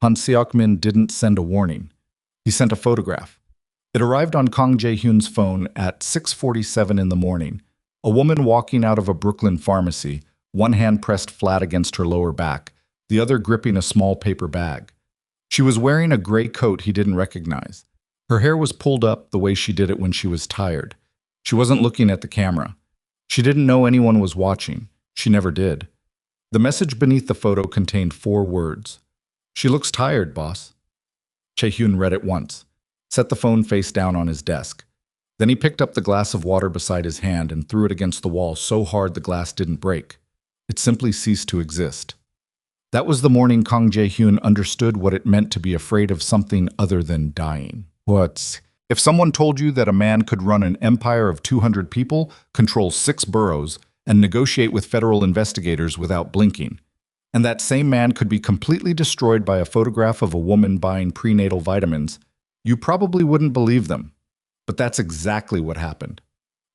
Han Seok-min didn't send a warning. He sent a photograph. It arrived on Kang Jae-hyun's phone at 6:47 in the morning. A woman walking out of a Brooklyn pharmacy, one hand pressed flat against her lower back, the other gripping a small paper bag. She was wearing a gray coat he didn't recognize. Her hair was pulled up the way she did it when she was tired. She wasn't looking at the camera. She didn't know anyone was watching. She never did. The message beneath the photo contained 4 words. "She looks tired, boss." Chae-hyun read it once, set the phone face down on his desk. Then he picked up the glass of water beside his hand and threw it against the wall so hard the glass didn't break. It simply ceased to exist. That was the morning Kang Jae-hyun understood what it meant to be afraid of something other than dying. If someone told you that a man could run an empire of 200 people, control 6 boroughs, and negotiate with federal investigators without blinking, and that same man could be completely destroyed by a photograph of a woman buying prenatal vitamins, you probably wouldn't believe them. But that's exactly what happened.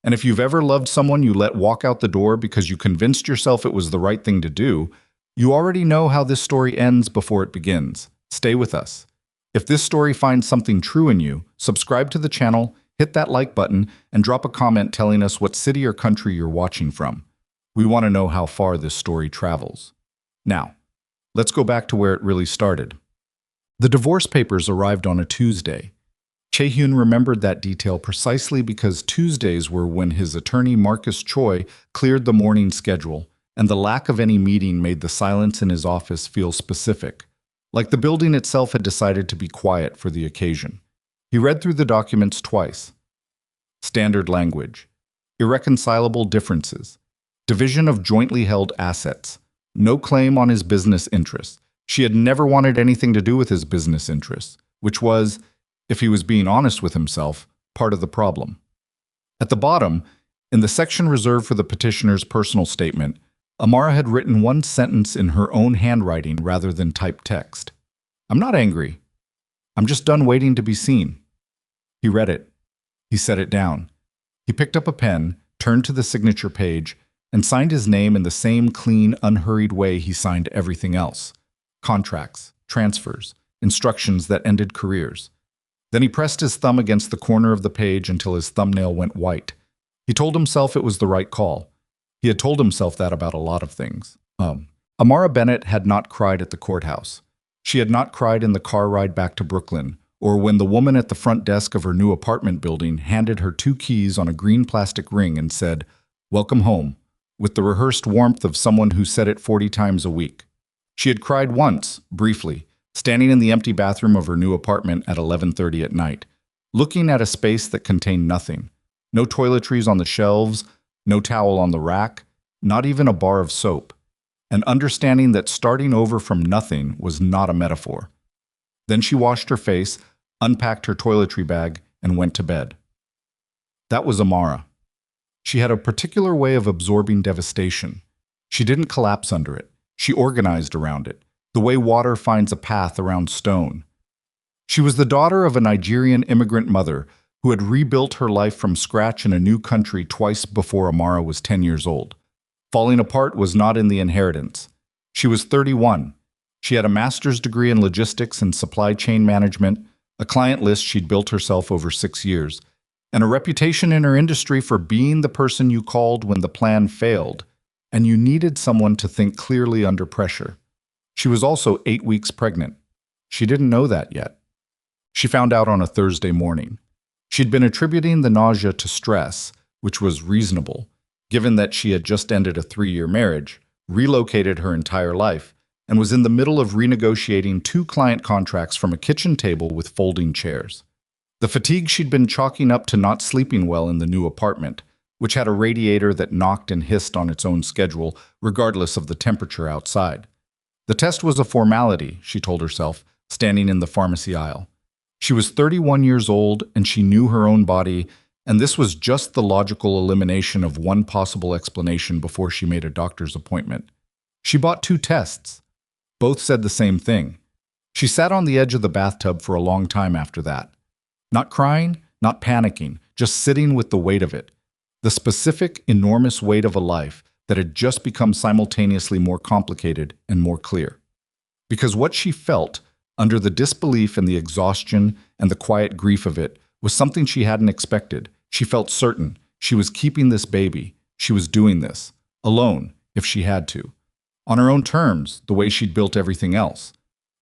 And if you've ever loved someone you let walk out the door because you convinced yourself it was the right thing to do, you already know how this story ends before it begins. Stay with us. If this story finds something true in you, subscribe to the channel, hit that like button, and drop a comment telling us what city or country you're watching from. We want to know how far this story travels. Now, let's go back to where it really started. The divorce papers arrived on a Tuesday. Chae-hyun remembered that detail precisely because Tuesdays were when his attorney Marcus Choi cleared the morning schedule, and the lack of any meeting made the silence in his office feel specific, like the building itself had decided to be quiet for the occasion. He read through the documents twice. Standard language, irreconcilable differences, division of jointly held assets, no claim on his business interests. She had never wanted anything to do with his business interests, which was, if he was being honest with himself, part of the problem. At the bottom, in the section reserved for the petitioner's personal statement, Amara had written one sentence in her own handwriting rather than typed text. "I'm not angry. I'm just done waiting to be seen." He read it. He set it down. He picked up a pen, turned to the signature page, and signed his name in the same clean, unhurried way he signed everything else. Contracts, transfers, instructions that ended careers. Then he pressed his thumb against the corner of the page until his thumbnail went white. He told himself it was the right call. He had told himself that about a lot of things. Amara Bennett had not cried at the courthouse. She had not cried in the car ride back to Brooklyn, or when the woman at the front desk of her new apartment building handed her 2 keys on a green plastic ring and said, "Welcome home," with the rehearsed warmth of someone who said it 40 times a week. She had cried once, briefly, standing in the empty bathroom of her new apartment at 11:30 at night, looking at a space that contained nothing. No toiletries on the shelves, no towel on the rack, not even a bar of soap, and understanding that starting over from nothing was not a metaphor. Then she washed her face, unpacked her toiletry bag, and went to bed. That was Amara. She had a particular way of absorbing devastation. She didn't collapse under it. She organized around it, the way water finds a path around stone. She was the daughter of a Nigerian immigrant mother who had rebuilt her life from scratch in a new country twice before Amara was 10 years old. Falling apart was not in the inheritance. She was 31. She had a master's degree in logistics and supply chain management, a client list she'd built herself over 6 years, and a reputation in her industry for being the person you called when the plan failed, and you needed someone to think clearly under pressure. She was also 8 weeks pregnant. She didn't know that yet. She found out on a Thursday morning. She'd been attributing the nausea to stress, which was reasonable, given that she had just ended a 3-year marriage, relocated her entire life, and was in the middle of renegotiating 2 client contracts from a kitchen table with folding chairs. The fatigue she'd been chalking up to not sleeping well in the new apartment, which had a radiator that knocked and hissed on its own schedule, regardless of the temperature outside. The test was a formality, she told herself, standing in the pharmacy aisle. She was 31 years old, and she knew her own body, and this was just the logical elimination of one possible explanation before she made a doctor's appointment. She bought 2 tests. Both said the same thing. She sat on the edge of the bathtub for a long time after that. Not crying, not panicking, just sitting with the weight of it. The specific, enormous weight of a life that had just become simultaneously more complicated and more clear. Because what she felt Under the disbelief and the exhaustion and the quiet grief of it was something she hadn't expected. She felt certain she was keeping this baby. She was doing this, alone, if she had to. On her own terms, the way she'd built everything else.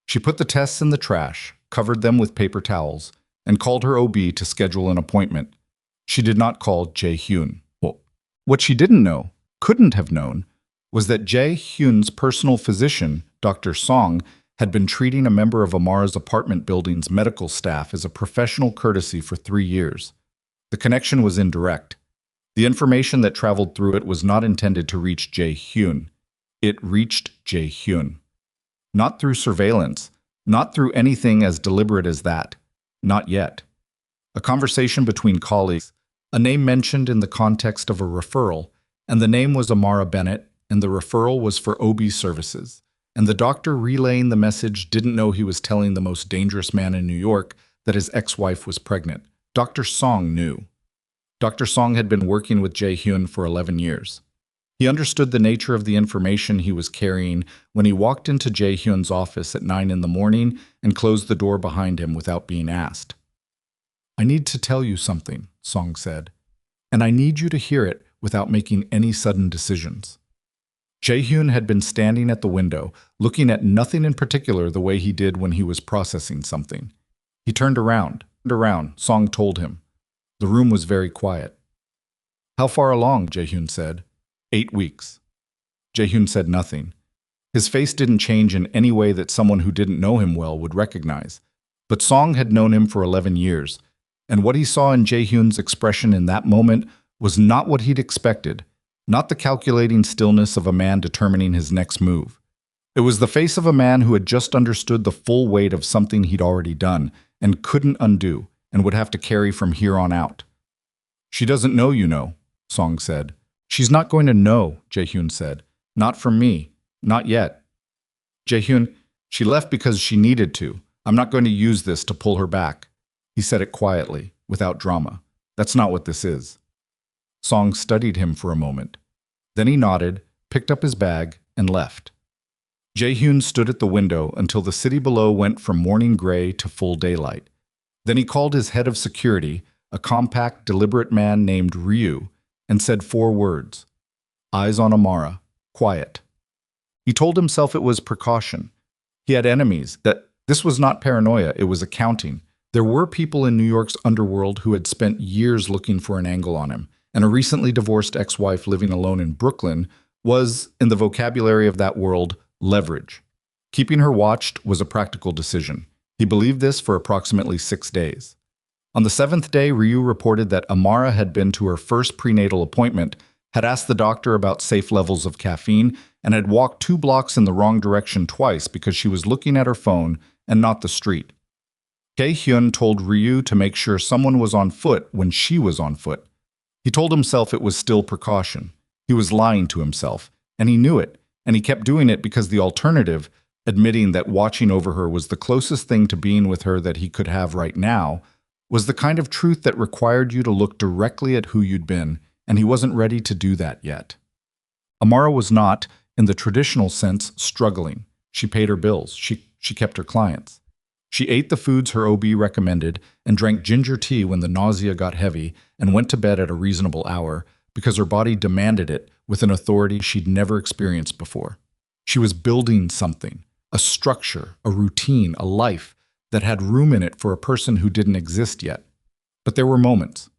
She put the tests in the trash, covered them with paper towels, and called her OB to schedule an appointment. She did not call Jae-hyun. Well, what she didn't know, couldn't have known, was that Jae-hyun's personal physician, Dr. Song, had been treating a member of Amara's apartment building's medical staff as a professional courtesy for 3 years. The connection was indirect. The information that traveled through it was not intended to reach Jae-hyun. It reached Jae-hyun. Not through surveillance, not through anything as deliberate as that. Not yet. A conversation between colleagues, a name mentioned in the context of a referral, and the name was Amara Bennett, and the referral was for OB services. And the doctor relaying the message didn't know he was telling the most dangerous man in New York that his ex-wife was pregnant. Dr. Song knew. Dr. Song had been working with Jae-hyun for 11 years. He understood the nature of the information he was carrying when he walked into Jae-hyun's office at 9 in the morning and closed the door behind him without being asked. "I need to tell you something," Song said, "and I need you to hear it without making any sudden decisions." Jae-hyun had been standing at the window, looking at nothing in particular the way he did when he was processing something. He turned around, Song told him. The room was very quiet. "How far along?" Jae-hyun said. 8 weeks. Jae-hyun said nothing. His face didn't change in any way that someone who didn't know him well would recognize. But Song had known him for 11 years, and what he saw in Jae-hyun's expression in that moment was not what he'd expected. Not the calculating stillness of a man determining his next move. It was the face of a man who had just understood the full weight of something he'd already done and couldn't undo and would have to carry from here on out. "She doesn't know, you know," Song said. "She's not going to know," Jae-hyun said. "Not from me. Not yet." "Jae-hyun, she left because she needed to. I'm not going to use this to pull her back." He said it quietly, without drama. "That's not what this is." Song studied him for a moment. Then he nodded, picked up his bag, and left. Jae-hyun stood at the window until the city below went from morning gray to full daylight. Then he called his head of security, a compact, deliberate man named Ryu, and said 4 words. "Eyes on Amara. Quiet." He told himself it was precaution. He had enemies, that this was not paranoia, it was accounting. There were people in New York's underworld who had spent years looking for an angle on him, and a recently divorced ex-wife living alone in Brooklyn was, in the vocabulary of that world, leverage. Keeping her watched was a practical decision. He believed this for approximately 6 days. On the 7th day, Ryu reported that Amara had been to her first prenatal appointment, had asked the doctor about safe levels of caffeine, and had walked 2 blocks in the wrong direction twice because she was looking at her phone and not the street. Jae-hyun told Ryu to make sure someone was on foot when she was on foot. He told himself it was still precaution. He was lying to himself, and he knew it, and he kept doing it because the alternative, admitting that watching over her was the closest thing to being with her that he could have right now, was the kind of truth that required you to look directly at who you'd been, and he wasn't ready to do that yet. Amara was not, in the traditional sense, struggling. She paid her bills. She kept her clients. She ate the foods her OB recommended and drank ginger tea when the nausea got heavy and went to bed at a reasonable hour because her body demanded it with an authority she'd never experienced before. She was building something, a structure, a routine, a life that had room in it for a person who didn't exist yet. But there were moments.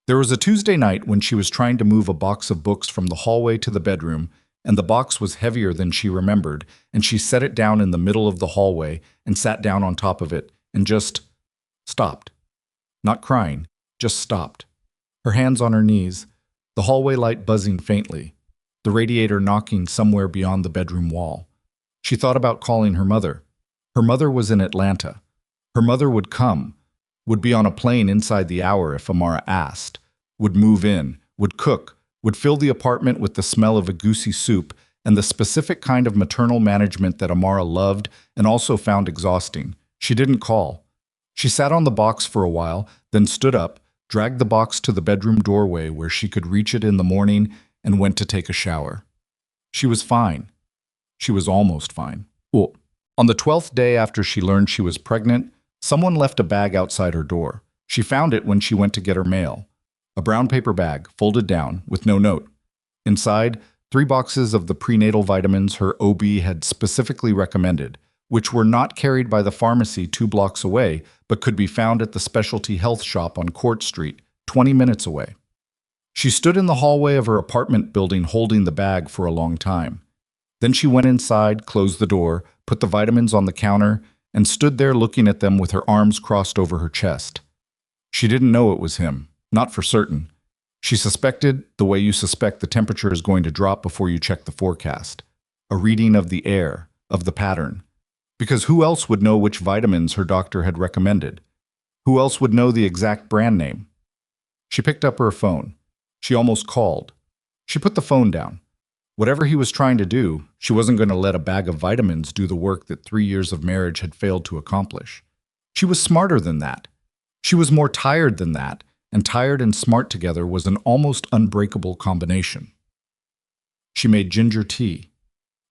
There was a Tuesday night when she was trying to move a box of books from the hallway to the bedroom, and the box was heavier than she remembered, and she set it down in the middle of the hallway and sat down on top of it and just stopped. Not crying, just stopped. Her hands on her knees, the hallway light buzzing faintly, the radiator knocking somewhere beyond the bedroom wall. She thought about calling her mother. Her mother was in Atlanta. Her mother would come, would be on a plane inside the hour if Amara asked, would move in, would cook, would fill the apartment with the smell of a goosey soup and the specific kind of maternal management that Amara loved and also found exhausting. She didn't call. She sat on the box for a while, then stood up, dragged the box to the bedroom doorway where she could reach it in the morning, and went to take a shower. She was fine. She was almost fine. Well, On the 12th day after she learned she was pregnant, someone left a bag outside her door. She found it when she went to get her mail. A brown paper bag, folded down, with no note. Inside, 3 boxes of the prenatal vitamins her OB had specifically recommended, which were not carried by the pharmacy 2 blocks away, but could be found at the specialty health shop on Court Street, 20 minutes away. She stood in the hallway of her apartment building holding the bag for a long time. Then she went inside, closed the door, put the vitamins on the counter, and stood there looking at them with her arms crossed over her chest. She didn't know it was him, not for certain. She suspected the way you suspect the temperature is going to drop before you check the forecast. A reading of the air, of the pattern. Because who else would know which vitamins her doctor had recommended? Who else would know the exact brand name? She picked up her phone. She almost called. She put the phone down. Whatever he was trying to do, she wasn't going to let a bag of vitamins do the work that 3 years of marriage had failed to accomplish. She was smarter than that. She was more tired than that, and tired and smart together was an almost unbreakable combination. She made ginger tea.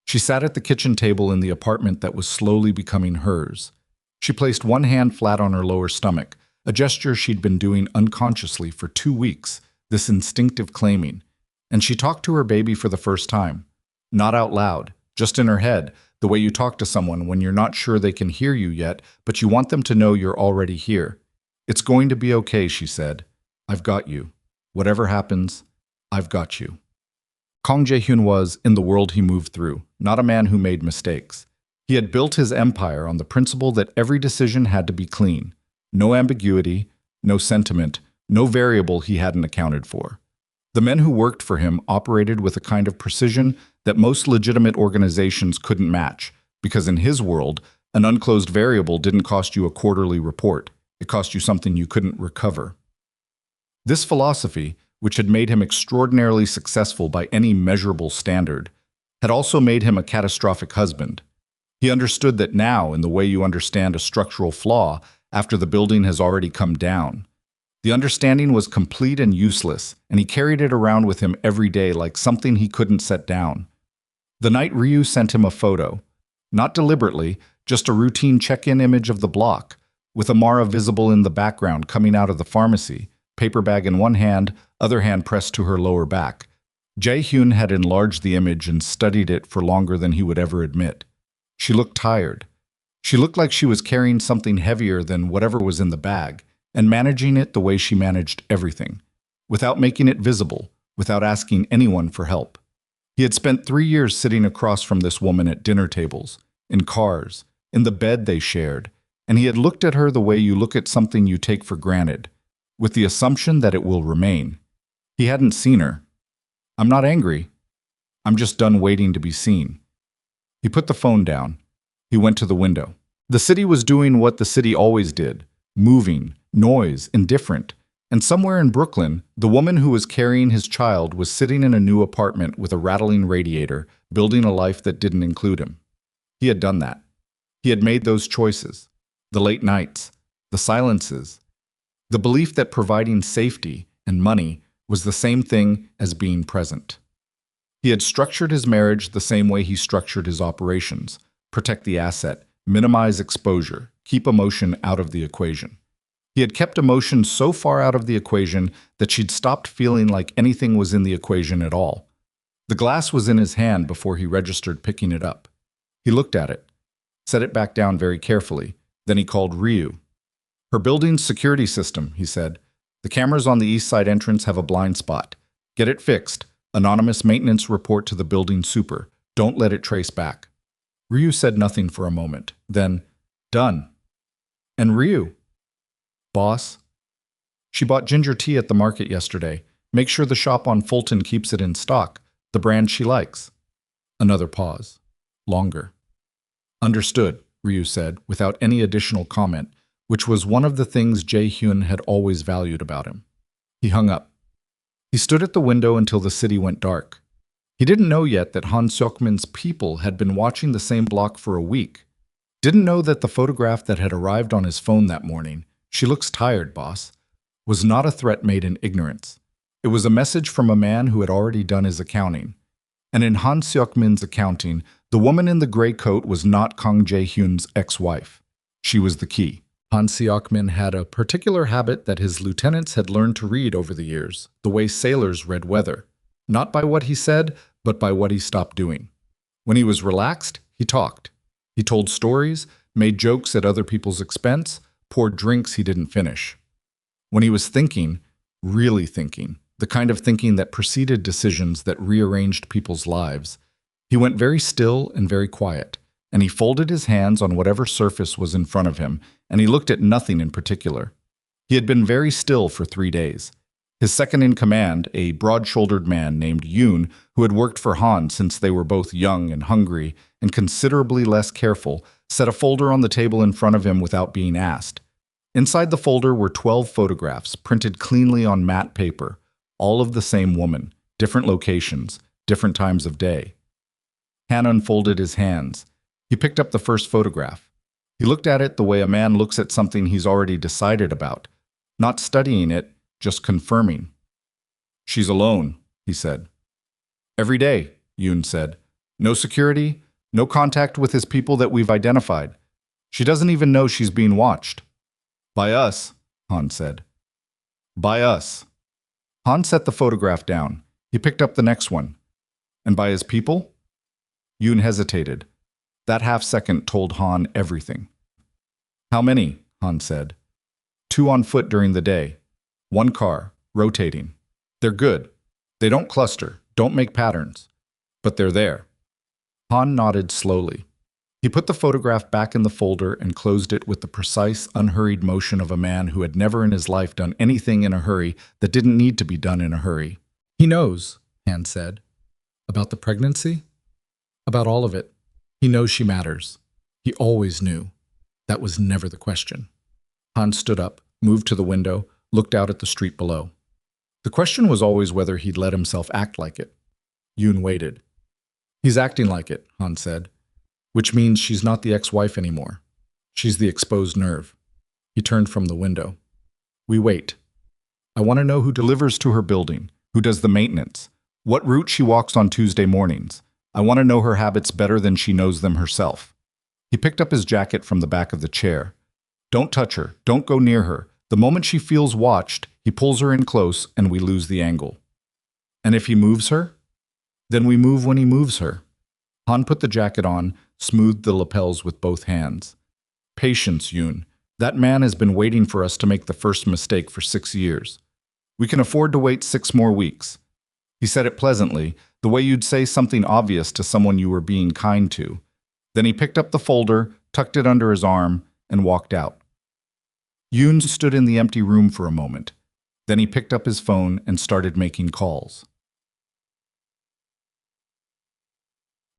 She sat at the kitchen table in the apartment that was slowly becoming hers. She placed one hand flat on her lower stomach, a gesture she'd been doing unconsciously for 2 weeks, this instinctive claiming. And she talked to her baby for the first time. Not out loud, just in her head, the way you talk to someone when you're not sure they can hear you yet, but you want them to know you're already here. "It's going to be okay," she said. "I've got you. Whatever happens, I've got you." Kang Jae-hyun was, in the world he moved through, not a man who made mistakes. He had built his empire on the principle that every decision had to be clean. No ambiguity, no sentiment, no variable he hadn't accounted for. The men who worked for him operated with a kind of precision that most legitimate organizations couldn't match, because in his world, an unclosed variable didn't cost you a quarterly report. It cost you something you couldn't recover. This philosophy, which had made him extraordinarily successful by any measurable standard, had also made him a catastrophic husband. He understood that now, in the way you understand a structural flaw after the building has already come down. The understanding was complete and useless, and he carried it around with him every day like something he couldn't set down. The night Ryu sent him a photo, not deliberately, just a routine check-in image of the block, with Amara visible in the background coming out of the pharmacy, paper bag in one hand, other hand pressed to her lower back. Jae-hyun had enlarged the image and studied it for longer than he would ever admit. She looked tired. She looked like she was carrying something heavier than whatever was in the bag, and managing it the way she managed everything, without making it visible, without asking anyone for help. He had spent 3 years sitting across from this woman at dinner tables, in cars, in the bed they shared, and he had looked at her the way you look at something you take for granted, with the assumption that it will remain. He hadn't seen her. "I'm not angry. I'm just done waiting to be seen." He put the phone down. He went to the window. The city was doing what the city always did, moving, noise, indifferent. And somewhere in Brooklyn, the woman who was carrying his child was sitting in a new apartment with a rattling radiator, building a life that didn't include him. He had done that. He had made those choices. The late nights, the silences, the belief that providing safety and money was the same thing as being present. He had structured his marriage the same way he structured his operations: protect the asset, minimize exposure, keep emotion out of the equation. He had kept emotion so far out of the equation that she'd stopped feeling like anything was in the equation at all. The glass was in his hand before he registered picking it up. He looked at it, set it back down very carefully. Then he called Ryu. "Her building's security system," he said. "The cameras on the east side entrance have a blind spot. Get it fixed. Anonymous maintenance report to the building super. Don't let it trace back." Ryu said nothing for a moment. Then, "Done." "And Ryu?" "Boss?" "She bought ginger tea at the market yesterday. Make sure the shop on Fulton keeps it in stock, the brand she likes." Another pause. Longer. "Understood," Ryu said, without any additional comment, which was one of the things Jae-hyun had always valued about him. He hung up. He stood at the window until the city went dark. He didn't know yet that Han Seok-min's people had been watching the same block for a week. Didn't know that the photograph that had arrived on his phone that morning, "She looks tired, boss," was not a threat made in ignorance. It was a message from a man who had already done his accounting. And in Han Seok-min's accounting, The woman in the gray coat was not Kang Jae-hyun's ex-wife. She was the key. Han Seok-min had a particular habit that his lieutenants had learned to read over the years, the way sailors read weather. Not by what he said, but by what he stopped doing. When he was relaxed, he talked. He told stories, made jokes at other people's expense, poured drinks he didn't finish. When he was thinking, really thinking, the kind of thinking that preceded decisions that rearranged people's lives, he went very still and very quiet, and he folded his hands on whatever surface was in front of him, and he looked at nothing in particular. He had been very still for 3 days. His second-in-command, a broad-shouldered man named Yoon, who had worked for Han since they were both young and hungry and considerably less careful, set a folder on the table in front of him without being asked. Inside the folder were 12 photographs, printed cleanly on matte paper, all of the same woman, different locations, different times of day. Han unfolded his hands. He picked up the first photograph. He looked at it the way a man looks at something he's already decided about, not studying it, just confirming. "She's alone," he said. "Every day," Yoon said. "No security, no contact with his people that we've identified. She doesn't even know she's being watched." "By us," Han said. "By us." Han set the photograph down. He picked up the next one. "And by his people?" Yoon hesitated. That half-second told Han everything. "How many?" Han said. "2 on foot during the day. 1 car, rotating. They're good. They don't cluster, don't make patterns. But they're there." Han nodded slowly. He put the photograph back in the folder and closed it with the precise, unhurried motion of a man who had never in his life done anything in a hurry that didn't need to be done in a hurry. "He knows," Han said. "About the pregnancy? About all of it. He knows she matters. He always knew. That was never the question." Han stood up, moved to the window, looked out at the street below. The question was always whether he'd let himself act like it. Yoon waited. "He's acting like it," Han said, "which means she's not the ex-wife anymore. She's the exposed nerve." He turned from the window. "We wait. I want to know who delivers to her building, who does the maintenance, what route she walks on Tuesday mornings. I want to know her habits better than she knows them herself." He picked up his jacket from the back of the chair. "Don't touch her. Don't go near her. The moment she feels watched, he pulls her in close and we lose the angle." "And if he moves her?" "Then we move when he moves her." Han put the jacket on, smoothed the lapels with both hands. "Patience, Yoon. That man has been waiting for us to make the first mistake for 6 years. We can afford to wait 6 more weeks." He said it pleasantly, the way you'd say something obvious to someone you were being kind to. Then he picked up the folder, tucked it under his arm, and walked out. Yoon stood in the empty room for a moment. Then he picked up his phone and started making calls.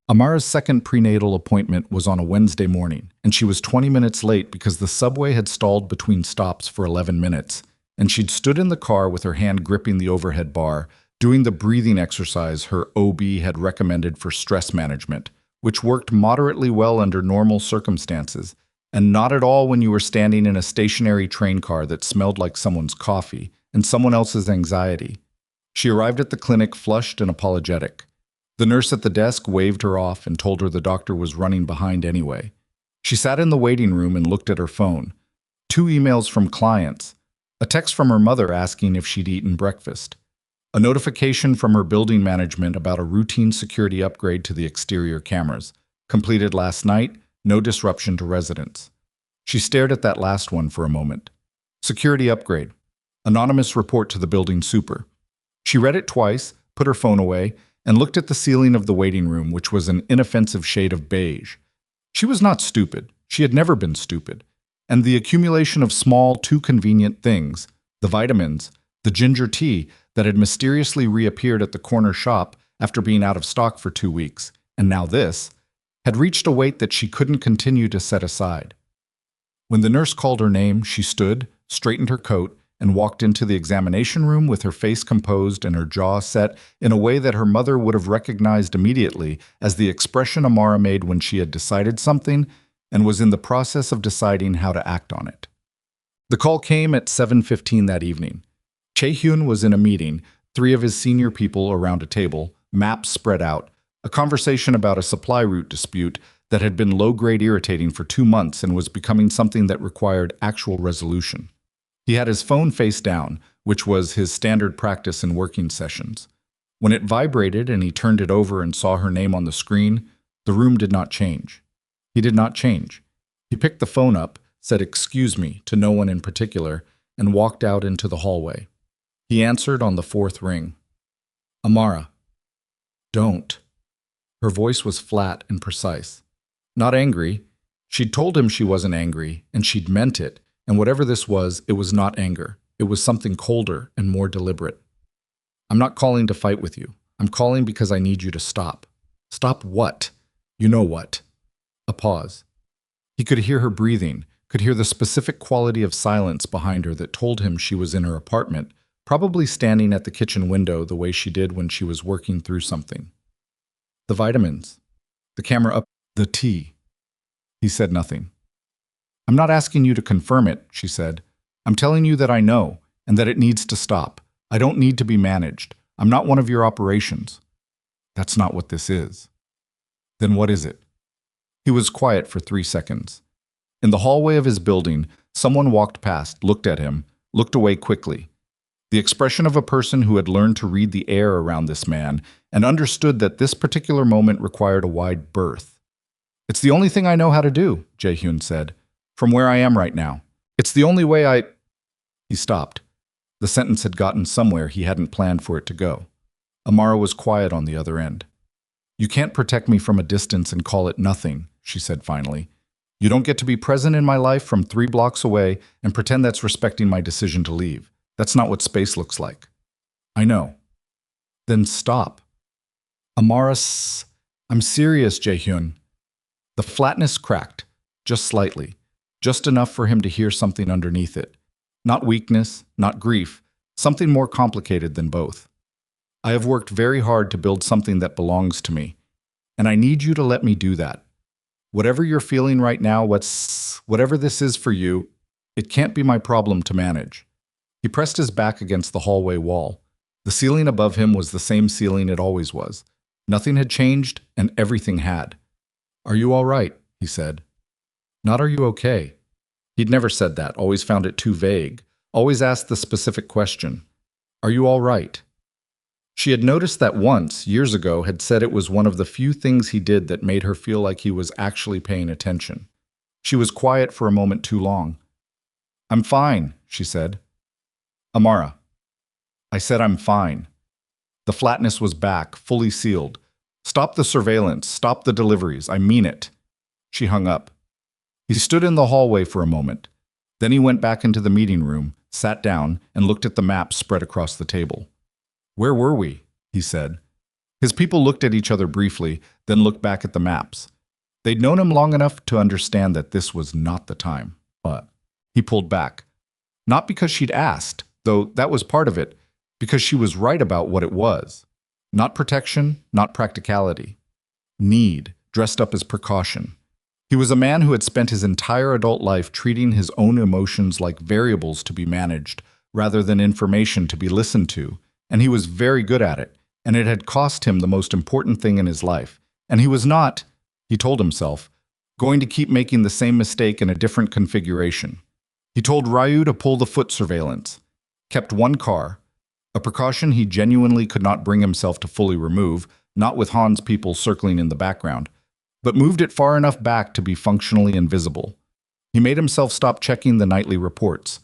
Amara's second prenatal appointment was on a Wednesday morning, and she was 20 minutes late because the subway had stalled between stops for 11 minutes, and she'd stood in the car with her hand gripping the overhead bar, doing the breathing exercise her OB had recommended for stress management, which worked moderately well under normal circumstances, and not at all when you were standing in a stationary train car that smelled like someone's coffee and someone else's anxiety. She arrived at the clinic flushed and apologetic. The nurse at the desk waved her off and told her the doctor was running behind anyway. She sat in the waiting room and looked at her phone. 2 emails from clients, a text from her mother asking if she'd eaten breakfast, a notification from her building management about a routine security upgrade to the exterior cameras, completed last night, no disruption to residents. She stared at that last one for a moment. Security upgrade. Anonymous report to the building super. She read it twice, put her phone away, and looked at the ceiling of the waiting room, which was an inoffensive shade of beige. She was not stupid. She had never been stupid. And the accumulation of small, too convenient things, the vitamins, the ginger tea that had mysteriously reappeared at the corner shop after being out of stock for 2 weeks, and now this, had reached a weight that she couldn't continue to set aside. When the nurse called her name, she stood, straightened her coat, and walked into the examination room with her face composed and her jaw set in a way that her mother would have recognized immediately as the expression Amara made when she had decided something and was in the process of deciding how to act on it. The call came at 7:15 that evening. Chae-hyun was in a meeting, 3 of his senior people around a table, maps spread out, A conversation about a supply route dispute that had been low-grade irritating for 2 months and was becoming something that required actual resolution. He had his phone face down, which was his standard practice in working sessions. When it vibrated and he turned it over and saw her name on the screen, the room did not change. He did not change. He picked the phone up, said "excuse me" to no one in particular, and walked out into the hallway. He answered on the fourth ring. "Amara." "Don't." Her voice was flat and precise. Not angry. She'd told him she wasn't angry, and she'd meant it, and whatever this was, it was not anger. It was something colder and more deliberate. "I'm not calling to fight with you. I'm calling because I need you to stop." "Stop what?" "You know what." A pause. He could hear her breathing, could hear the specific quality of silence behind her that told him she was in her apartment, probably standing at the kitchen window the way she did when she was working through something. "The vitamins." The camera up. "The tea." He said nothing. "I'm not asking you to confirm it," she said. "I'm telling you that I know, and that it needs to stop. I don't need to be managed. I'm not one of your operations." "That's not what this is." "Then what is it?" He was quiet for 3 seconds. In the hallway of his building, someone walked past, looked at him, looked away quickly. The expression of a person who had learned to read the air around this man and understood that this particular moment required a wide berth. "It's the only thing I know how to do," Jae-hyun said, "from where I am right now. It's the only way I—" He stopped. The sentence had gotten somewhere he hadn't planned for it to go. Amara was quiet on the other end. "You can't protect me from a distance and call it nothing," she said finally. "You don't get to be present in my life from 3 blocks away and pretend that's respecting my decision to leave. That's not what space looks like." "I know." "Then stop." "Amara, I'm serious, Jae-hyun." The flatness cracked, just slightly, just enough for him to hear something underneath it. Not weakness, not grief, something more complicated than both. "I have worked very hard to build something that belongs to me, and I need you to let me do that. Whatever you're feeling right now, whatever this is for you, it can't be my problem to manage." He pressed his back against the hallway wall. The ceiling above him was the same ceiling it always was. Nothing had changed, and everything had. "Are you all right?" he said. Not "are you okay?" He'd never said that, always found it too vague, always asked the specific question. "Are you all right?" She had noticed that once, years ago, had said it was one of the few things he did that made her feel like he was actually paying attention. She was quiet for a moment too long. "I'm fine," she said. "Amara." "I said I'm fine." The flatness was back, fully sealed. "Stop the surveillance, stop the deliveries, I mean it." She hung up. He stood in the hallway for a moment. Then he went back into the meeting room, sat down, and looked at the map spread across the table. "Where were we?" he said. His people looked at each other briefly, then looked back at the maps. They'd known him long enough to understand that this was not the time. But he pulled back. Not because she'd asked, though that was part of it, because she was right about what it was. Not protection, not practicality. Need, dressed up as precaution. He was a man who had spent his entire adult life treating his own emotions like variables to be managed, rather than information to be listened to, and he was very good at it, and it had cost him the most important thing in his life. And he was not, he told himself, going to keep making the same mistake in a different configuration. He told Ryu to pull the foot surveillance, kept one car, a precaution he genuinely could not bring himself to fully remove, not with Han's people circling in the background, but moved it far enough back to be functionally invisible. He made himself stop checking the nightly reports.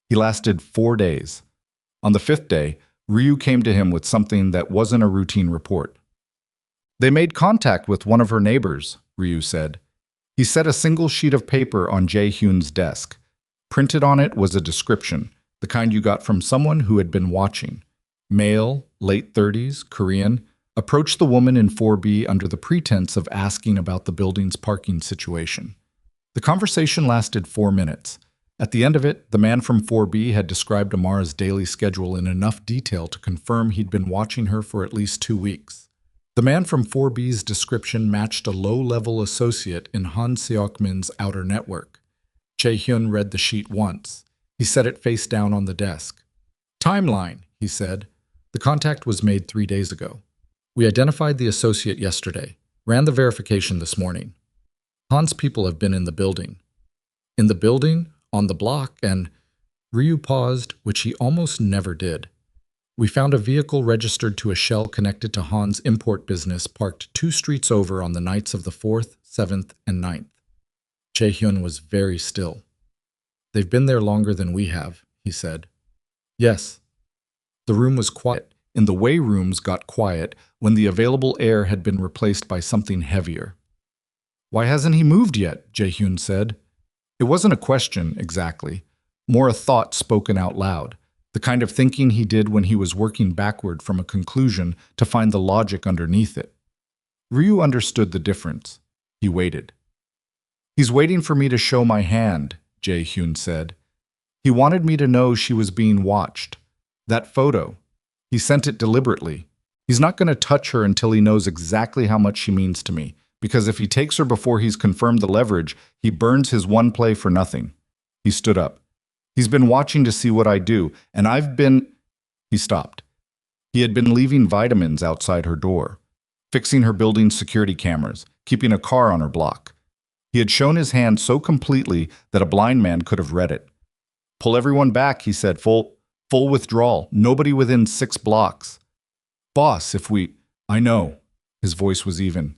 He lasted 4 days. On the 5th day, Ryu came to him with something that wasn't a routine report. "They made contact with one of her neighbors," Ryu said. He set a single sheet of paper on Jae-hyun's desk. Printed on it was a description, the kind you got from someone who had been watching. Male, late 30s, Korean, approached the woman in 4B under the pretense of asking about the building's parking situation. The conversation lasted 4 minutes. At the end of it, the man from 4B had described Amara's daily schedule in enough detail to confirm he'd been watching her for at least 2 weeks. The man from 4B's description matched a low-level associate in Han Seok-min's outer network. Jae-hyun read the sheet once. He set it face down on the desk. "Timeline," he said. "The contact was made 3 days ago. We identified the associate yesterday, ran the verification this morning. Han's people have been in the building. In the building, on the block, and Ryu paused, which he almost never did. We found a vehicle registered to a shell connected to Han's import business parked 2 streets over on the nights of the 4th, 7th, and 9th. Jae-hyun was very still. They've been there longer than we have, he said. Yes. The room was quiet. In the way rooms got quiet when the available air had been replaced by something heavier. Why hasn't he moved yet? Jae-hyun said. It wasn't a question, exactly. More a thought spoken out loud. The kind of thinking he did when he was working backward from a conclusion to find the logic underneath it. Ryu understood the difference. He waited. He's waiting for me to show my hand, Jae-hyun said. He wanted me to know she was being watched. That photo. He sent it deliberately. He's not going to touch her until he knows exactly how much she means to me, because if he takes her before he's confirmed the leverage, he burns his one play for nothing. He stood up. He's been watching to see what I do, and I've been... He stopped. He had been leaving vitamins outside her door, fixing her building's security cameras, keeping a car on her block. He had shown his hand so completely that a blind man could have read it. Pull everyone back, he said, full withdrawal, nobody within 6 blocks. Boss, if we... I know. His voice was even.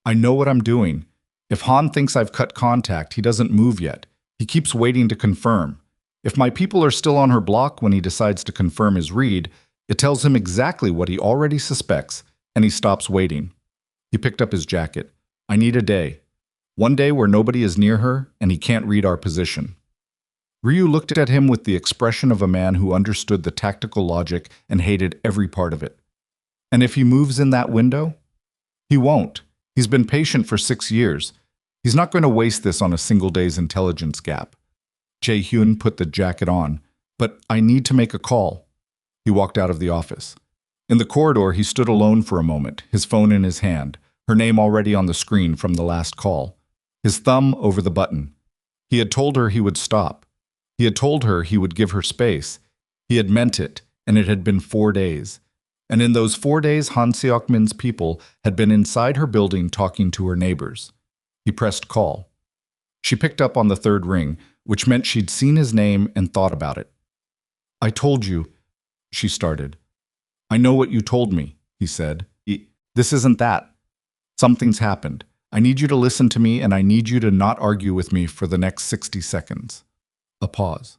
I know what I'm doing. If Han thinks I've cut contact, he doesn't move yet. He keeps waiting to confirm. If my people are still on her block when he decides to confirm his read, it tells him exactly what he already suspects, and he stops waiting. He picked up his jacket. I need a day. One day where nobody is near her, and he can't read our position. Ryu looked at him with the expression of a man who understood the tactical logic and hated every part of it. And if he moves in that window? He won't. He's been patient for 6 years. He's not going to waste this on a single day's intelligence gap. Jae-hyun put the jacket on. But I need to make a call. He walked out of the office. In the corridor, he stood alone for a moment, his phone in his hand, her name already on the screen from the last call. His thumb over the button. He had told her he would stop. He had told her he would give her space. He had meant it, and it had been 4 days. And in those 4 days, Han Seok-min's people had been inside her building talking to her neighbors. He pressed call. She picked up on the 3rd ring, which meant she'd seen his name and thought about it. I told you, she started. I know what you told me, he said. This isn't that. Something's happened. I need you to listen to me, and I need you to not argue with me for the next 60 seconds. A pause.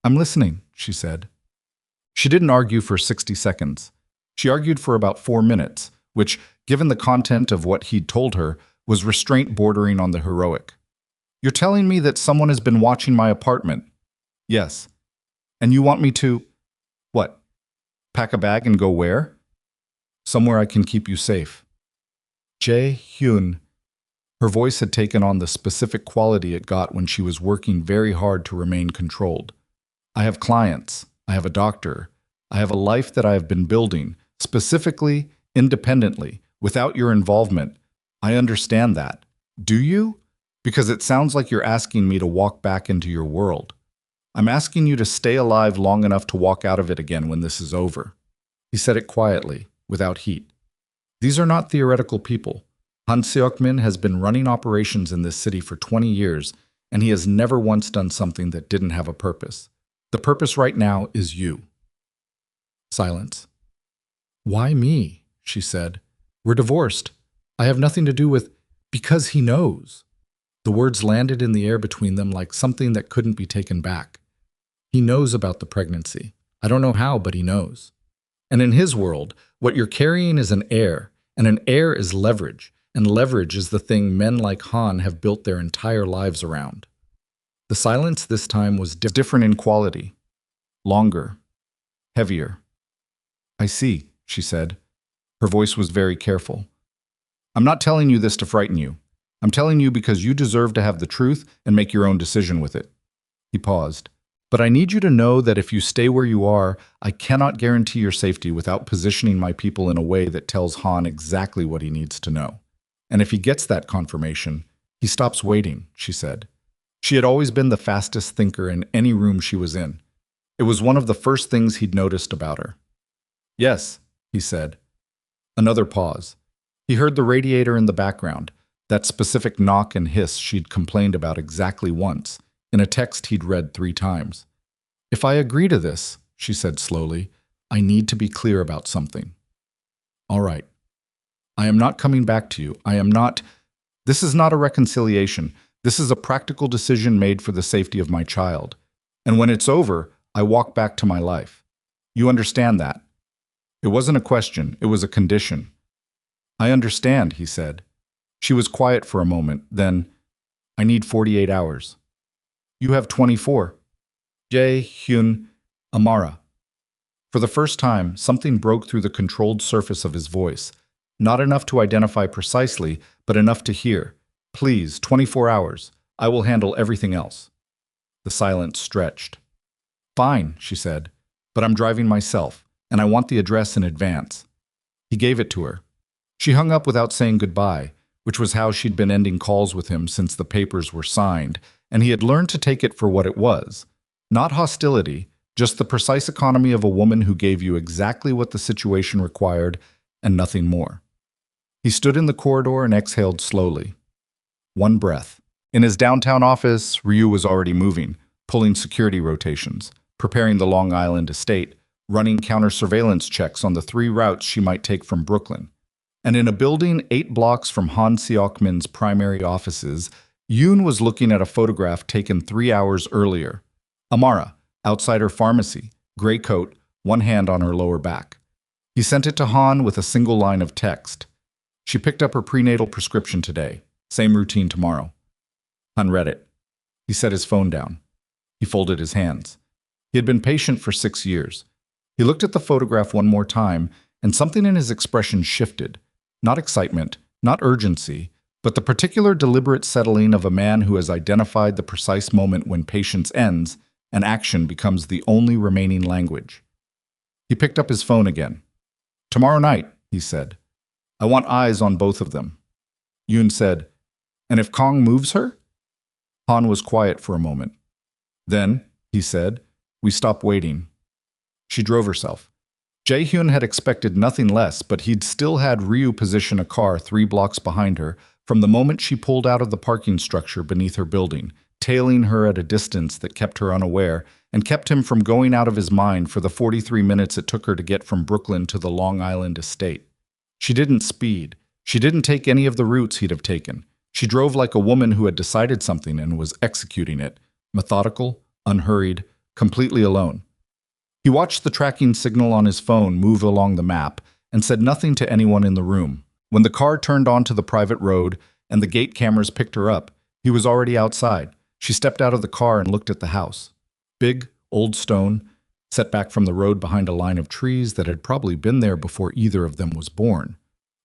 I'm listening, she said. She didn't argue for 60 seconds. She argued for about 4 minutes, which, given the content of what he'd told her, was restraint bordering on the heroic. You're telling me that someone has been watching my apartment? Yes. And you want me to... What? Pack a bag and go where? Somewhere I can keep you safe. Jae-hyun. Her voice had taken on the specific quality it got when she was working very hard to remain controlled. I have clients. I have a doctor. I have a life that I have been building, specifically, independently, without your involvement. I understand that. Do you? Because it sounds like you're asking me to walk back into your world. I'm asking you to stay alive long enough to walk out of it again when this is over. He said it quietly, without heat. These are not theoretical people. Han Seok-min has been running operations in this city for 20 years, and he has never once done something that didn't have a purpose. The purpose right now is you. Silence. Why me? She said. We're divorced. I have nothing to do with... Because he knows. The words landed in the air between them like something that couldn't be taken back. He knows about the pregnancy. I don't know how, but he knows. And in his world, what you're carrying is an heir, and an heir is leverage, and leverage is the thing men like Han have built their entire lives around. The silence this time was different in quality. Longer. Heavier. I see, she said. Her voice was very careful. I'm not telling you this to frighten you. I'm telling you because you deserve to have the truth and make your own decision with it. He paused. But I need you to know that if you stay where you are, I cannot guarantee your safety without positioning my people in a way that tells Han exactly what he needs to know. And if he gets that confirmation, he stops waiting, she said. She had always been the fastest thinker in any room she was in. It was one of the first things he'd noticed about her. Yes, he said. Another pause. He heard the radiator in the background, that specific knock and hiss she'd complained about exactly once, in a text he'd read 3 times. "If I agree to this," she said slowly, "I need to be clear about something." "All right. I am not coming back to you. I am not. This is not a reconciliation. This is a practical decision made for the safety of my child. And when it's over, I walk back to my life. You understand that?" It wasn't a question, it was a condition. "I understand," he said. She was quiet for a moment, then, "I need 48 hours. "You have 24. Jae-hyun, Amara." For the first time, something broke through the controlled surface of his voice. Not enough to identify precisely, but enough to hear. "Please, 24 hours. I will handle everything else." The silence stretched. "Fine," she said, "but I'm driving myself, and I want the address in advance." He gave it to her. She hung up without saying goodbye, which was how she'd been ending calls with him since the papers were signed, and he had learned to take it for what it was. Not hostility, just the precise economy of a woman who gave you exactly what the situation required and nothing more. He stood in the corridor and exhaled slowly. One breath. In his downtown office, Ryu was already moving, pulling security rotations, preparing the Long Island estate, running counter-surveillance checks on the 3 routes she might take from Brooklyn. And in a building 8 blocks from Han Seok-min's primary offices, Yoon was looking at a photograph taken 3 hours earlier. Amara, outside her pharmacy, gray coat, one hand on her lower back. He sent it to Han with a single line of text. "She picked up her prenatal prescription today. Same routine tomorrow." Han read it. He set his phone down. He folded his hands. He had been patient for 6 years. He looked at the photograph one more time, and something in his expression shifted. Not excitement, not urgency, but the particular deliberate settling of a man who has identified the precise moment when patience ends and action becomes the only remaining language. He picked up his phone again. "Tomorrow night," he said. "I want eyes on both of them." Yoon said, "And if Kong moves her?" Han was quiet for a moment. "Then," he said, "we stop waiting." She drove herself. Jae-hyun had expected nothing less, but he'd still had Ryu position a car 3 blocks behind her from the moment she pulled out of the parking structure beneath her building, tailing her at a distance that kept her unaware and kept him from going out of his mind for the 43 minutes it took her to get from Brooklyn to the Long Island estate. She didn't speed. She didn't take any of the routes he'd have taken. She drove like a woman who had decided something and was executing it, methodical, unhurried, completely alone. He watched the tracking signal on his phone move along the map and said nothing to anyone in the room. When the car turned onto the private road and the gate cameras picked her up, he was already outside. She stepped out of the car and looked at the house. Big, old stone, set back from the road behind a line of trees that had probably been there before either of them was born.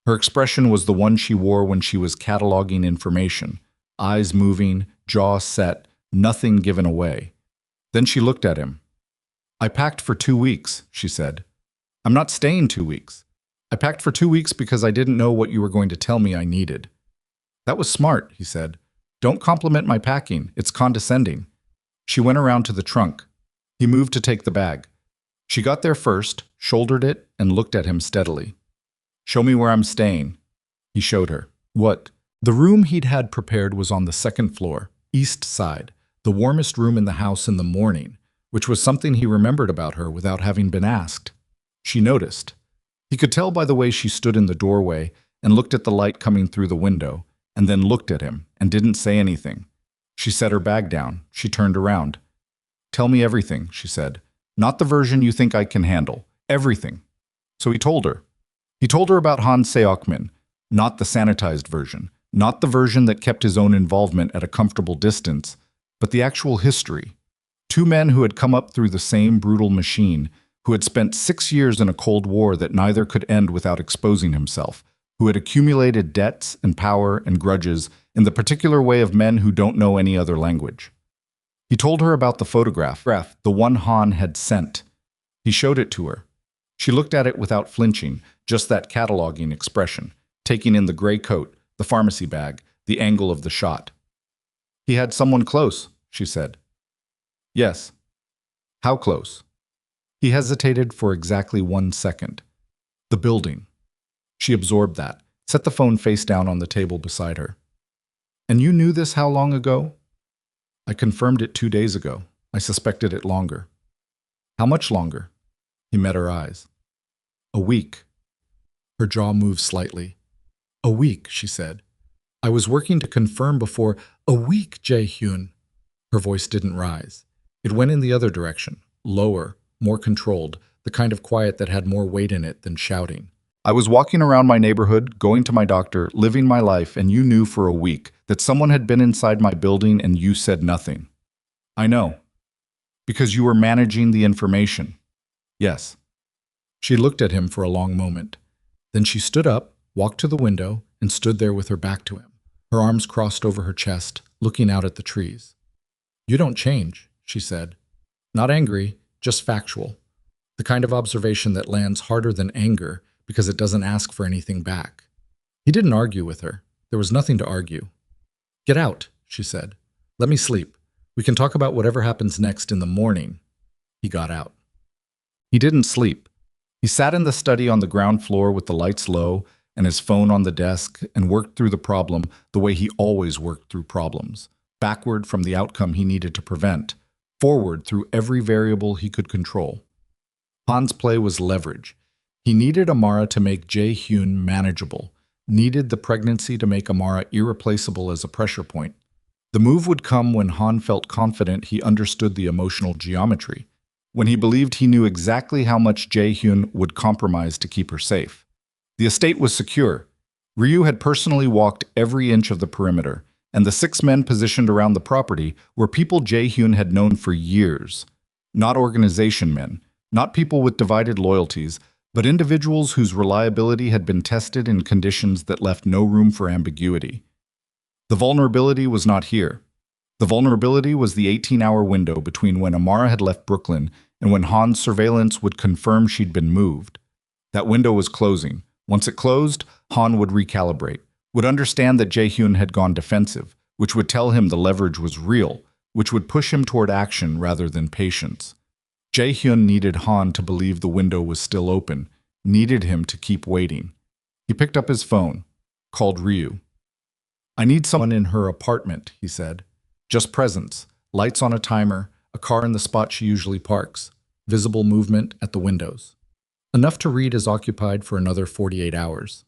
Her expression was the one she wore when she was cataloging information, eyes moving, jaw set, nothing given away. Then she looked at him. "I packed for 2 weeks, she said. "I'm not staying 2 weeks. I packed for 2 weeks because I didn't know what you were going to tell me I needed." "That was smart," he said. "Don't compliment my packing. It's condescending." She went around to the trunk. He moved to take the bag. She got there first, shouldered it, and looked at him steadily. "Show me where I'm staying." He showed her. What? The room he'd had prepared was on the 2nd floor, east side, the warmest room in the house in the morning, which was something he remembered about her without having been asked. She noticed. He could tell by the way she stood in the doorway and looked at the light coming through the window, and then looked at him and didn't say anything. She set her bag down. She turned around. "Tell me everything," she said. "Not the version you think I can handle. Everything." So he told her. He told her about Han Seok-min, not the sanitized version, not the version that kept his own involvement at a comfortable distance, but the actual history. 2 men who had come up through the same brutal machine, who had spent 6 years in a Cold War that neither could end without exposing himself, who had accumulated debts and power and grudges in the particular way of men who don't know any other language. He told her about the photograph, the one Han had sent. He showed it to her. She looked at it without flinching, just that cataloging expression, taking in the gray coat, the pharmacy bag, the angle of the shot. "He had someone close," she said. "Yes." "How close?" He hesitated for exactly 1 second. "The building." She absorbed that, set the phone face down on the table beside her. And you knew this how long ago? I confirmed it 2 days ago. I suspected it longer. How much longer? He met her eyes. A week. Her jaw moved slightly. A week, she said. I was working to confirm before. A week, Jae-hyun. Her voice didn't rise. It went in the other direction, lower, more controlled, the kind of quiet that had more weight in it than shouting. I was walking around my neighborhood, going to my doctor, living my life, and you knew for a week that someone had been inside my building and you said nothing. I know. Because you were managing the information. Yes. She looked at him for a long moment. Then she stood up, walked to the window, and stood there with her back to him, her arms crossed over her chest, looking out at the trees. You don't change, she said. Not angry, just factual. The kind of observation that lands harder than anger because it doesn't ask for anything back. He didn't argue with her. There was nothing to argue. Get out, she said. Let me sleep. We can talk about whatever happens next in the morning. He got out. He didn't sleep. He sat in the study on the ground floor with the lights low and his phone on the desk and worked through the problem the way he always worked through problems, backward from the outcome he needed to prevent, forward through every variable he could control. Han's play was leverage. He needed Amara to make Jae-hyun manageable, needed the pregnancy to make Amara irreplaceable as a pressure point. The move would come when Han felt confident he understood the emotional geometry, when he believed he knew exactly how much Jae-hyun would compromise to keep her safe. The estate was secure. Ryu had personally walked every inch of the perimeter, and the 6 men positioned around the property were people Jae-hyun had known for years. Not organization men, not people with divided loyalties, but individuals whose reliability had been tested in conditions that left no room for ambiguity. The vulnerability was not here. The vulnerability was the 18-hour window between when Amara had left Brooklyn and when Han's surveillance would confirm she'd been moved. That window was closing. Once it closed, Han would recalibrate, would understand that Jae-hyun had gone defensive, which would tell him the leverage was real, which would push him toward action rather than patience. Jae-hyun needed Han to believe the window was still open, needed him to keep waiting. He picked up his phone, called Ryu. I need someone in her apartment, he said. Just presence, lights on a timer, a car in the spot she usually parks, visible movement at the windows. Enough to read is occupied for another 48 hours.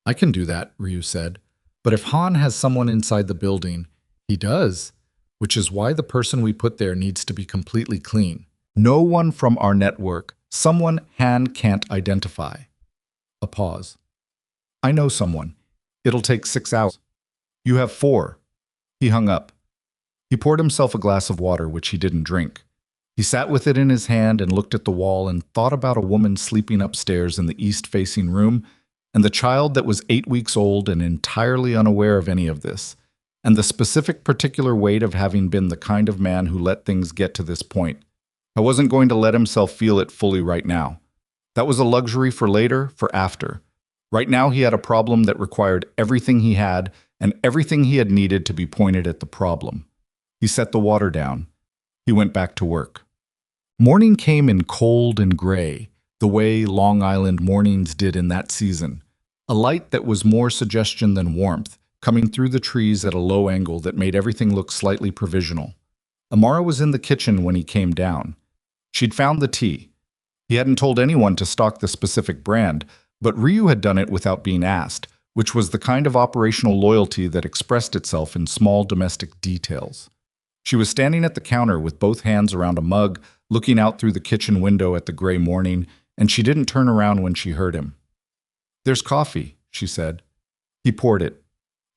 I can do that, Ryu said. But if Han has someone inside the building, he does, which is why the person we put there needs to be completely clean. No one from our network, someone Han can't identify. A pause. I know someone. It'll take 6 hours. You have 4. He hung up. He poured himself a glass of water, which he didn't drink. He sat with it in his hand and looked at the wall and thought about a woman sleeping upstairs in the east-facing room and the child that was 8 weeks old and entirely unaware of any of this, and the specific particular weight of having been the kind of man who let things get to this point. I wasn't going to let himself feel it fully right now. That was a luxury for later, for after. Right now he had a problem that required everything he had and everything he had needed to be pointed at the problem. He set the water down. He went back to work. Morning came in cold and gray, the way Long Island mornings did in that season. A light that was more suggestion than warmth, coming through the trees at a low angle that made everything look slightly provisional. Amara was in the kitchen when he came down. She'd found the tea. He hadn't told anyone to stock the specific brand, but Ryu had done it without being asked, which was the kind of operational loyalty that expressed itself in small domestic details. She was standing at the counter with both hands around a mug, looking out through the kitchen window at the gray morning, and she didn't turn around when she heard him. There's coffee, she said. He poured it.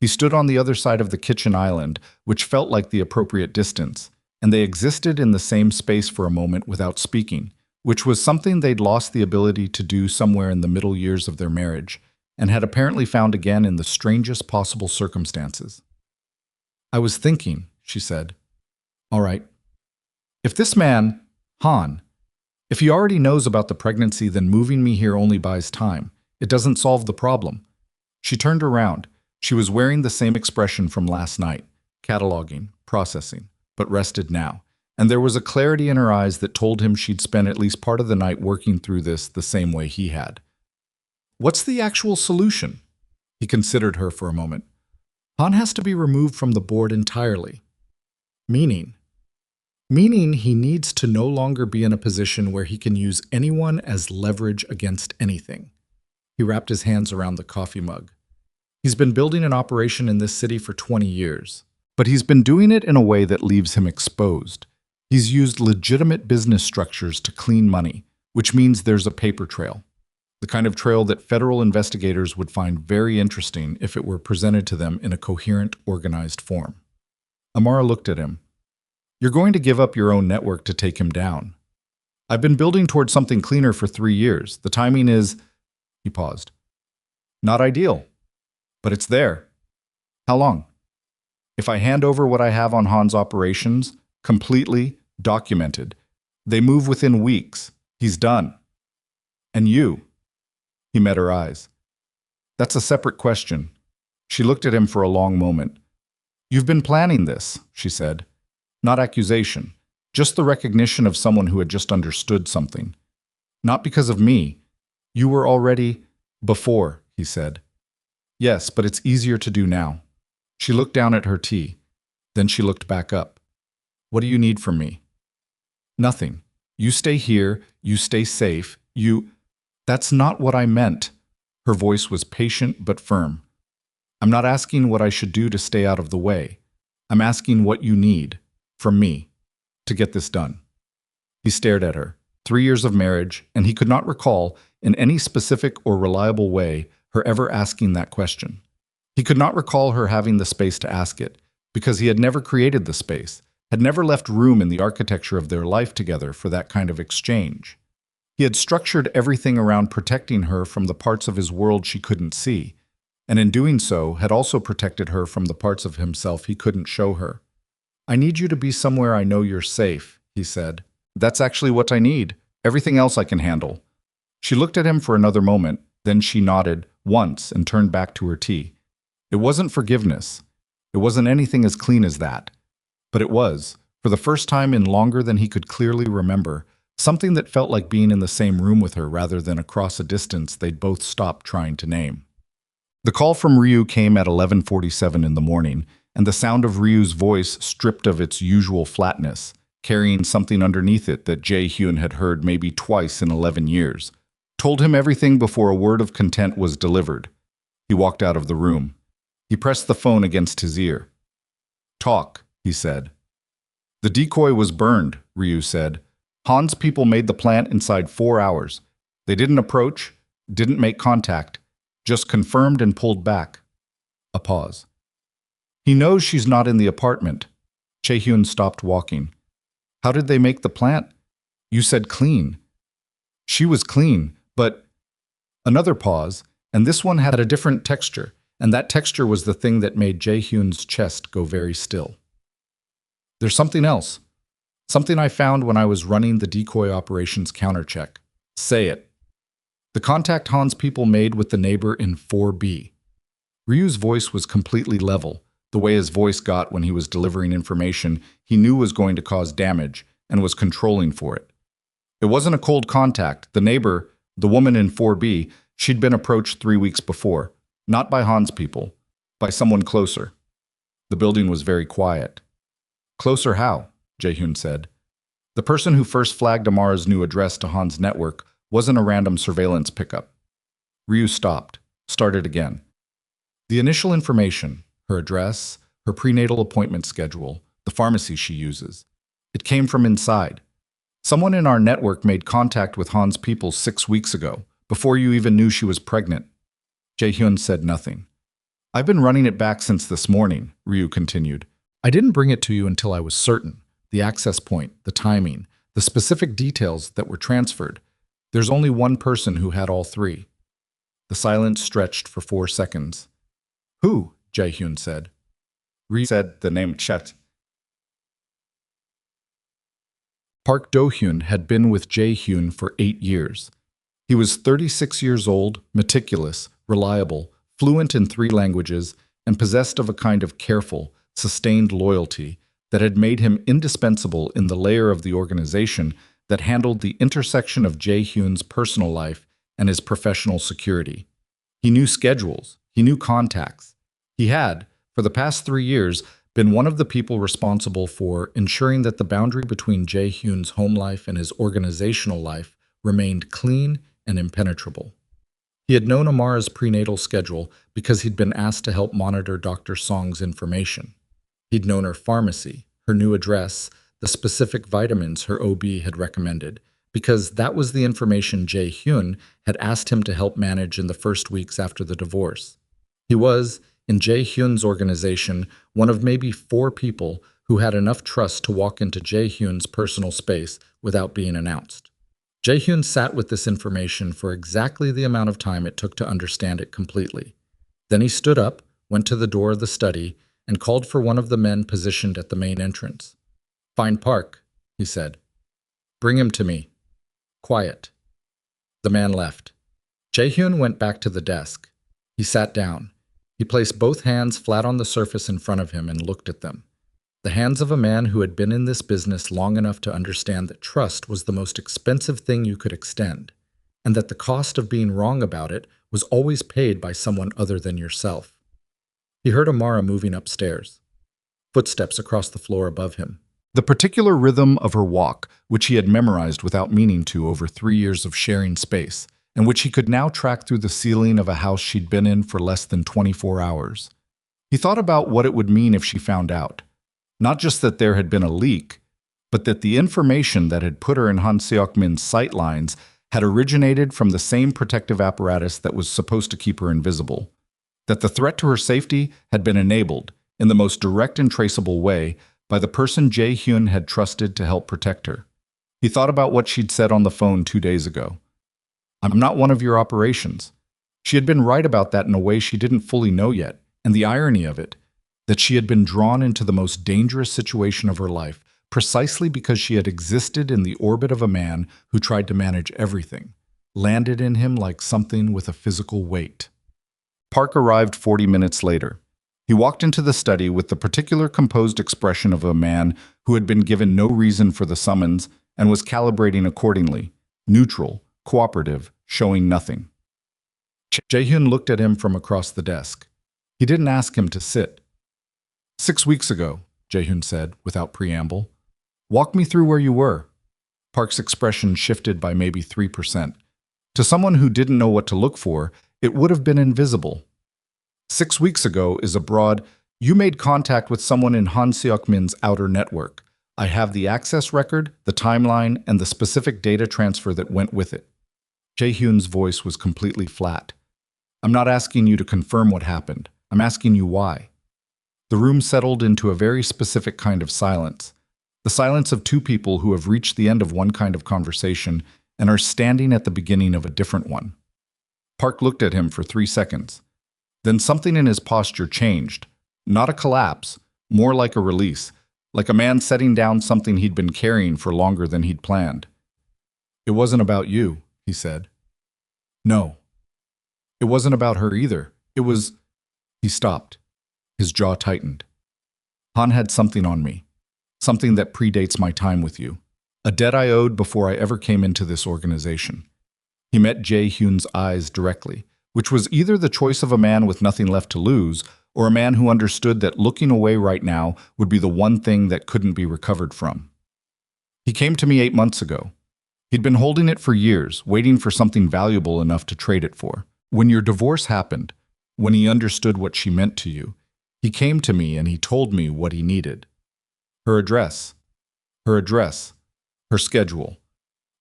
He stood on the other side of the kitchen island, which felt like the appropriate distance, and they existed in the same space for a moment without speaking, which was something they'd lost the ability to do somewhere in the middle years of their marriage, and had apparently found again in the strangest possible circumstances. I was thinking, she said. All right. If this man, Han, if he already knows about the pregnancy, then moving me here only buys time. It doesn't solve the problem. She turned around. She was wearing the same expression from last night, cataloging, processing, but rested now. And there was a clarity in her eyes that told him she'd spent at least part of the night working through this the same way he had. What's the actual solution? He considered her for a moment. Han has to be removed from the board entirely. Meaning? Meaning he needs to no longer be in a position where he can use anyone as leverage against anything. He wrapped his hands around the coffee mug. He's been building an operation in this city for 20 years, but he's been doing it in a way that leaves him exposed. He's used legitimate business structures to clean money, which means there's a paper trail. The kind of trail that federal investigators would find very interesting if it were presented to them in a coherent, organized form. Amara looked at him. You're going to give up your own network to take him down. I've been building towards something cleaner for 3 years. The timing is... He paused. Not ideal, but it's there. How long? If I hand over what I have on Han's operations, completely documented, they move within weeks. He's done. And you? He met her eyes. That's a separate question. She looked at him for a long moment. You've been planning this, she said. Not accusation, just the recognition of someone who had just understood something. Not because of me. You were already before, he said. Yes, but it's easier to do now. She looked down at her tea. Then she looked back up. What do you need from me? Nothing. You stay here, you stay safe, you... That's not what I meant. Her voice was patient but firm. I'm not asking what I should do to stay out of the way. I'm asking what you need, from me, to get this done. He stared at her. 3 years of marriage, and he could not recall, in any specific or reliable way, her ever asking that question. He could not recall her having the space to ask it, because he had never created the space, had never left room in the architecture of their life together for that kind of exchange. He had structured everything around protecting her from the parts of his world she couldn't see, and in doing so had also protected her from the parts of himself he couldn't show her. I need you to be somewhere I know you're safe, he said. That's actually what I need. Everything else I can handle. She looked at him for another moment, then she nodded once and turned back to her tea. It wasn't forgiveness. It wasn't anything as clean as that. But it was, for the first time in longer than he could clearly remember, something that felt like being in the same room with her rather than across a distance they'd both stopped trying to name. The call from Ryu came at 11:47 in the morning, and the sound of Ryu's voice, stripped of its usual flatness, carrying something underneath it that Jae-hyun had heard maybe twice in 11 years, told him everything before a word of content was delivered. He walked out of the room. He pressed the phone against his ear. Talk, he said. The decoy was burned, Ryu said. Han's people made the plant inside 4 hours. They didn't approach, didn't make contact, just confirmed and pulled back. A pause. He knows she's not in the apartment. Jae-hyun stopped walking. How did they make the plant? You said clean. She was clean, but... Another pause, and this one had a different texture, and that texture was the thing that made Jae-hyun's chest go very still. There's something else. Something I found when I was running the decoy operations countercheck. Say it. The contact Han's people made with the neighbor in 4B. Ryu's voice was completely level, the way his voice got when he was delivering information he knew was going to cause damage and was controlling for it. It wasn't a cold contact. The neighbor, the woman in 4B, she'd been approached 3 weeks before, not by Han's people, by someone closer. The building was very quiet. Closer how? Jae-hyun said. The person who first flagged Amara's new address to Han's network wasn't a random surveillance pickup. Ryu stopped, started again. The initial information, her address, her prenatal appointment schedule, the pharmacy she uses, it came from inside. Someone in our network made contact with Han's people 6 weeks ago, before you even knew she was pregnant. Jae-hyun said nothing. I've been running it back since this morning, Ryu continued. I didn't bring it to you until I was certain. The access point, the timing, the specific details that were transferred. There's only one person who had all three. The silence stretched for 4 seconds. Who? Jae-hyun said. Ryu said the name Chet. Park Do-hyun had been with Jae-hyun for 8 years. He was 36 years old, meticulous, reliable, fluent in 3 languages, and possessed of a kind of careful, sustained loyalty that had made him indispensable in the layer of the organization that handled the intersection of Jae-hyun's personal life and his professional security. He knew schedules. He knew contacts. He had, for the past 3 years, been one of the people responsible for ensuring that the boundary between Jae-hyun's home life and his organizational life remained clean and impenetrable. He had known Amara's prenatal schedule because he'd been asked to help monitor Dr. Song's information. He'd known her pharmacy, her new address, the specific vitamins her OB had recommended, because that was the information Jae-hyun had asked him to help manage in the first weeks after the divorce. He was, in Jae-hyun's organization, one of maybe 4 people who had enough trust to walk into Jae-hyun's personal space without being announced. Jae-hyun sat with this information for exactly the amount of time it took to understand it completely. Then he stood up, went to the door of the study, and called for one of the men positioned at the main entrance. "Find Park," he said. "Bring him to me. Quiet." The man left. Jae-hyun went back to the desk. He sat down. He placed both hands flat on the surface in front of him and looked at them. The hands of a man who had been in this business long enough to understand that trust was the most expensive thing you could extend, and that the cost of being wrong about it was always paid by someone other than yourself. He heard Amara moving upstairs. Footsteps across the floor above him. The particular rhythm of her walk, which he had memorized without meaning to over 3 years of sharing space, and which he could now track through the ceiling of a house she'd been in for less than 24 hours. He thought about what it would mean if she found out. Not just that there had been a leak, but that the information that had put her in Han Seok-min's sightlines had originated from the same protective apparatus that was supposed to keep her invisible. That the threat to her safety had been enabled, in the most direct and traceable way, by the person Jae-hyun had trusted to help protect her. He thought about what she'd said on the phone 2 days ago. "I'm not one of your operations." She had been right about that in a way she didn't fully know yet, and the irony of it, that she had been drawn into the most dangerous situation of her life precisely because she had existed in the orbit of a man who tried to manage everything, landed in him like something with a physical weight. Park arrived 40 minutes later. He walked into the study with the particular composed expression of a man who had been given no reason for the summons and was calibrating accordingly, neutral, cooperative, showing nothing. Jae-hyun looked at him from across the desk. He didn't ask him to sit. "6 weeks ago," Jae-hyun said, without preamble. "Walk me through where you were." Park's expression shifted by maybe 3%. To someone who didn't know what to look for, it would have been invisible. 6 weeks ago is a broad, "You made contact with someone in Han Seok-min's outer network. I have the access record, the timeline, and the specific data transfer that went with it." Jae-hyun's voice was completely flat. "I'm not asking you to confirm what happened. I'm asking you why." The room settled into a very specific kind of silence. The silence of 2 people who have reached the end of one kind of conversation and are standing at the beginning of a different one. Park looked at him for 3 seconds. Then something in his posture changed. Not a collapse, more like a release, like a man setting down something he'd been carrying for longer than he'd planned. "It wasn't about you," he said. "No. It wasn't about her either. It was—" He stopped. His jaw tightened. "Han had something on me. Something that predates my time with you. A debt I owed before I ever came into this organization." He met Jae-hyun's eyes directly, which was either the choice of a man with nothing left to lose, or a man who understood that looking away right now would be the one thing that couldn't be recovered from. "He came to me 8 months ago. He'd been holding it for years, waiting for something valuable enough to trade it for. When your divorce happened, when he understood what she meant to you, he came to me and he told me what he needed. Her address, her schedule,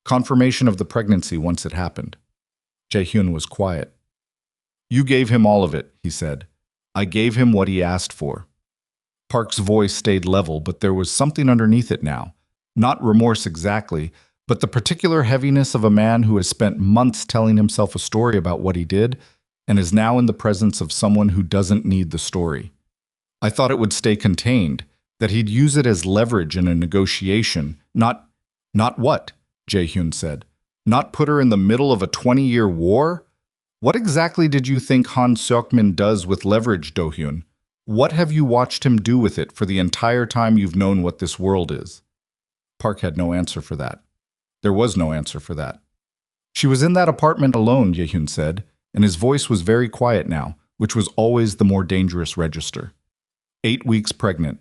confirmation of the pregnancy once it happened." Jae-hyun was quiet. "You gave him all of it," he said. "I gave him what he asked for." Park's voice stayed level, but there was something underneath it now. Not remorse exactly, but the particular heaviness of a man who has spent months telling himself a story about what he did and is now in the presence of someone who doesn't need the story. "I thought it would stay contained, that he'd use it as leverage in a negotiation, not what?" Jae-hyun said. "Not put her in the middle of a 20-year war? What exactly did you think Han Seok-min does with leverage, Do-hyun? What have you watched him do with it for the entire time you've known what this world is?" Park had no answer for that. There was no answer for that. She was in that apartment alone, Jae-hyun said, and his voice was very quiet now, which was always the more dangerous register. 8 weeks pregnant.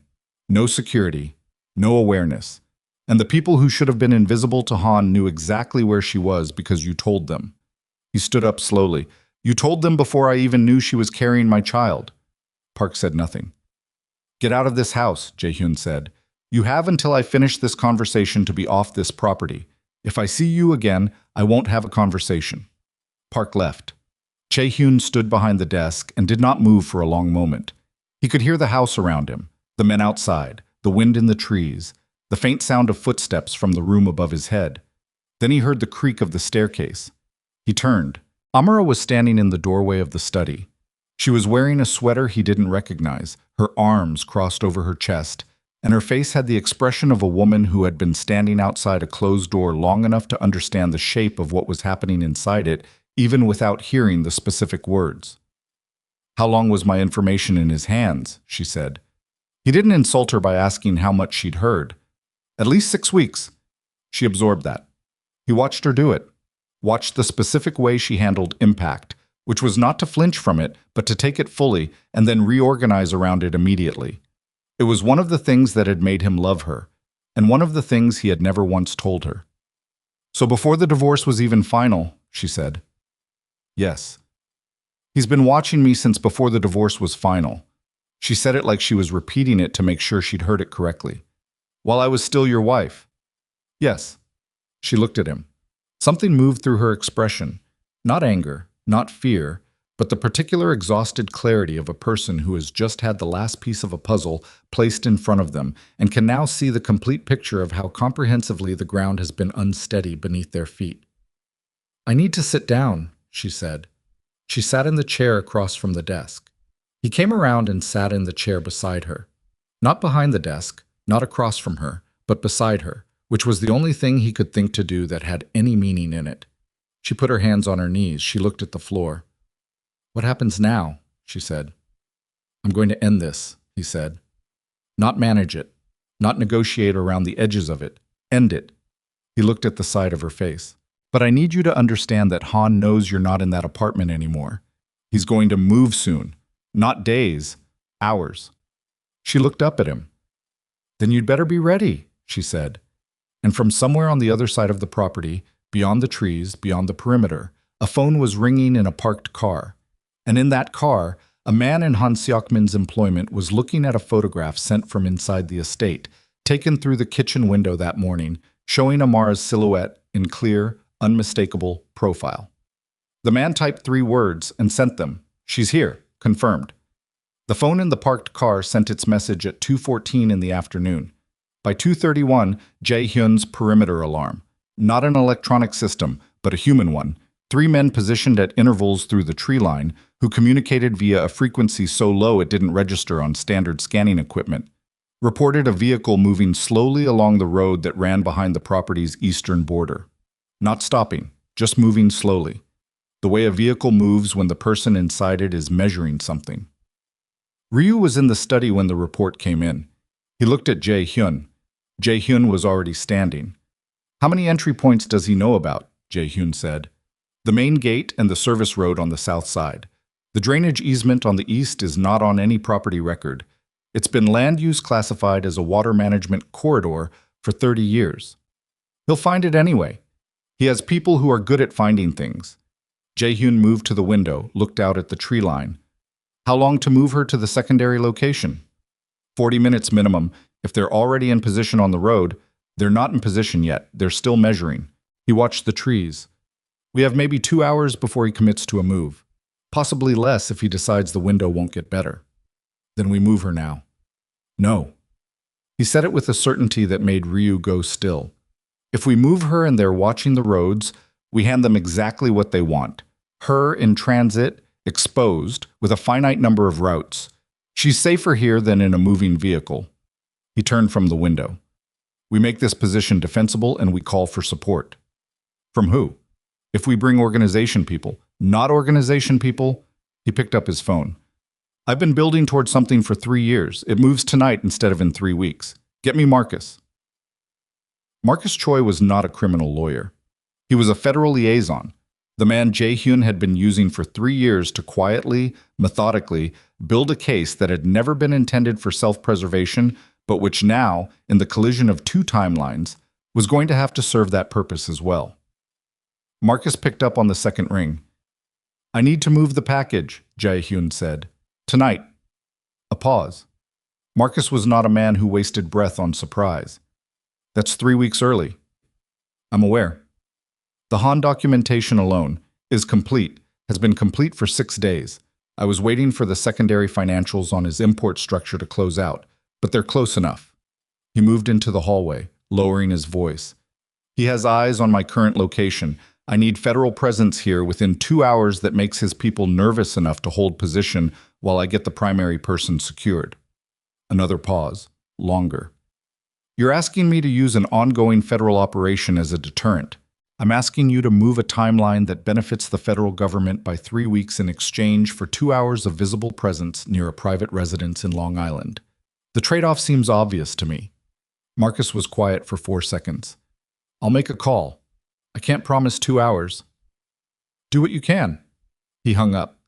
No security. No awareness. And the people who should have been invisible to Han knew exactly where she was because you told them. He stood up slowly. You told them before I even knew she was carrying my child. Park said nothing. Get out of this house, Jae-hyun said. You have until I finish this conversation to be off this property. If I see you again, I won't have a conversation. Park left. Jae-hyun stood behind the desk and did not move for a long moment. He could hear the house around him, the men outside, the wind in the trees, the faint sound of footsteps from the room above his head. Then he heard the creak of the staircase. He turned. Amara was standing in the doorway of the study. She was wearing a sweater he didn't recognize, her arms crossed over her chest, and her face had the expression of a woman who had been standing outside a closed door long enough to understand the shape of what was happening inside it, even without hearing the specific words. How long was my information in his hands? She said. He didn't insult her by asking how much she'd heard. At least 6 weeks. She absorbed that. He watched her do it. Watched the specific way she handled impact, which was not to flinch from it, but to take it fully and then reorganize around it immediately. It was one of the things that had made him love her, and one of the things he had never once told her. So before the divorce was even final, she said. Yes. He's been watching me since before the divorce was final. She said it like she was repeating it to make sure she'd heard it correctly. While I was still your wife. Yes. She looked at him. Something moved through her expression. Not anger, not fear, but the particular exhausted clarity of a person who has just had the last piece of a puzzle placed in front of them and can now see the complete picture of how comprehensively the ground has been unsteady beneath their feet. I need to sit down, she said. She sat in the chair across from the desk. He came around and sat in the chair beside her. Not behind the desk, not across from her, but beside her, which was the only thing he could think to do that had any meaning in it. She put her hands on her knees. She looked at the floor. What happens now? She said. I'm going to end this, he said. Not manage it. Not negotiate around the edges of it. End it. He looked at the side of her face. But I need you to understand that Han knows you're not in that apartment anymore. He's going to move soon. Not days, hours. She looked up at him. Then you'd better be ready, she said. And from somewhere on the other side of the property, beyond the trees, beyond the perimeter, a phone was ringing in a parked car. And in that car, a man in Han Seok-min's employment was looking at a photograph sent from inside the estate, taken through the kitchen window that morning, showing Amara's silhouette in clear, unmistakable profile. The man typed 3 words and sent them. She's here, confirmed. The phone in the parked car sent its message at 2:14 in the afternoon. By 2:31, Jae-hyun's perimeter alarm. Not an electronic system, but a human one. 3 men positioned at intervals through the tree line who communicated via a frequency so low it didn't register on standard scanning equipment. Reported a vehicle moving slowly along the road that ran behind the property's eastern border. Not stopping, just moving slowly. The way a vehicle moves when the person inside it is measuring something. Ryu was in the study when the report came in. He looked at Jae-hyun. Jae-hyun was already standing. How many entry points does he know about? Jae-hyun said. The main gate and the service road on the south side. The drainage easement on the east is not on any property record. It's been land use classified as a water management corridor for 30 years. He'll find it anyway. He has people who are good at finding things. Jae-hyun moved to the window, looked out at the tree line. How long to move her to the secondary location? 40 minutes minimum. If they're already in position on the road, they're not in position yet. They're still measuring. He watched the trees. We have maybe 2 hours before he commits to a move. Possibly less if he decides the window won't get better. Then we move her now. No. He said it with a certainty that made Ryu go still. If we move her and they're watching the roads, we hand them exactly what they want. Her in transit, exposed, with a finite number of routes. She's safer here than in a moving vehicle. He turned from the window. We make this position defensible and we call for support. From who? If we bring organization people, not organization people, he picked up his phone. I've been building towards something for 3 years. It moves tonight instead of in 3 weeks. Get me Marcus. Marcus Choi was not a criminal lawyer. He was a federal liaison, the man Jae-hyun had been using for 3 years to quietly, methodically build a case that had never been intended for self-preservation, but which now, in the collision of two timelines, was going to have to serve that purpose as well. Marcus picked up on the second ring. "I need to move the package," Jae-hyun said. "Tonight." A pause. Marcus was not a man who wasted breath on surprise. "That's 3 weeks early." "I'm aware." "The Han documentation alone is complete, has been complete for 6 days. I was waiting for the secondary financials on his import structure to close out, but they're close enough." He moved into the hallway, lowering his voice. "He has eyes on my current location. I need federal presence here within 2 hours that makes his people nervous enough to hold position while I get the primary person secured." Another pause, longer. "You're asking me to use an ongoing federal operation as a deterrent. I'm asking you to move a timeline that benefits the federal government by 3 weeks in exchange for 2 hours of visible presence near a private residence in Long Island. The trade-off seems obvious to me." Marcus was quiet for 4 seconds. "I'll make a call. I can't promise 2 hours." "Do what you can." He hung up.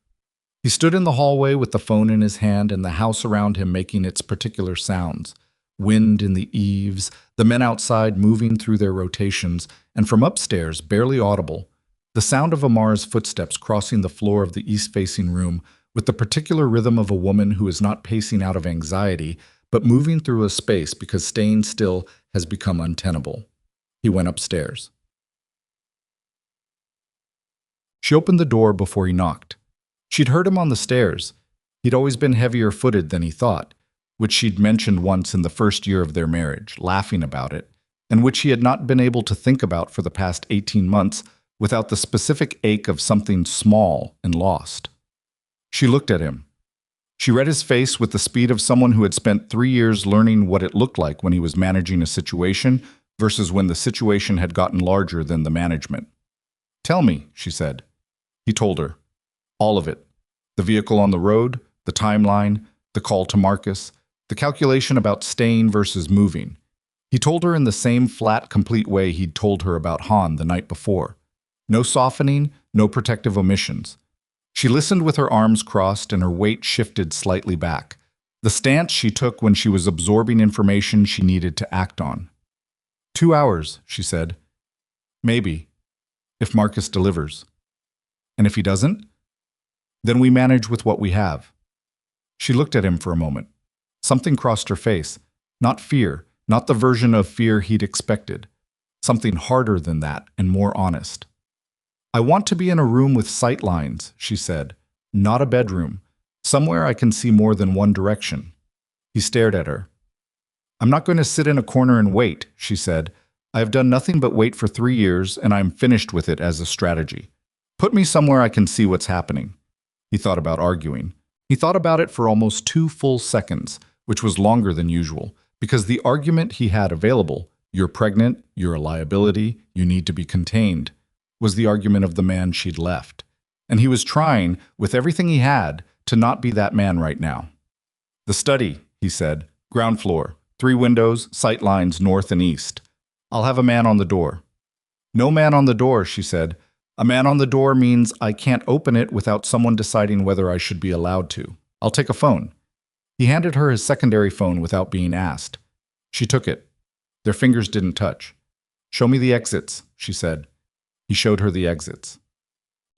He stood in the hallway with the phone in his hand and the house around him making its particular sounds. Wind in the eaves, the men outside moving through their rotations, and from upstairs, barely audible, the sound of Amar's footsteps crossing the floor of the east-facing room with the particular rhythm of a woman who is not pacing out of anxiety, but moving through a space because staying still has become untenable. He went upstairs. She opened the door before he knocked. She'd heard him on the stairs. He'd always been heavier-footed than he thought, which she'd mentioned once in the first year of their marriage, laughing about it, and which he had not been able to think about for the past 18 months without the specific ache of something small and lost. She looked at him. She read his face with the speed of someone who had spent 3 years learning what it looked like when he was managing a situation versus when the situation had gotten larger than the management. "Tell me," she said. He told her. All of it. The vehicle on the road, the timeline, the call to Marcus, the calculation about staying versus moving. He told her in the same flat, complete way he'd told her about Han the night before. No softening, no protective omissions. She listened with her arms crossed and her weight shifted slightly back, the stance she took when she was absorbing information she needed to act on. 2 hours, she said. Maybe, if Marcus delivers. And if he doesn't? Then we manage with what we have. She looked at him for a moment. Something crossed her face. Not fear, not the version of fear he'd expected. Something harder than that and more honest. "I want to be in a room with sight lines," she said. "Not a bedroom. Somewhere I can see more than one direction." He stared at her. "I'm not going to sit in a corner and wait," she said. "I have done nothing but wait for 3 years, and I'm finished with it as a strategy. Put me somewhere I can see what's happening." He thought about arguing. He thought about it for almost 2 full seconds, which was longer than usual, because the argument he had available, "You're pregnant, you're a liability, you need to be contained," was the argument of the man she'd left. And he was trying, with everything he had, to not be that man right now. "The study," he said. "Ground floor. 3 windows, sight lines north and east. I'll have a man on the door." "No man on the door," she said. "A man on the door means I can't open it without someone deciding whether I should be allowed to. I'll take a phone." He handed her his secondary phone without being asked. She took it. Their fingers didn't touch. "Show me the exits," she said. He showed her the exits.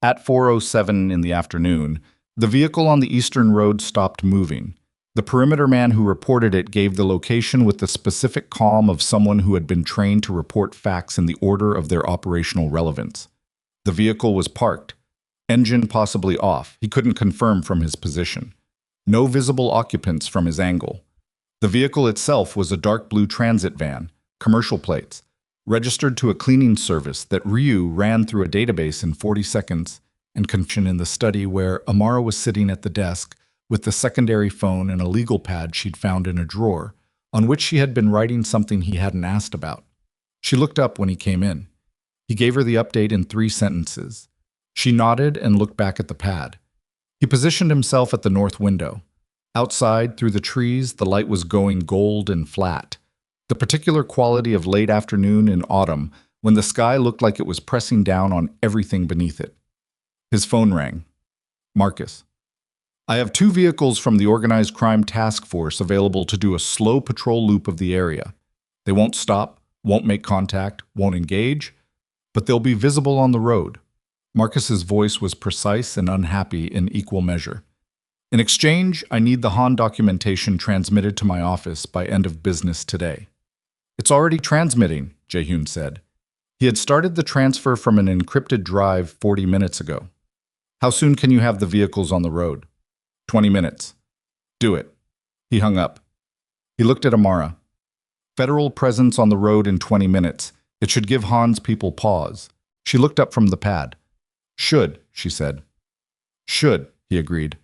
At 4:07 in the afternoon, the vehicle on the eastern road stopped moving. The perimeter man who reported it gave the location with the specific calm of someone who had been trained to report facts in the order of their operational relevance. The vehicle was parked, engine possibly off. He couldn't confirm from his position. No visible occupants from his angle. The vehicle itself was a dark blue transit van, commercial plates, registered to a cleaning service that Ryu ran through a database in 40 seconds, and confusion in the study where Amara was sitting at the desk with the secondary phone and a legal pad she'd found in a drawer, on which she had been writing something he hadn't asked about. She looked up when he came in. He gave her the update in 3 sentences. She nodded and looked back at the pad. He positioned himself at the north window. Outside, through the trees, the light was going gold and flat. The particular quality of late afternoon in autumn when the sky looked like it was pressing down on everything beneath it. His phone rang. Marcus. I have 2 vehicles from the Organized Crime Task Force available to do a slow patrol loop of the area. They won't stop, won't make contact, won't engage, but they'll be visible on the road. Marcus's voice was precise and unhappy in equal measure. In exchange, I need the Han documentation transmitted to my office by end of business today. It's already transmitting, Jae-hyun said. He had started the transfer from an encrypted drive 40 minutes ago. How soon can you have the vehicles on the road? 20 minutes. Do it. He hung up. He looked at Amara. Federal presence on the road in 20 minutes. It should give Han's people pause. She looked up from the pad. Should, she said. Should, he agreed.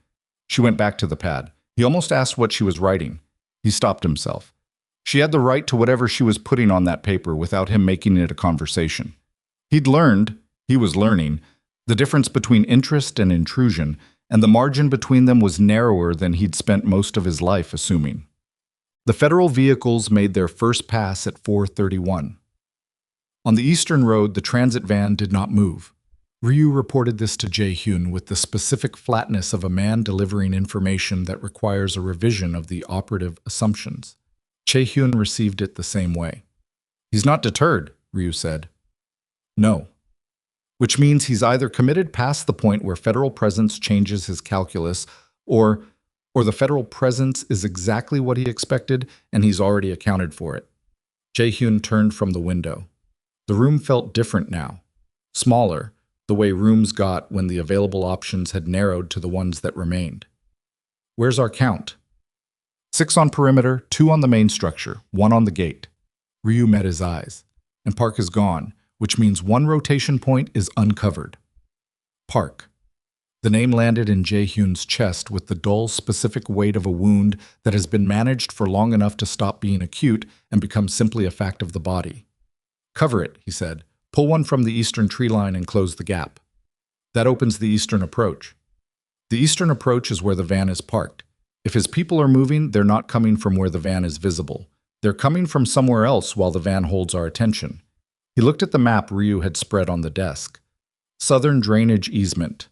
She went back to the pad. He almost asked what she was writing. He stopped himself. She had the right to whatever she was putting on that paper without him making it a conversation. He was learning, the difference between interest and intrusion, and the margin between them was narrower than he'd spent most of his life assuming. The federal vehicles made their first pass at 4:31. On the eastern road, the transit van did not move. Ryu reported this to Jae-hyun with the specific flatness of a man delivering information that requires a revision of the operative assumptions. Jae-hyun received it the same way. He's not deterred, Ryu said. No. Which means he's either committed past the point where federal presence changes his calculus, or the federal presence is exactly what he expected and he's already accounted for it. Jae-hyun turned from the window. The room felt different now. Smaller, the way rooms got when the available options had narrowed to the ones that remained. Where's our count? 6 on perimeter, 2 on the main structure, 1 on the gate. Ryu met his eyes. And Park is gone, which means 1 rotation point is uncovered. Park. The name landed in Jae-hyun's chest with the dull, specific weight of a wound that has been managed for long enough to stop being acute and become simply a fact of the body. Cover it, he said. Pull 1 from the eastern tree line and close the gap. That opens the eastern approach. The eastern approach is where the van is parked. If his people are moving, they're not coming from where the van is visible. They're coming from somewhere else while the van holds our attention. He looked at the map Ryu had spread on the desk. Southern drainage easement.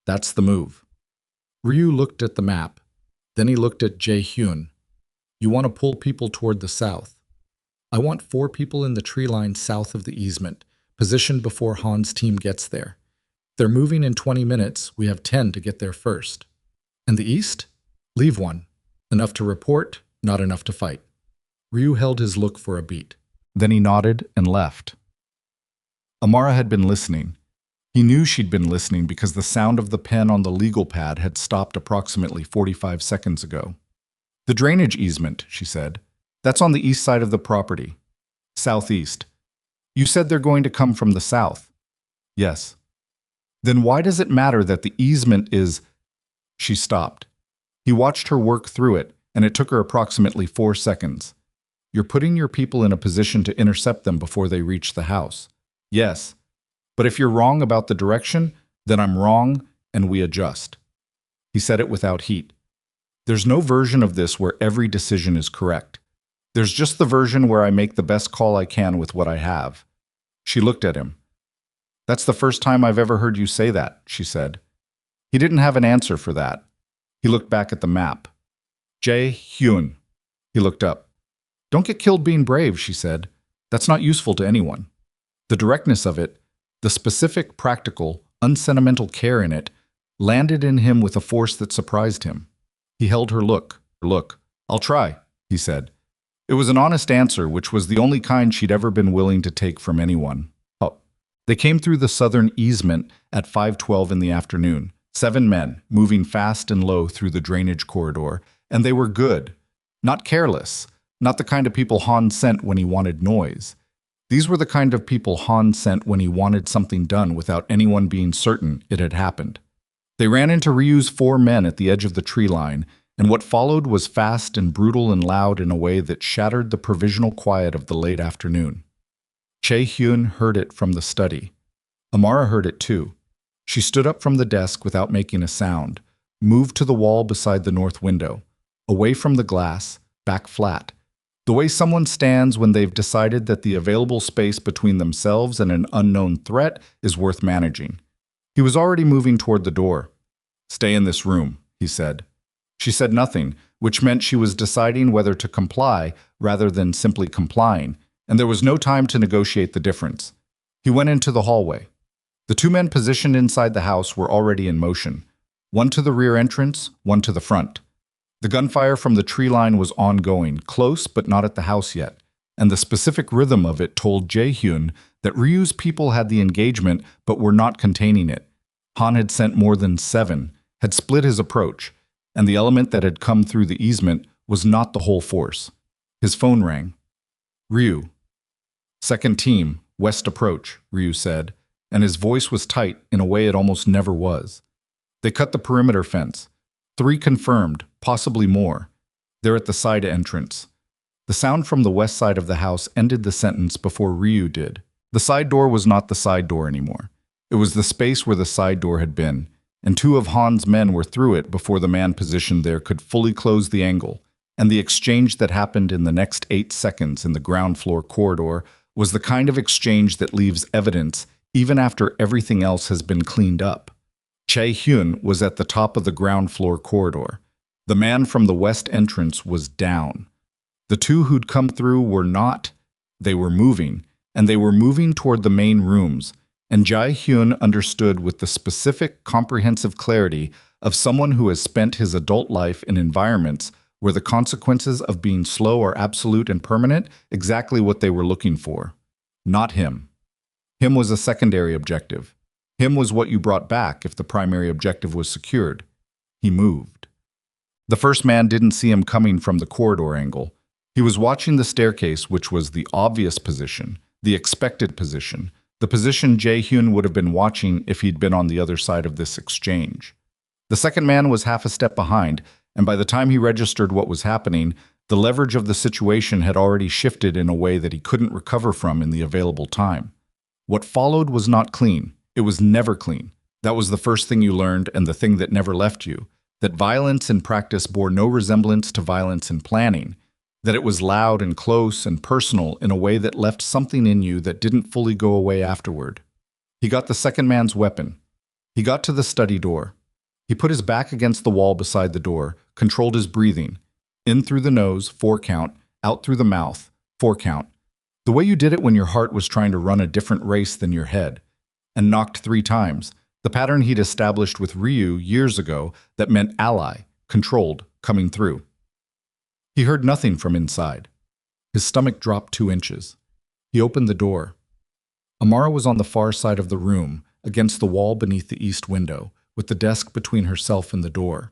That's the move. Ryu looked at the map. Then he looked at Jae-hyun. You want to pull people toward the south. I want 4 people in the tree line south of the easement, positioned before Han's team gets there. If they're moving in 20 minutes, we have 10 to get there first. And the east? Leave 1. Enough to report, not enough to fight. Ryu held his look for a beat. Then he nodded and left. Amara had been listening. He knew she'd been listening because the sound of the pen on the legal pad had stopped approximately 45 seconds ago. The drainage easement, she said. That's on the east side of the property. Southeast. You said they're going to come from the south. Yes. Then why does it matter that the easement is... She stopped. He watched her work through it, and it took her approximately 4 seconds. You're putting your people in a position to intercept them before they reach the house. Yes. But if you're wrong about the direction, then I'm wrong, and we adjust. He said it without heat. There's no version of this where every decision is correct. There's just the version where I make the best call I can with what I have. She looked at him. That's the first time I've ever heard you say that, she said. He didn't have an answer for that. He looked back at the map. Jae-hyun. He looked up. Don't get killed being brave, she said. That's not useful to anyone. The directness of it, the specific, practical, unsentimental care in it, landed in him with a force that surprised him. He held her look. Look, I'll try, he said. It was an honest answer, which was the only kind she'd ever been willing to take from anyone. Oh. They came through the southern easement at 5:12 in the afternoon. 7 men, moving fast and low through the drainage corridor, and they were good. Not careless, not the kind of people Han sent when he wanted noise. These were the kind of people Han sent when he wanted something done without anyone being certain it had happened. They ran into Ryu's 4 men at the edge of the tree line, and what followed was fast and brutal and loud in a way that shattered the provisional quiet of the late afternoon. Jae-hyun heard it from the study. Amara heard it too. She stood up from the desk without making a sound, moved to the wall beside the north window, away from the glass, back flat. The way someone stands when they've decided that the available space between themselves and an unknown threat is worth managing. He was already moving toward the door. "Stay in this room," he said. She said nothing, which meant she was deciding whether to comply rather than simply complying, and there was no time to negotiate the difference. He went into the hallway. The two men positioned inside the house were already in motion, one to the rear entrance, one to the front. The gunfire from the tree line was ongoing, close but not at the house yet, and the specific rhythm of it told Jae-hyun that Ryu's people had the engagement but were not containing it. Han had sent more than 7, had split his approach, and the element that had come through the easement was not the whole force. His phone rang. "Ryu." "Second team, west approach," Ryu said, and his voice was tight in a way it almost never was. "They cut the perimeter fence. 3 confirmed, possibly more. They're at the side entrance." The sound from the west side of the house ended the sentence before Ryu did. The side door was not the side door anymore. It was the space where the side door had been, and 2 of Han's men were through it before the man positioned there could fully close the angle, and the exchange that happened in the next 8 seconds in the ground floor corridor was the kind of exchange that leaves evidence even after everything else has been cleaned up. Jae-hyun was at the top of the ground floor corridor. The man from the west entrance was down. The 2 who'd come through were not. They were moving, and they were moving toward the main rooms, and Jae-hyun understood with the specific, comprehensive clarity of someone who has spent his adult life in environments where the consequences of being slow are absolute and permanent, exactly what they were looking for. Not him. Him was a secondary objective. Him was what you brought back if the primary objective was secured. He moved. The first man didn't see him coming from the corridor angle. He was watching the staircase, which was the obvious position, the expected position, the position Jae-hyun would have been watching if he'd been on the other side of this exchange. The second man was half a step behind, and by the time he registered what was happening, the leverage of the situation had already shifted in a way that he couldn't recover from in the available time. What followed was not clean. It was never clean. That was the first thing you learned and the thing that never left you, that violence in practice bore no resemblance to violence in planning, that it was loud and close and personal in a way that left something in you that didn't fully go away afterward. He got the second man's weapon. He got to the study door. He put his back against the wall beside the door, controlled his breathing. In through the nose, 4 count, out through the mouth, 4 count. The way you did it when your heart was trying to run a different race than your head. And knocked 3 times, the pattern he'd established with Ryu years ago that meant ally, controlled, coming through. He heard nothing from inside. His stomach dropped 2 inches. He opened the door. Amara was on the far side of the room, against the wall beneath the east window, with the desk between herself and the door.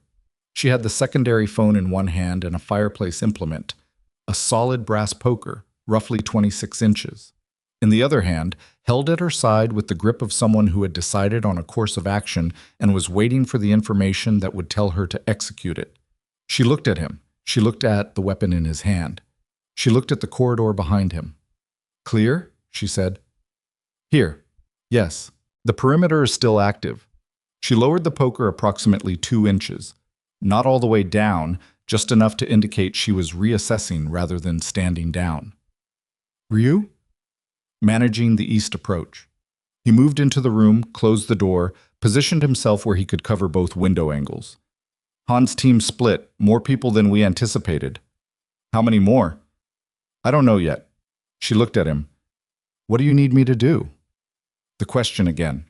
She had the secondary phone in one hand and a fireplace implement, a solid brass poker, roughly 26 inches. In the other hand, held at her side with the grip of someone who had decided on a course of action and was waiting for the information that would tell her to execute it. She looked at him. She looked at the weapon in his hand. She looked at the corridor behind him. "Clear?" she said. "Here. Yes. The perimeter is still active." She lowered the poker approximately 2 inches. Not all the way down, just enough to indicate she was reassessing rather than standing down. "Ryu?" Managing the east approach. He moved into the room, closed the door, positioned himself where he could cover both window angles. "Han's team split, more people than we anticipated." "How many more?" "I don't know yet." She looked at him. "What do you need me to do?" The question again.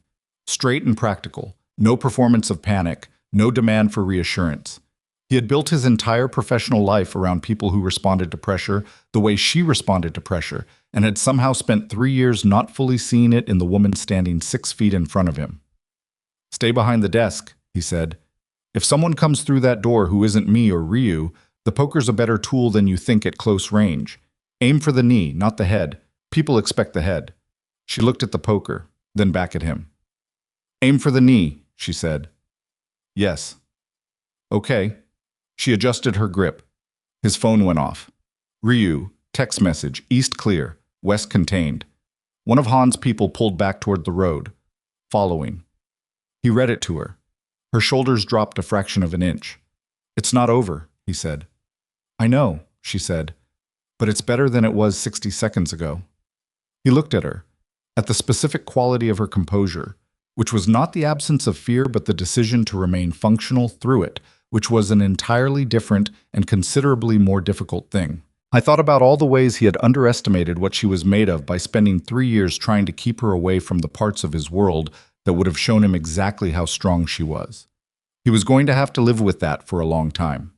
Straight and practical. No performance of panic, no demand for reassurance. He had built his entire professional life around people who responded to pressure the way she responded to pressure, and had somehow spent 3 years not fully seeing it in the woman standing 6 feet in front of him. "Stay behind the desk," he said. "If someone comes through that door who isn't me or Ryu, the poker's a better tool than you think at close range. Aim for the knee, not the head. People expect the head." She looked at the poker, then back at him. "Aim for the knee," she said. "Yes." "Okay." She adjusted her grip. His phone went off. "Ryu, text message, east clear, west contained." One of Han's people pulled back toward the road, following. He read it to her. Her shoulders dropped a fraction of an inch. "It's not over," he said. "I know," she said. but it's better than it was 60 seconds ago. He looked at her, at the specific quality of her composure, which was not the absence of fear but the decision to remain functional through it, which was an entirely different and considerably more difficult thing. I thought about all the ways he had underestimated what she was made of by spending 3 years trying to keep her away from the parts of his world that would have shown him exactly how strong she was. He was going to have to live with that for a long time.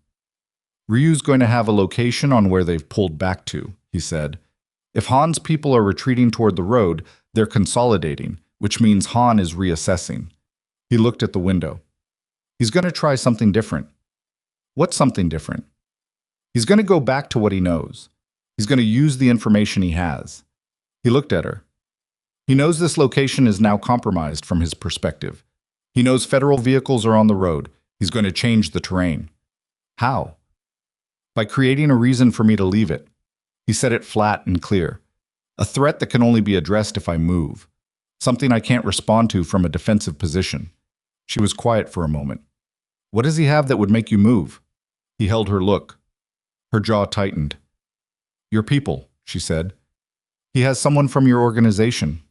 Ryu's going to have a location on where they've pulled back to, he said. If Han's people are retreating toward the road, they're consolidating, which means Han is reassessing. He looked at the window. He's going to try something different. What's something different? He's going to go back to what he knows. He's going to use the information he has. He looked at her. He knows this location is now compromised from his perspective. He knows federal vehicles are on the road. He's going to change the terrain. How? By creating a reason for me to leave it. He said it flat and clear. A threat that can only be addressed if I move. Something I can't respond to from a defensive position. She was quiet for a moment. What does he have that would make you move? He held her look. Her jaw tightened. Your people, she said. He has someone from your organization.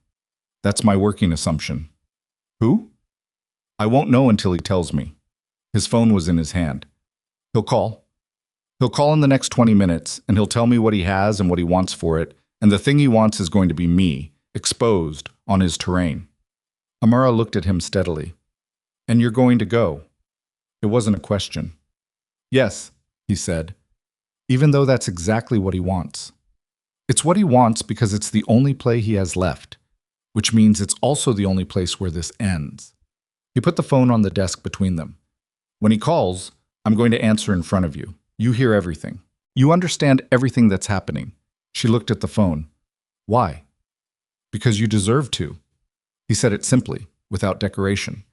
That's my working assumption. Who? I won't know until he tells me. His phone was in his hand. He'll call. He'll call in the next 20 minutes, and he'll tell me what he has and what he wants for it, and the thing he wants is going to be me, exposed, on his terrain. Amara looked at him steadily. And you're going to go? It wasn't a question. Yes, he said, even though that's exactly what he wants. It's what he wants because it's the only play he has left, which means it's also the only place where this ends. He put the phone on the desk between them. When he calls, I'm going to answer in front of you. You hear everything. You understand everything that's happening. She looked at the phone. Why? Because you deserve to. He said it simply, without decoration.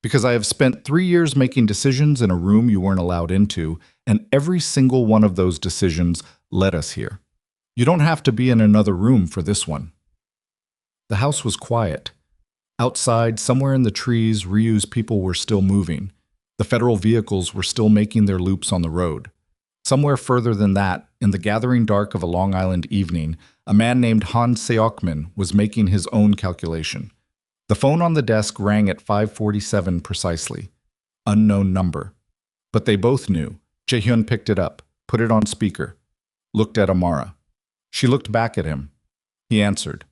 Because I have spent 3 years making decisions in a room you weren't allowed into, and every single one of those decisions led us here. You don't have to be in another room for this one. The house was quiet. Outside, somewhere in the trees, Ryu's people were still moving. The federal vehicles were still making their loops on the road. Somewhere further than that, in the gathering dark of a Long Island evening, a man named Han Seokmin was making his own calculation. The phone on the desk rang at 5:47 precisely. Unknown number. But they both knew. Jae-hyun picked it up, put it on speaker, looked at Amara. She looked back at him. He answered.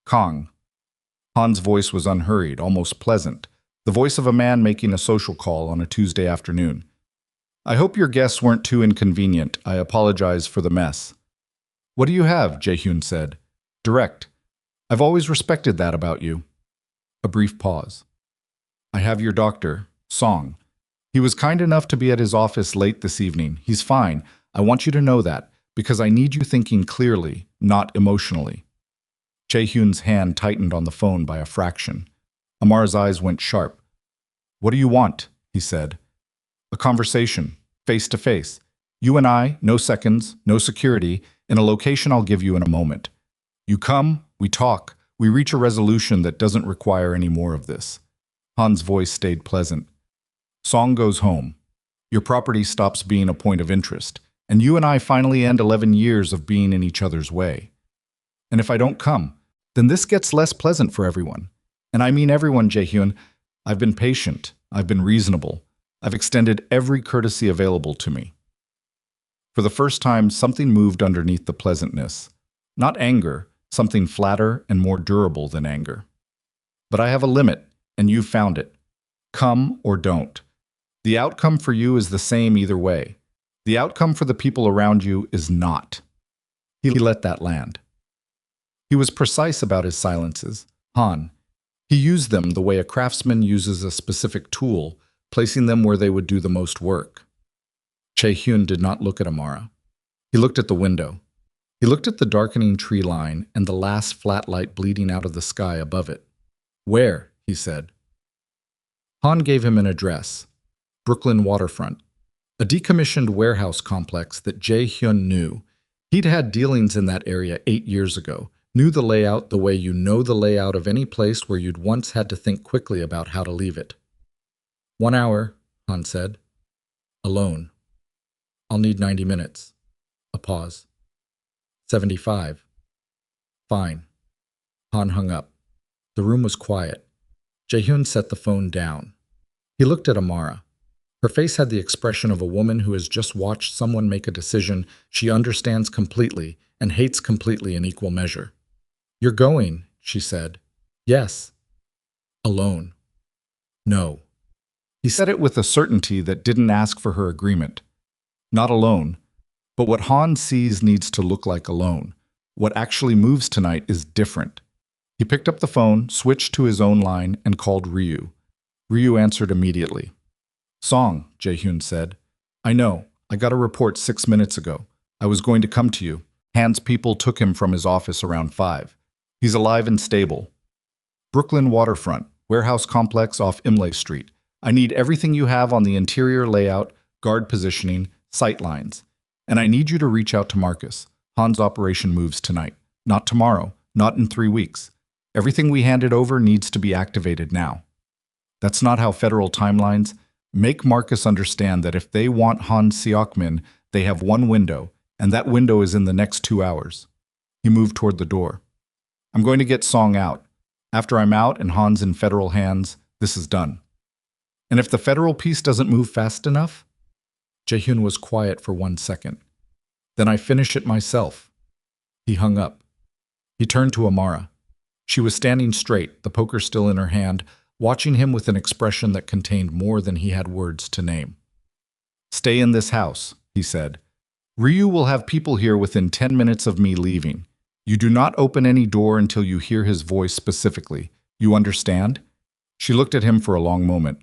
Kong. Han's voice was unhurried, almost pleasant, the voice of a man making a social call on a Tuesday afternoon. I hope your guests weren't too inconvenient. I apologize for the mess. What do you have? Jae-hyun said. Direct. I've always respected that about you. A brief pause. I have your doctor, Song. He was kind enough to be at his office late this evening. He's fine. I want you to know that, because I need you thinking clearly, not emotionally. Jae-hyun's hand tightened on the phone by a fraction. Amar's eyes went sharp. What do you want? He said. A conversation, face to face. You and I, no seconds, no security, in a location I'll give you in a moment. You come, we talk, we reach a resolution that doesn't require any more of this. Han's voice stayed pleasant. Song goes home. Your property stops being a point of interest, and you and I finally end 11 years of being in each other's way. And if I don't come, then this gets less pleasant for everyone. And I mean everyone, Jae-hyun. I've been patient. I've been reasonable. I've extended every courtesy available to me. For the first time, something moved underneath the pleasantness. Not anger, something flatter and more durable than anger. But I have a limit, and you've found it. Come or don't. The outcome for you is the same either way. The outcome for the people around you is not. He let that land. He was precise about his silences. Han. He used them the way a craftsman uses a specific tool, placing them where they would do the most work. Jae-hyun did not look at Amara. He looked at the window. He looked at the darkening tree line and the last flat light bleeding out of the sky above it. Where? He said. Han gave him an address. Brooklyn waterfront. A decommissioned warehouse complex that Jae-hyun knew. He'd had dealings in that area 8 years ago, knew the layout the way you know the layout of any place where you'd once had to think quickly about how to leave it. 1 hour, Han said. Alone. I'll need 90 minutes. A pause. 75. Fine. Han hung up. The room was quiet. Jae-hyun set the phone down. He looked at Amara. Her face had the expression of a woman who has just watched someone make a decision she understands completely and hates completely in equal measure. "You're going," she said. "Yes." "Alone." "No." He said it with a certainty that didn't ask for her agreement. Not alone, but what Han sees needs to look like alone. What actually moves tonight is different. He picked up the phone, switched to his own line, and called Ryu. Ryu answered immediately. "Song," Jae-hyun said. "I know. I got a report 6 minutes ago. I was going to come to you. Han's people took him from his office around 5. He's alive and stable. Brooklyn waterfront, warehouse complex off Imlay Street. I need everything you have on the interior layout, guard positioning, sight lines. And I need you to reach out to Marcus. Han's operation moves tonight. Not tomorrow, not in 3 weeks. Everything we handed over needs to be activated now. That's not how federal timelines. Make Marcus understand that if they want Han Seok-min, they have one window, and that window is in the next 2 hours." He moved toward the door. "I'm going to get Song out. After I'm out and Han's in federal hands, this is done. And if the federal piece doesn't move fast enough?" Jae-hyun was quiet for 1 second. "Then I finish it myself." He hung up. He turned to Amara. She was standing straight, the poker still in her hand, watching him with an expression that contained more than he had words to name. "Stay in this house," he said. "Ryu will have people here within 10 minutes of me leaving. You do not open any door until you hear his voice specifically. You understand?" She looked at him for a long moment.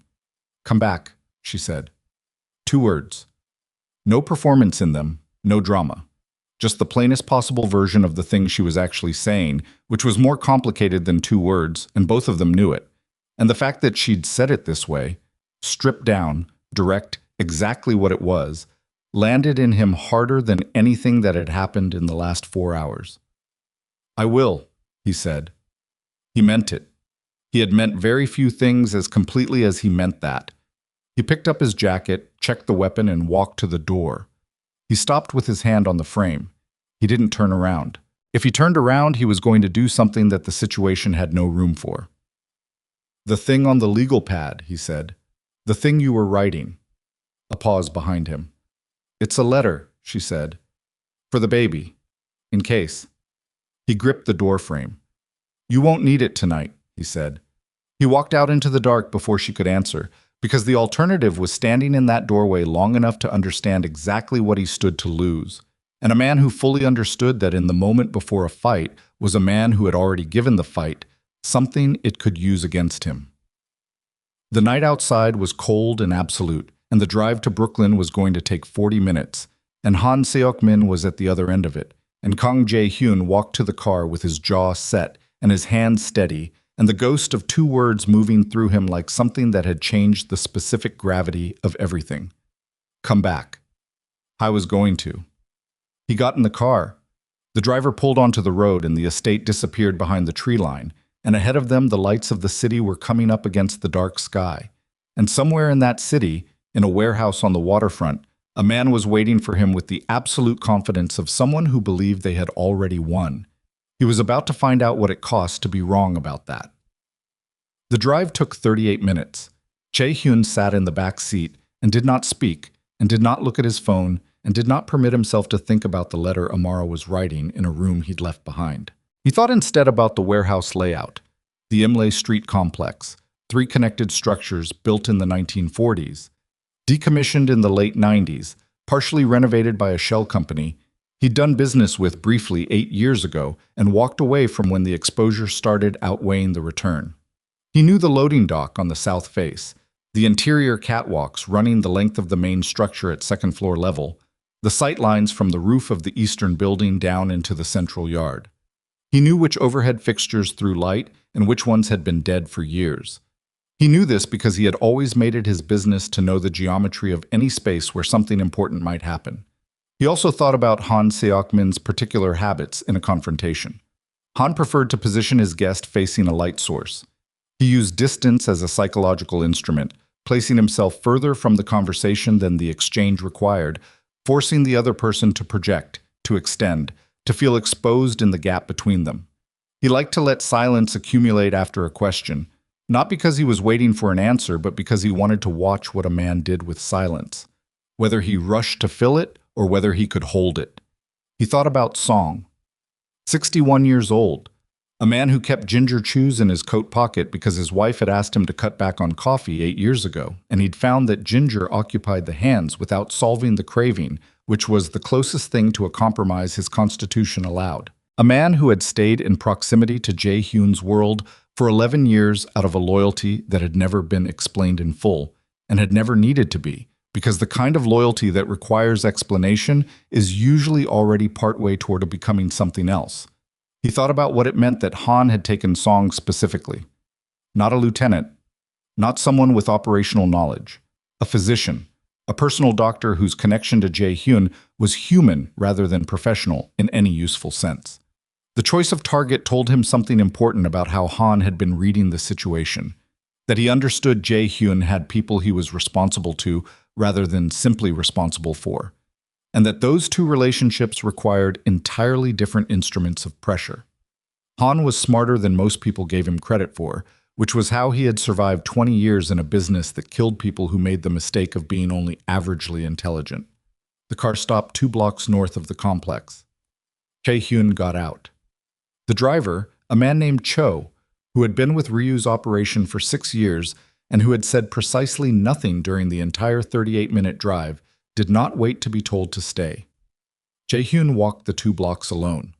"Come back," she said. 2 words. No performance in them, no drama. Just the plainest possible version of the thing she was actually saying, which was more complicated than 2 words, and both of them knew it. And the fact that she'd said it this way, stripped down, direct, exactly what it was, landed in him harder than anything that had happened in the last 4 hours. "I will," he said. He meant it. He had meant very few things as completely as he meant that. He picked up his jacket, checked the weapon, and walked to the door. He stopped with his hand on the frame. He didn't turn around. If he turned around, he was going to do something that the situation had no room for. "The thing on the legal pad," he said. "The thing you were writing." A pause behind him. "It's a letter," she said. "For the baby. In case." He gripped the door frame. "You won't need it tonight," he said. He walked out into the dark before she could answer, because the alternative was standing in that doorway long enough to understand exactly what he stood to lose. And a man who fully understood that in the moment before a fight was a man who had already given the fight something it could use against him. The night outside was cold and absolute, and the drive to Brooklyn was going to take 40 minutes, and Han Seok-min was at the other end of it, and Kang Jae-hyun walked to the car with his jaw set and his hands steady, and the ghost of 2 words moving through him like something that had changed the specific gravity of everything. "Come back." I was going to. He got in the car. The driver pulled onto the road and the estate disappeared behind the tree line, and ahead of them the lights of the city were coming up against the dark sky. And somewhere in that city, in a warehouse on the waterfront, a man was waiting for him with the absolute confidence of someone who believed they had already won. He was about to find out what it cost to be wrong about that. The drive took 38 minutes. Jae-hyun sat in the back seat and did not speak, and did not look at his phone, and did not permit himself to think about the letter Amara was writing in a room he'd left behind. He thought instead about the warehouse layout, the Imlay Street complex, 3 connected structures built in the 1940s, decommissioned in the late 90s, partially renovated by a shell company he'd done business with briefly 8 years ago and walked away from when the exposure started outweighing the return. He knew the loading dock on the south face, the interior catwalks running the length of the main structure at second-floor level, the sight lines from the roof of the eastern building down into the central yard. He knew which overhead fixtures threw light and which ones had been dead for years. He knew this because he had always made it his business to know the geometry of any space where something important might happen. He also thought about Han Seok-min's particular habits in a confrontation. Han preferred to position his guest facing a light source. He used distance as a psychological instrument, placing himself further from the conversation than the exchange required, forcing the other person to project, to extend, to feel exposed in the gap between them. He liked to let silence accumulate after a question, not because he was waiting for an answer, but because he wanted to watch what a man did with silence, whether he rushed to fill it or whether he could hold it. He thought about Song, 61 years old, a man who kept ginger chews in his coat pocket because his wife had asked him to cut back on coffee 8 years ago, and he'd found that ginger occupied the hands without solving the craving, which was the closest thing to a compromise his constitution allowed. A man who had stayed in proximity to Jae-hyun's world for 11 years out of a loyalty that had never been explained in full, and had never needed to be, because the kind of loyalty that requires explanation is usually already partway toward becoming something else. He thought about what it meant that Han had taken Song specifically. Not a lieutenant, not someone with operational knowledge, a physician, a personal doctor whose connection to Jae-hyun was human rather than professional in any useful sense. The choice of target told him something important about how Han had been reading the situation, that he understood Jae-hyun had people he was responsible to rather than simply responsible for, and that those two relationships required entirely different instruments of pressure. Han was smarter than most people gave him credit for, which was how he had survived 20 years in a business that killed people who made the mistake of being only averagely intelligent. The car stopped 2 blocks north of the complex. Jae-hyun got out. The driver, a man named Cho, who had been with Ryu's operation for 6 years and who had said precisely nothing during the entire 38-minute drive, did not wait to be told to stay. Jae-hyun walked the 2 blocks alone.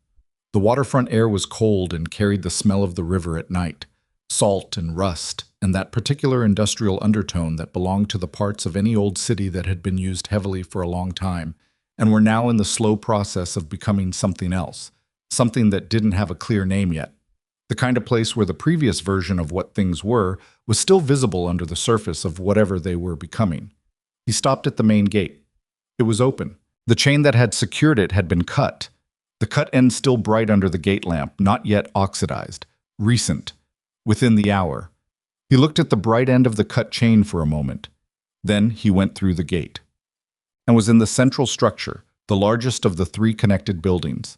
The waterfront air was cold and carried the smell of the river at night, salt and rust, and that particular industrial undertone that belonged to the parts of any old city that had been used heavily for a long time and were now in the slow process of becoming something else, something that didn't have a clear name yet. The kind of place where the previous version of what things were was still visible under the surface of whatever they were becoming. He stopped at the main gate. It was open. The chain that had secured it had been cut. The cut end still bright under the gate lamp, not yet oxidized. Recent. Within the hour. He looked at the bright end of the cut chain for a moment. Then he went through the gate and was in the central structure, the largest of the 3 connected buildings.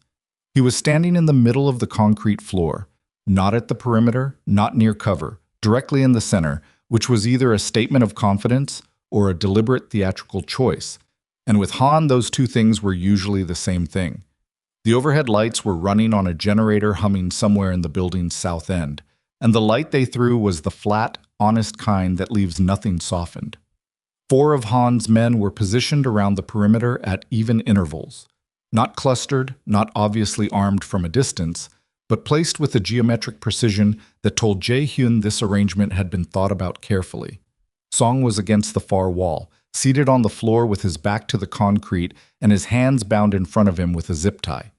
He was standing in the middle of the concrete floor, not at the perimeter, not near cover, directly in the center, which was either a statement of confidence or a deliberate theatrical choice. And with Han, those 2 things were usually the same thing. The overhead lights were running on a generator humming somewhere in the building's south end, and the light they threw was the flat, honest kind that leaves nothing softened. 4 of Han's men were positioned around the perimeter at even intervals, not clustered, not obviously armed from a distance, but placed with a geometric precision that told Jae-hyun this arrangement had been thought about carefully. Song was against the far wall, seated on the floor with his back to the concrete and his hands bound in front of him with a zip tie.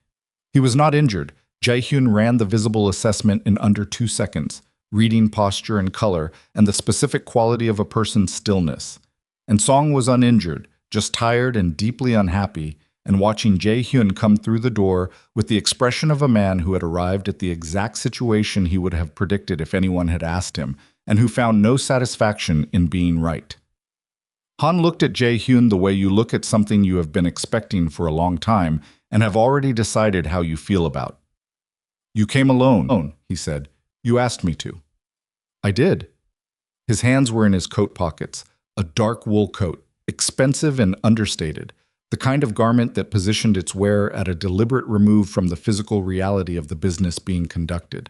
He was not injured. Jae-hyun ran the visible assessment in under 2 seconds, reading posture and color and the specific quality of a person's stillness. And Song was uninjured, just tired and deeply unhappy, and watching Jae-hyun come through the door with the expression of a man who had arrived at the exact situation he would have predicted if anyone had asked him, and who found no satisfaction in being right. Han looked at Jae-hyun the way you look at something you have been expecting for a long time and have already decided how you feel about. "You came alone," he said. "You asked me to." "I did." His hands were in his coat pockets, a dark wool coat, expensive and understated, the kind of garment that positioned its wearer at a deliberate remove from the physical reality of the business being conducted.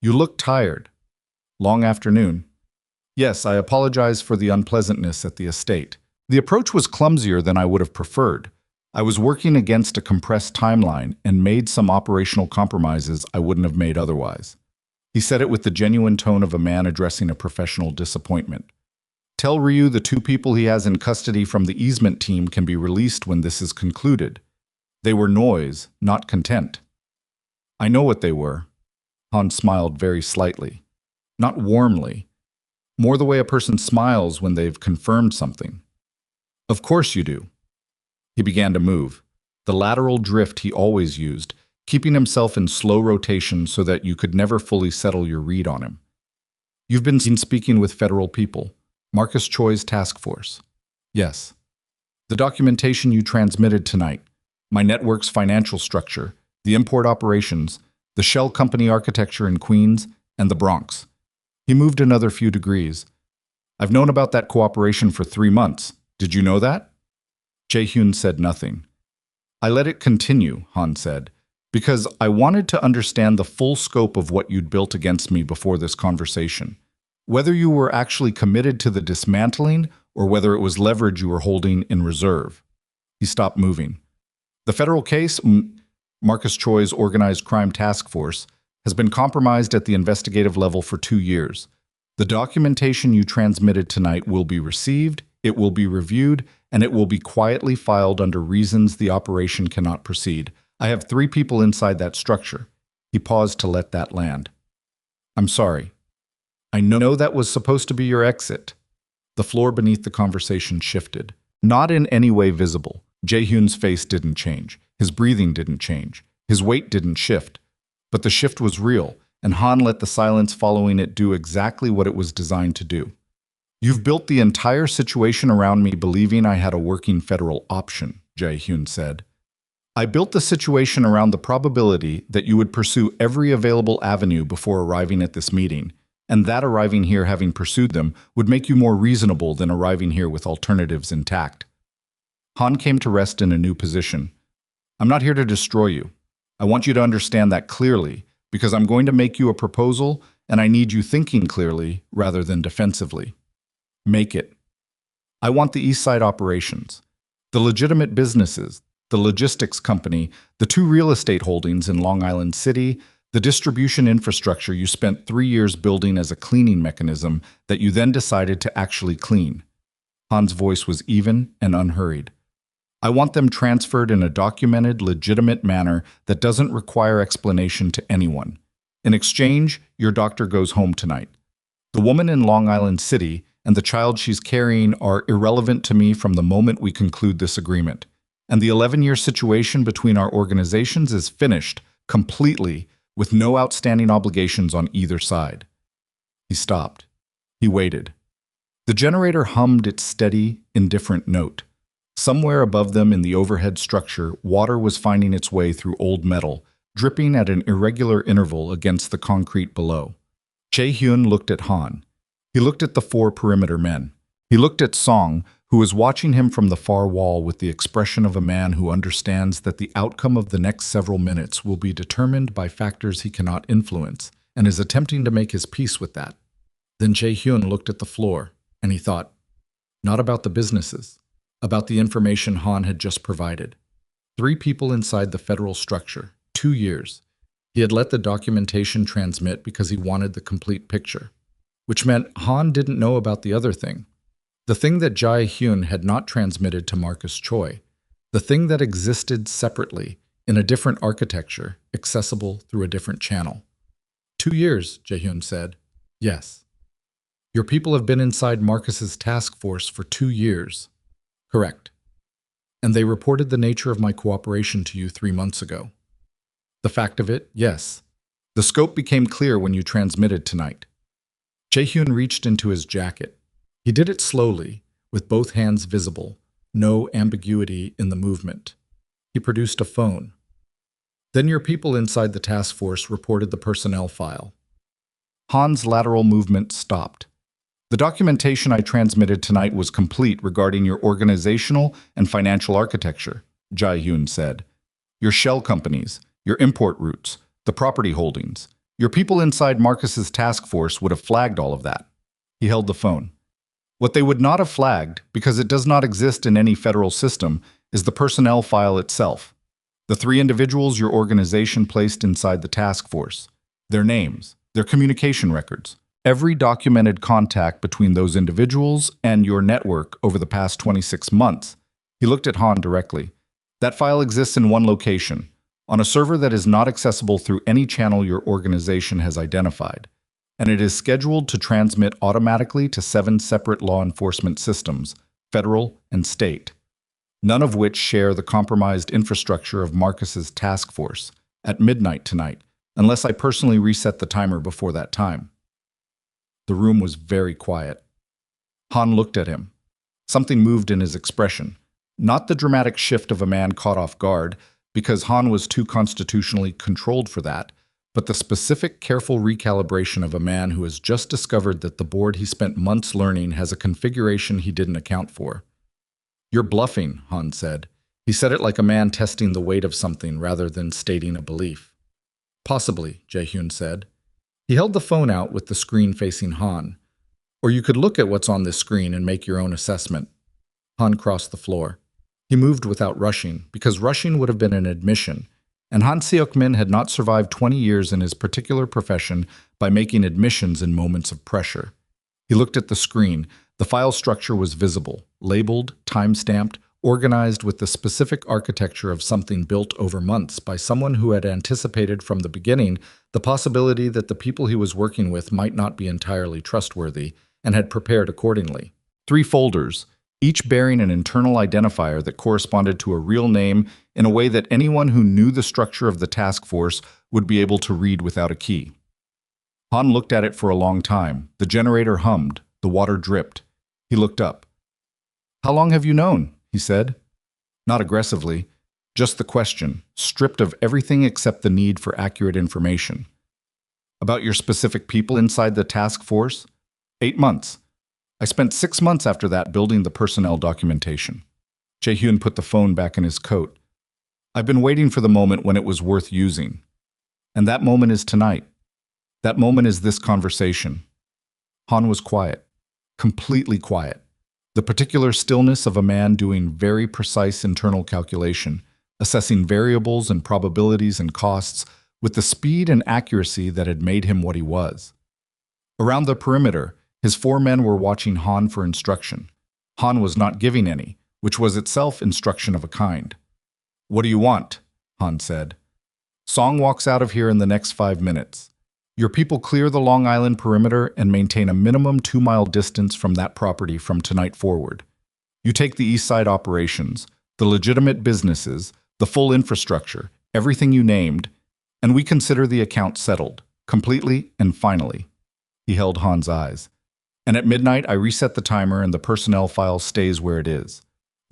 "You look tired." "Long afternoon." "Yes, I apologize for the unpleasantness at the estate. The approach was clumsier than I would have preferred. I was working against a compressed timeline and made some operational compromises I wouldn't have made otherwise." He said it with the genuine tone of a man addressing a professional disappointment. "Tell Ryu the 2 people he has in custody from the easement team can be released when this is concluded. They were noise, not content." "I know what they were." Han smiled very slightly. Not warmly. More the way a person smiles when they've confirmed something. "Of course you do." He began to move, the lateral drift he always used, keeping himself in slow rotation so that you could never fully settle your read on him. "You've been seen speaking with federal people. Marcus Choi's task force." "Yes." "The documentation you transmitted tonight, my network's financial structure, the the import operations, the shell company architecture in Queens, and the Bronx. He moved another few degrees. I've known about that cooperation for 3 months. Did you know that? Jae-hyun said nothing. I let it continue, Han said, because I wanted to understand the full scope of what you'd built against me before this conversation. Whether you were actually committed to the dismantling or whether it was leverage you were holding in reserve. He stopped moving. The federal case, Marcus Choi's Organized Crime Task Force, has been compromised at the investigative level for 2 years. The documentation you transmitted tonight will be received, it will be reviewed, and it will be quietly filed under reasons the operation cannot proceed. I have 3 people inside that structure. He paused to let that land. I'm sorry. I know that was supposed to be your exit. The floor beneath the conversation shifted. Not in any way visible. Jae-hyun's face didn't change. His breathing didn't change. His weight didn't shift. But the shift was real, and Han let the silence following it do exactly what it was designed to do. You've built the entire situation around me believing I had a working federal option, Jae-hyun said. I built the situation around the probability that you would pursue every available avenue before arriving at this meeting, and that arriving here having pursued them would make you more reasonable than arriving here with alternatives intact. Han came to rest in a new position. I'm not here to destroy you. I want you to understand that clearly, because I'm going to make you a proposal, and I need you thinking clearly rather than defensively. Make it. I want the East Side operations, the legitimate businesses, the logistics company, the 2 real estate holdings in Long Island City, the distribution infrastructure you spent 3 years building as a cleaning mechanism that you then decided to actually clean. Han's voice was even and unhurried. I want them transferred in a documented, legitimate manner that doesn't require explanation to anyone. In exchange, your doctor goes home tonight. The woman in Long Island City and the child she's carrying are irrelevant to me from the moment we conclude this agreement. And the 11-year situation between our organizations is finished, completely, with no outstanding obligations on either side. He stopped. He waited. The generator hummed its steady, indifferent note. Somewhere above them in the overhead structure, water was finding its way through old metal, dripping at an irregular interval against the concrete below. Jae-hyun looked at Han. He looked at the 4 perimeter men. He looked at Song, who was watching him from the far wall with the expression of a man who understands that the outcome of the next several minutes will be determined by factors he cannot influence, and is attempting to make his peace with that. Then Jae-hyun looked at the floor, and he thought, not about the businesses, about the information Han had just provided. 3 people inside the federal structure, 2 years. He had let the documentation transmit because he wanted the complete picture, which meant Han didn't know about the other thing. The thing that Jae-hyun had not transmitted to Marcus Choi, the thing that existed separately, in a different architecture, accessible through a different channel. 2 years, Jae-hyun said. Yes. Your people have been inside Marcus's task force for 2 years. Correct. And they reported the nature of my cooperation to you 3 months ago. The fact of it, yes. The scope became clear when you transmitted tonight. Jae-hyun reached into his jacket. He did it slowly, with both hands visible, no ambiguity in the movement. He produced a phone. Then your people inside the task force reported the personnel file. Han's lateral movement stopped. The documentation I transmitted tonight was complete regarding your organizational and financial architecture, Jae-hyun said. Your shell companies, your import routes, the property holdings. Your people inside Marcus's task force would have flagged all of that. He held the phone. What they would not have flagged, because it does not exist in any federal system, is the personnel file itself. The 3 individuals your organization placed inside the task force. Their names, their communication records, every documented contact between those individuals and your network over the past 26 months. He looked at Han directly. That file exists in one location, on a server that is not accessible through any channel your organization has identified, and it is scheduled to transmit automatically to 7 separate law enforcement systems, federal and state, none of which share the compromised infrastructure of Marcus's task force, at midnight tonight, unless I personally reset the timer before that time. The room was very quiet. Han looked at him. Something moved in his expression, not the dramatic shift of a man caught off guard, because Han was too constitutionally controlled for that, but the specific, careful recalibration of a man who has just discovered that the board he spent months learning has a configuration he didn't account for. "You're bluffing," Han said. He said it like a man testing the weight of something rather than stating a belief. "Possibly," Jae-hyun said. He held the phone out with the screen facing Han. "Or you could look at what's on this screen and make your own assessment." Han crossed the floor. He moved without rushing, because rushing would have been an admission, and Han Seok-min had not survived 20 years in his particular profession by making admissions in moments of pressure. He looked at the screen. The file structure was visible, labeled, time-stamped, organized with the specific architecture of something built over months by someone who had anticipated from the beginning the possibility that the people he was working with might not be entirely trustworthy, and had prepared accordingly. 3 folders, each bearing an internal identifier that corresponded to a real name in a way that anyone who knew the structure of the task force would be able to read without a key. Han looked at it for a long time. The generator hummed. The water dripped. He looked up. "How long have you known?" he said. Not aggressively, just the question, stripped of everything except the need for accurate information. "About your specific people inside the task force?" 8 months. I spent 6 months after that building the personnel documentation. Jae-hyun put the phone back in his coat. "I've been waiting for the moment when it was worth using. And that moment is tonight. That moment is this conversation." Han was quiet. Completely quiet. The particular stillness of a man doing very precise internal calculation, assessing variables and probabilities and costs with the speed and accuracy that had made him what he was. Around the perimeter, his 4 men were watching Han for instruction. Han was not giving any, which was itself instruction of a kind. "What do you want?" Han said. "Song walks out of here in the next 5 minutes. Your people clear the Long Island perimeter and maintain a minimum 2-mile distance from that property from tonight forward. You take the East Side operations, the legitimate businesses, the full infrastructure, everything you named, and we consider the account settled, completely and finally." He held Han's eyes. "And at midnight, I reset the timer and the personnel file stays where it is.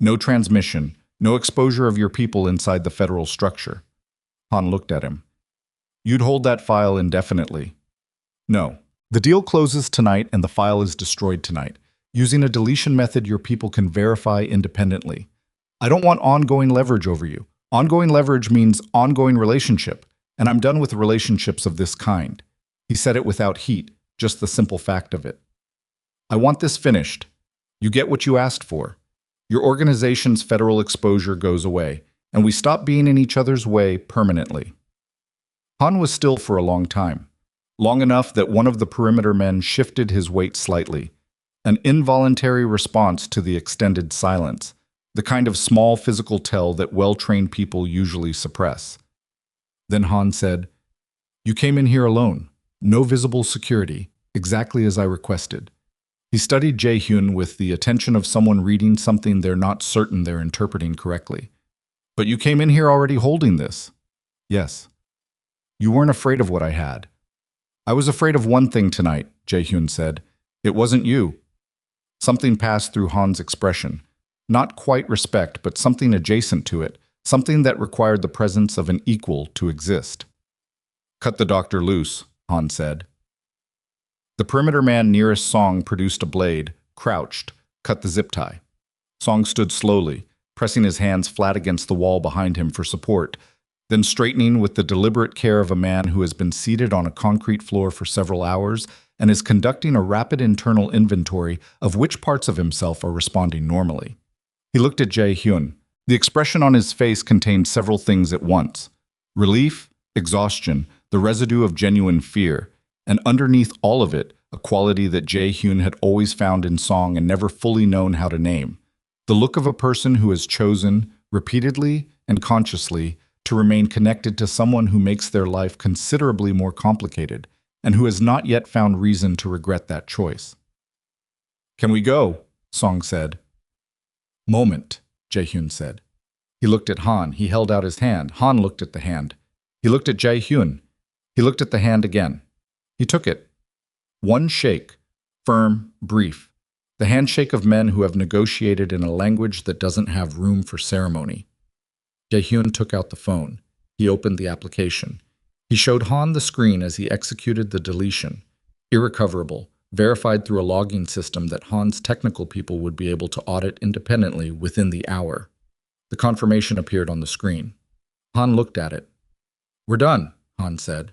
No transmission, no exposure of your people inside the federal structure." Han looked at him. "You'd hold that file indefinitely." "No. The deal closes tonight and the file is destroyed tonight, using a deletion method your people can verify independently. I don't want ongoing leverage over you. Ongoing leverage means ongoing relationship, and I'm done with relationships of this kind." He said it without heat, just the simple fact of it. "I want this finished. You get what you asked for. Your organization's federal exposure goes away, and we stop being in each other's way permanently." Han was still for a long time, long enough that one of the perimeter men shifted his weight slightly, an involuntary response to the extended silence, the kind of small physical tell that well-trained people usually suppress. Then Han said, "You came in here alone, no visible security, exactly as I requested." He studied Jae-hyun with the attention of someone reading something they're not certain they're interpreting correctly. "But you came in here already holding this." "Yes." "You weren't afraid of what I had." "I was afraid of one thing tonight," Jae-hyun said. "It wasn't you." Something passed through Han's expression. Not quite respect, but something adjacent to it, something that required the presence of an equal to exist. "Cut the doctor loose," Han said. The perimeter man nearest Song produced a blade, crouched, cut the zip tie. Song stood slowly, pressing his hands flat against the wall behind him for support, then straightening with the deliberate care of a man who has been seated on a concrete floor for several hours and is conducting a rapid internal inventory of which parts of himself are responding normally. He looked at Jae-hyun. The expression on his face contained several things at once: relief, exhaustion, the residue of genuine fear, and underneath all of it, a quality that Jae-hyun had always found in Song and never fully known how to name: the look of a person who has chosen, repeatedly and consciously, to remain connected to someone who makes their life considerably more complicated, and who has not yet found reason to regret that choice. "Can we go?" Song said. "Moment," Jae-hyun said. He looked at Han. He held out his hand. Han looked at the hand. He looked at Jae-hyun. He looked at the hand again. He took it. One shake, firm, brief, the handshake of men who have negotiated in a language that doesn't have room for ceremony. Jae-hyun took out the phone. He opened the application. He showed Han the screen as he executed the deletion. Irrecoverable, verified through a logging system that Han's technical people would be able to audit independently within the hour. The confirmation appeared on the screen. Han looked at it. "We're done," Han said.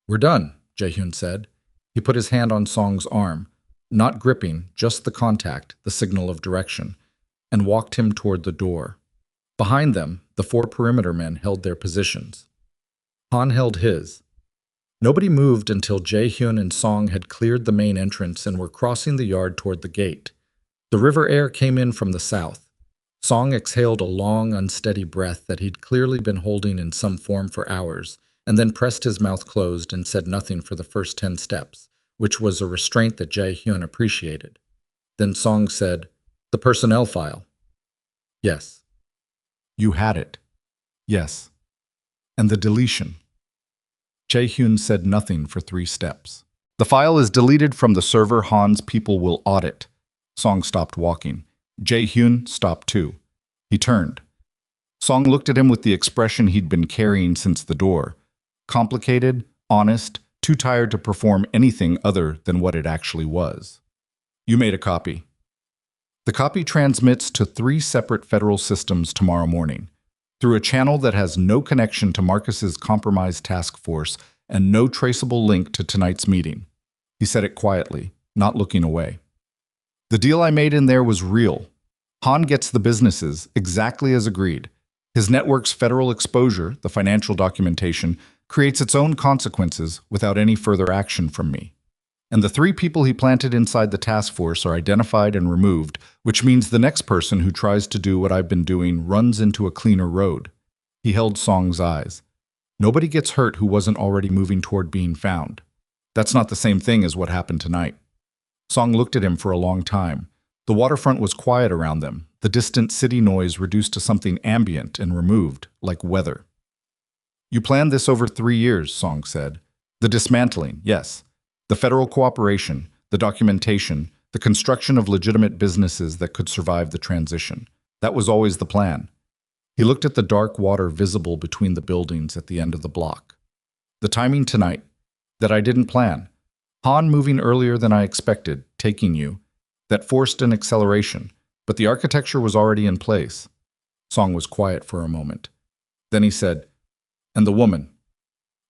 "We're done," Jae-hyun said. He put his hand on Song's arm, not gripping, just the contact, the signal of direction, and walked him toward the door. Behind them, the 4 perimeter men held their positions. Han held his. Nobody moved until Jae-hyun and Song had cleared the main entrance and were crossing the yard toward the gate. The river air came in from the south. Song exhaled a long, unsteady breath that he'd clearly been holding in some form for hours, and then pressed his mouth closed and said nothing for the first 10 steps, which was a restraint that Jae-hyun appreciated. Then Song said, "The personnel file." "Yes." "You had it." "Yes." "And the deletion." Jae-hyun said nothing for 3 steps. "The file is deleted from the server Han's people will audit." Song stopped walking. Jae-hyun stopped too. He turned. Song looked at him with the expression he'd been carrying since the door. Complicated, honest, too tired to perform anything other than what it actually was. "You made a copy." "The copy transmits to 3 separate federal systems tomorrow morning, through a channel that has no connection to Marcus's compromised task force and no traceable link to tonight's meeting." He said it quietly, not looking away. "The deal I made in there was real. Han gets the businesses, exactly as agreed. His network's federal exposure, the financial documentation, creates its own consequences without any further action from me. And the 3 people he planted inside the task force are identified and removed, which means the next person who tries to do what I've been doing runs into a cleaner road." He held Song's eyes. "Nobody gets hurt who wasn't already moving toward being found. That's not the same thing as what happened tonight." Song looked at him for a long time. The waterfront was quiet around them, the distant city noise reduced to something ambient and removed, like weather. "You planned this over 3 years, Song said. The dismantling, yes. The federal cooperation, the documentation, the construction of legitimate businesses that could survive the transition. That was always the plan." He looked at the dark water visible between the buildings at the end of the block. "The timing tonight, that I didn't plan. Han moving earlier than I expected, taking you. That forced an acceleration, but the architecture was already in place." Song was quiet for a moment. Then he said, "And the woman."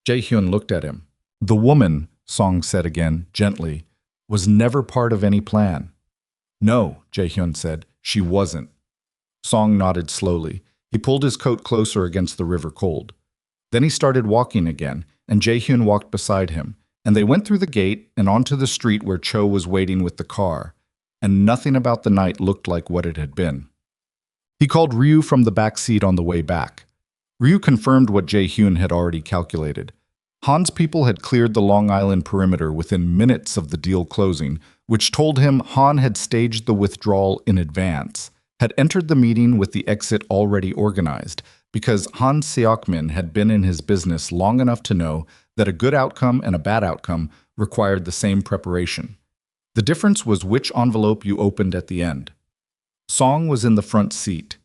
Jae-hyun looked at him. "The woman," Song said again, gently, "was never part of any plan." "No," Jae-hyun said, "she wasn't." Song nodded slowly. He pulled his coat closer against the river cold. Then he started walking again, and Jae-hyun walked beside him, and they went through the gate and onto the street where Cho was waiting with the car, and nothing about the night looked like what it had been. He called Ryu from the back seat on the way back. Ryu confirmed what Jae-hyun had already calculated. Han's people had cleared the Long Island perimeter within minutes of the deal closing, which told him Han had staged the withdrawal in advance, had entered the meeting with the exit already organized, because Han Seok-min had been in his business long enough to know that a good outcome and a bad outcome required the same preparation. The difference was which envelope you opened at the end. Song was in the front seat.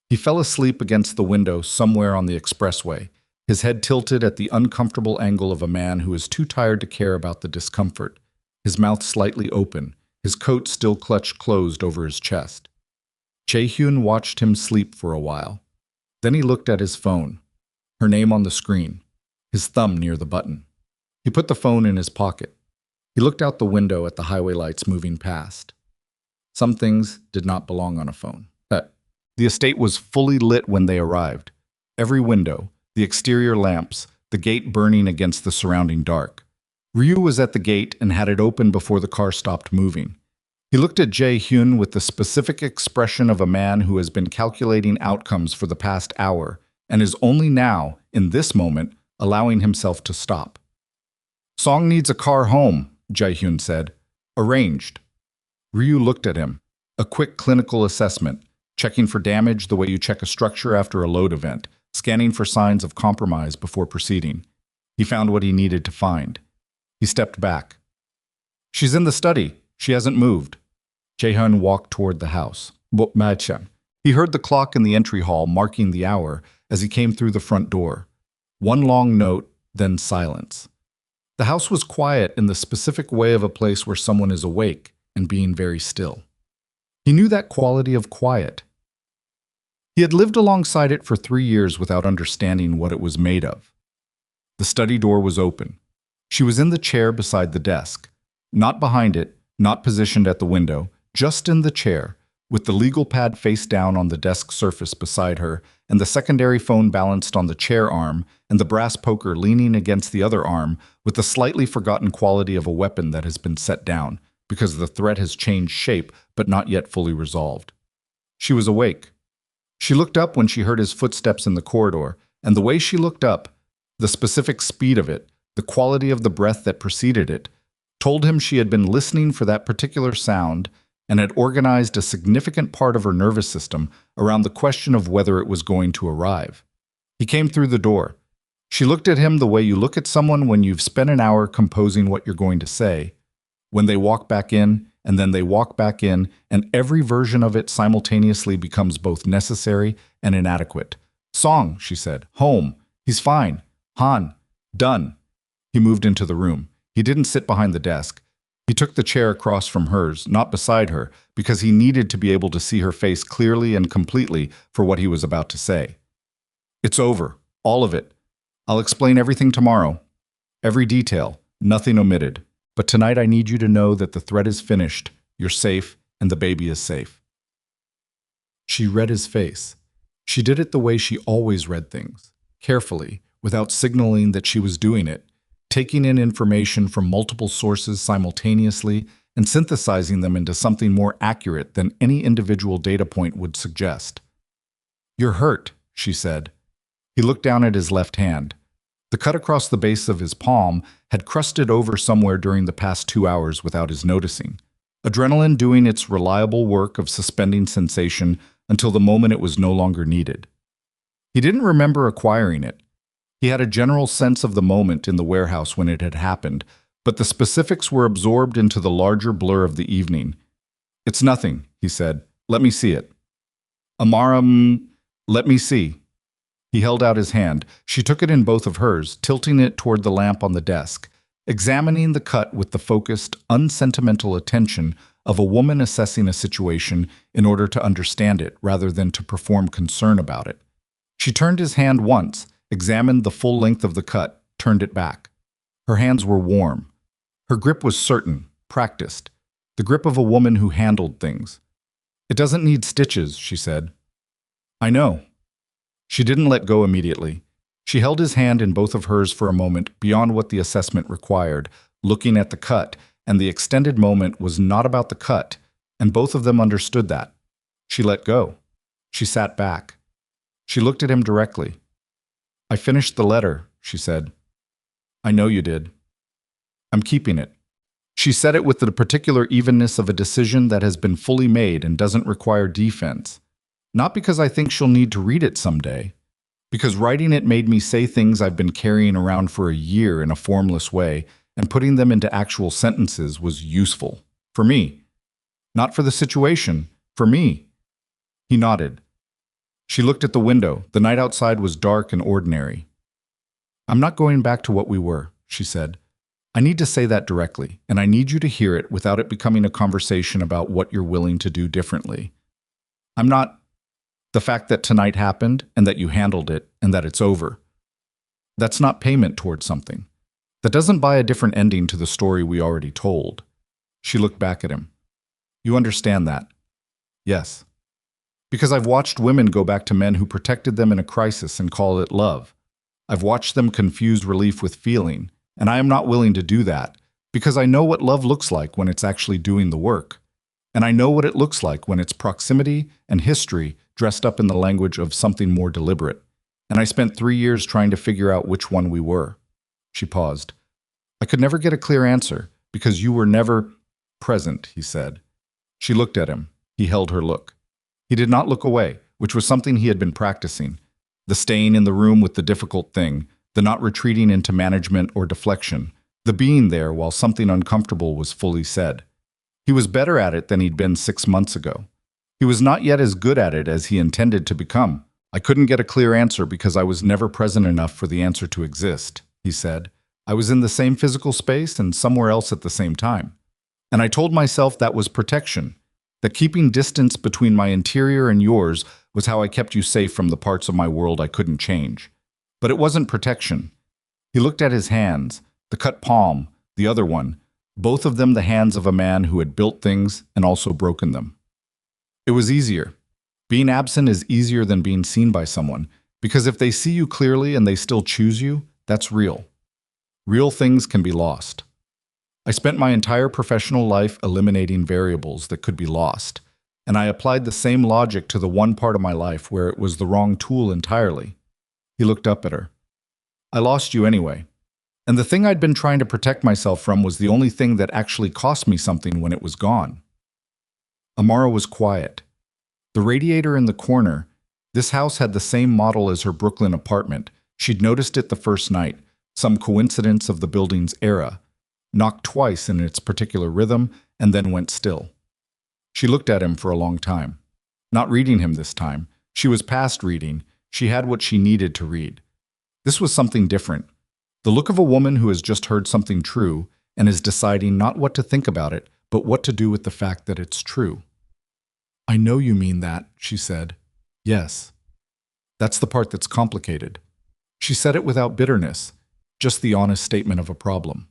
He fell asleep against the window somewhere on the expressway, his head tilted at the uncomfortable angle of a man who is too tired to care about the discomfort, his mouth slightly open, his coat still clutched closed over his chest. Jae-hyun watched him sleep for a while. Then he looked at his phone, her name on the screen, his thumb near the button. He put the phone in his pocket. He looked out the window at the highway lights moving past. Some things did not belong on a phone. The estate was fully lit when they arrived. Every window, the exterior lamps, the gate burning against the surrounding dark. Ryu was at the gate and had it open before the car stopped moving. He looked at Jae-hyun with the specific expression of a man who has been calculating outcomes for the past hour and is only now, in this moment, allowing himself to stop. "Song needs a car home," Jae-hyun said. "Arranged." Ryu looked at him. A quick clinical assessment, checking for damage the way you check a structure after a load event, scanning for signs of compromise before proceeding. He found what he needed to find. He stepped back. "She's in the study. She hasn't moved." Jae-hyun walked toward the house. "Machan." He heard the clock in the entry hall marking the hour as he came through the front door. One long note, then silence. The house was quiet in the specific way of a place where someone is awake and being very still. He knew that quality of quiet. He had lived alongside it for 3 years without understanding what it was made of. The study door was open. She was in the chair beside the desk. Not behind it, not positioned at the window, just in the chair, with the legal pad face down on the desk surface beside her, and the secondary phone balanced on the chair arm, and the brass poker leaning against the other arm, with the slightly forgotten quality of a weapon that has been set down, because the threat has changed shape but not yet fully resolved. She was awake. She looked up when she heard his footsteps in the corridor, and the way she looked up, the specific speed of it, the quality of the breath that preceded it, told him she had been listening for that particular sound and had organized a significant part of her nervous system around the question of whether it was going to arrive. He came through the door. She looked at him the way you look at someone when you've spent an hour composing what you're going to say, when they walk back in, and then they walk back in, and every version of it simultaneously becomes both necessary and inadequate. Song, she said. Home. He's fine. Han. Done. He moved into the room. He didn't sit behind the desk. He took the chair across from hers, not beside her, because he needed to be able to see her face clearly and completely for what he was about to say. It's over. All of it. I'll explain everything tomorrow. Every detail. Nothing omitted. But tonight I need you to know that the threat is finished, you're safe, and the baby is safe. She read his face. She did it the way she always read things, carefully, without signaling that she was doing it, taking in information from multiple sources simultaneously and synthesizing them into something more accurate than any individual data point would suggest. You're hurt, she said. He looked down at his left hand. The cut across the base of his palm had crusted over somewhere during the past 2 hours without his noticing. Adrenaline doing its reliable work of suspending sensation until the moment it was no longer needed. He didn't remember acquiring it. He had a general sense of the moment in the warehouse when it had happened, but the specifics were absorbed into the larger blur of the evening. It's nothing, he said. Let me see it. Amara, let me see. He held out his hand. She took it in both of hers, tilting it toward the lamp on the desk, examining the cut with the focused, unsentimental attention of a woman assessing a situation in order to understand it rather than to perform concern about it. She turned his hand once, examined the full length of the cut, turned it back. Her hands were warm. Her grip was certain, practiced, the grip of a woman who handled things. It doesn't need stitches, she said. I know. She didn't let go immediately. She held his hand in both of hers for a moment beyond what the assessment required, looking at the cut, and the extended moment was not about the cut, and both of them understood that. She let go. She sat back. She looked at him directly. I finished the letter, she said. I know you did. I'm keeping it. She said it with the particular evenness of a decision that has been fully made and doesn't require defense. Not because I think she'll need to read it someday, because writing it made me say things I've been carrying around for a year in a formless way, and putting them into actual sentences was useful. For me. Not for the situation. For me. He nodded. She looked at the window. The night outside was dark and ordinary. I'm not going back to what we were, she said. I need to say that directly, and I need you to hear it without it becoming a conversation about what you're willing to do differently. I'm not... The fact that tonight happened, and that you handled it, and that it's over. That's not payment towards something. That doesn't buy a different ending to the story we already told. She looked back at him. You understand that? Yes. Because I've watched women go back to men who protected them in a crisis and call it love. I've watched them confuse relief with feeling, and I am not willing to do that, because I know what love looks like when it's actually doing the work. And I know what it looks like when it's proximity and history dressed up in the language of something more deliberate. And I spent 3 years trying to figure out which one we were. She paused. I could never get a clear answer, because you were never present, he said. She looked at him. He held her look. He did not look away, which was something he had been practicing. The staying in the room with the difficult thing, the not retreating into management or deflection, the being there while something uncomfortable was fully said. He was better at it than he'd been 6 months ago. He He was not yet as good at it as he intended to become. I couldn't get a clear answer because I was never present enough for the answer to exist, he said. I was in the same physical space and somewhere else at the same time. And I told myself that was protection, that keeping distance between my interior and yours was how I kept you safe from the parts of my world I couldn't change. But it wasn't protection. He looked at his hands, the cut palm, the other one, both of them the hands of a man who had built things and also broken them. It was easier. Being absent is easier than being seen by someone, because if they see you clearly and they still choose you, that's real. Real things can be lost. I spent my entire professional life eliminating variables that could be lost, and I applied the same logic to the one part of my life where it was the wrong tool entirely. He looked up at her. I lost you anyway. And the thing I'd been trying to protect myself from was the only thing that actually cost me something when it was gone. Amara was quiet. The radiator in the corner, this house had the same model as her Brooklyn apartment. She'd noticed it the first night, some coincidence of the building's era, knocked twice in its particular rhythm, and then went still. She looked at him for a long time. Not reading him this time. She was past reading. She had what she needed to read. This was something different. The look of a woman who has just heard something true and is deciding not what to think about it, but what to do with the fact that it's true. I know you mean that, she said. Yes. That's the part that's complicated. She said it without bitterness, just the honest statement of a problem.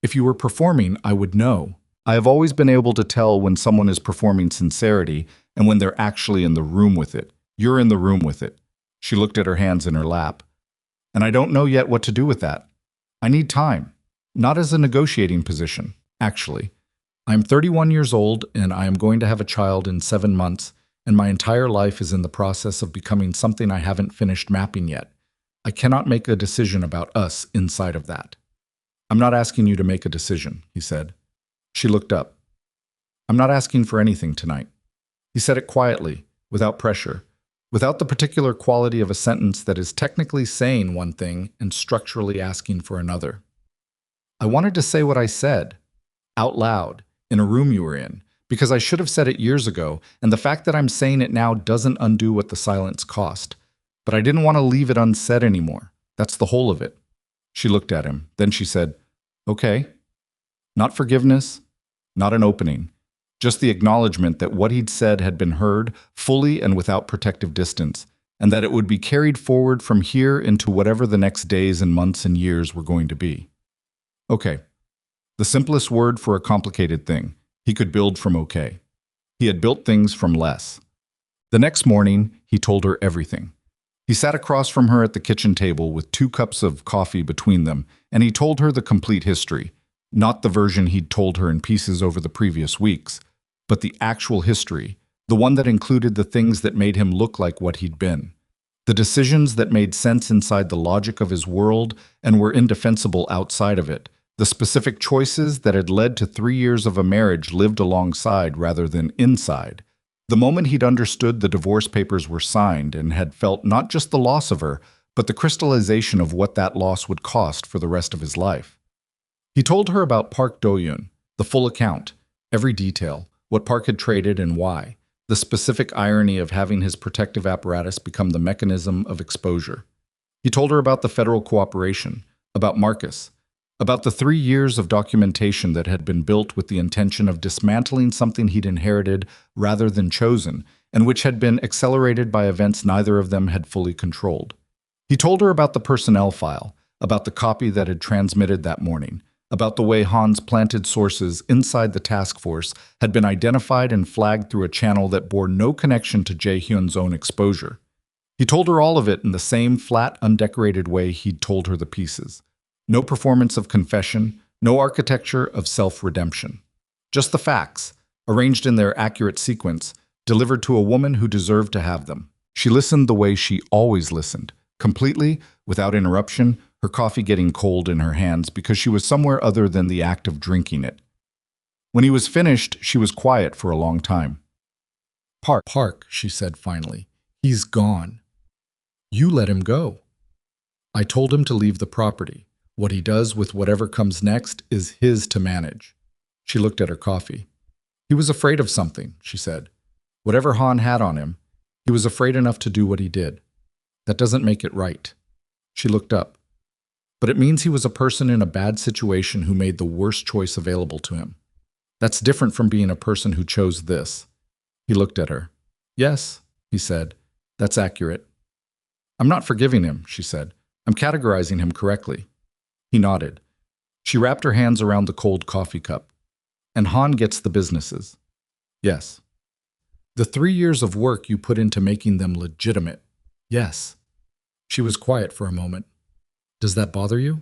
If you were performing, I would know. I have always been able to tell when someone is performing sincerity and when they're actually in the room with it. You're in the room with it. She looked at her hands in her lap. And I don't know yet what to do with that. I need time. Not as a negotiating position, actually. I am 31 years old and I am going to have a child in 7 months, and my entire life is in the process of becoming something I haven't finished mapping yet. I cannot make a decision about us inside of that. I'm not asking you to make a decision, he said. She looked up. I'm not asking for anything tonight. He said it quietly, without pressure, without the particular quality of a sentence that is technically saying one thing and structurally asking for another. I wanted to say what I said, out loud, in a room you were in, because I should have said it years ago, and the fact that I'm saying it now doesn't undo what the silence cost. But I didn't want to leave it unsaid anymore. That's the whole of it. She looked at him. Then she said, okay. Not forgiveness, not an opening. Just the acknowledgement that what he'd said had been heard fully and without protective distance, and that it would be carried forward from here into whatever the next days and months and years were going to be. Okay. The simplest word for a complicated thing. He could build from okay. He had built things from less. The next morning, he told her everything. He sat across from her at the kitchen table with 2 cups of coffee between them, and he told her the complete history. Not the version he'd told her in pieces over the previous weeks, but the actual history, the one that included the things that made him look like what he'd been. The decisions that made sense inside the logic of his world and were indefensible outside of it. The specific choices that had led to 3 years of a marriage lived alongside rather than inside. The moment he'd understood the divorce papers were signed and had felt not just the loss of her, but the crystallization of what that loss would cost for the rest of his life. He told her about Park Do-yoon, the full account, every detail, what Park had traded and why, the specific irony of having his protective apparatus become the mechanism of exposure. He told her about the federal cooperation, about Marcus, about the 3 years of documentation that had been built with the intention of dismantling something he'd inherited rather than chosen, and which had been accelerated by events neither of them had fully controlled. He told her about the personnel file, about the copy that had transmitted that morning, about the way Han's planted sources inside the task force had been identified and flagged through a channel that bore no connection to Jae-hyun's own exposure. He told her all of it in the same flat, undecorated way he'd told her the pieces. No performance of confession, no architecture of self-redemption. Just the facts, arranged in their accurate sequence, delivered to a woman who deserved to have them. She listened the way she always listened, completely, without interruption, her coffee getting cold in her hands because she was somewhere other than the act of drinking it. When he was finished, she was quiet for a long time. Park, she said finally. He's gone. You let him go. I told him to leave the property. What he does with whatever comes next is his to manage. She looked at her coffee. He was afraid of something, she said. Whatever Han had on him, he was afraid enough to do what he did. That doesn't make it right. She looked up. But it means he was a person in a bad situation who made the worst choice available to him. That's different from being a person who chose this. He looked at her. Yes, he said. That's accurate. I'm not forgiving him, she said. I'm categorizing him correctly. He nodded. She wrapped her hands around the cold coffee cup. And Han gets the businesses. Yes. The 3 years of work you put into making them legitimate. Yes. She was quiet for a moment. Does that bother you?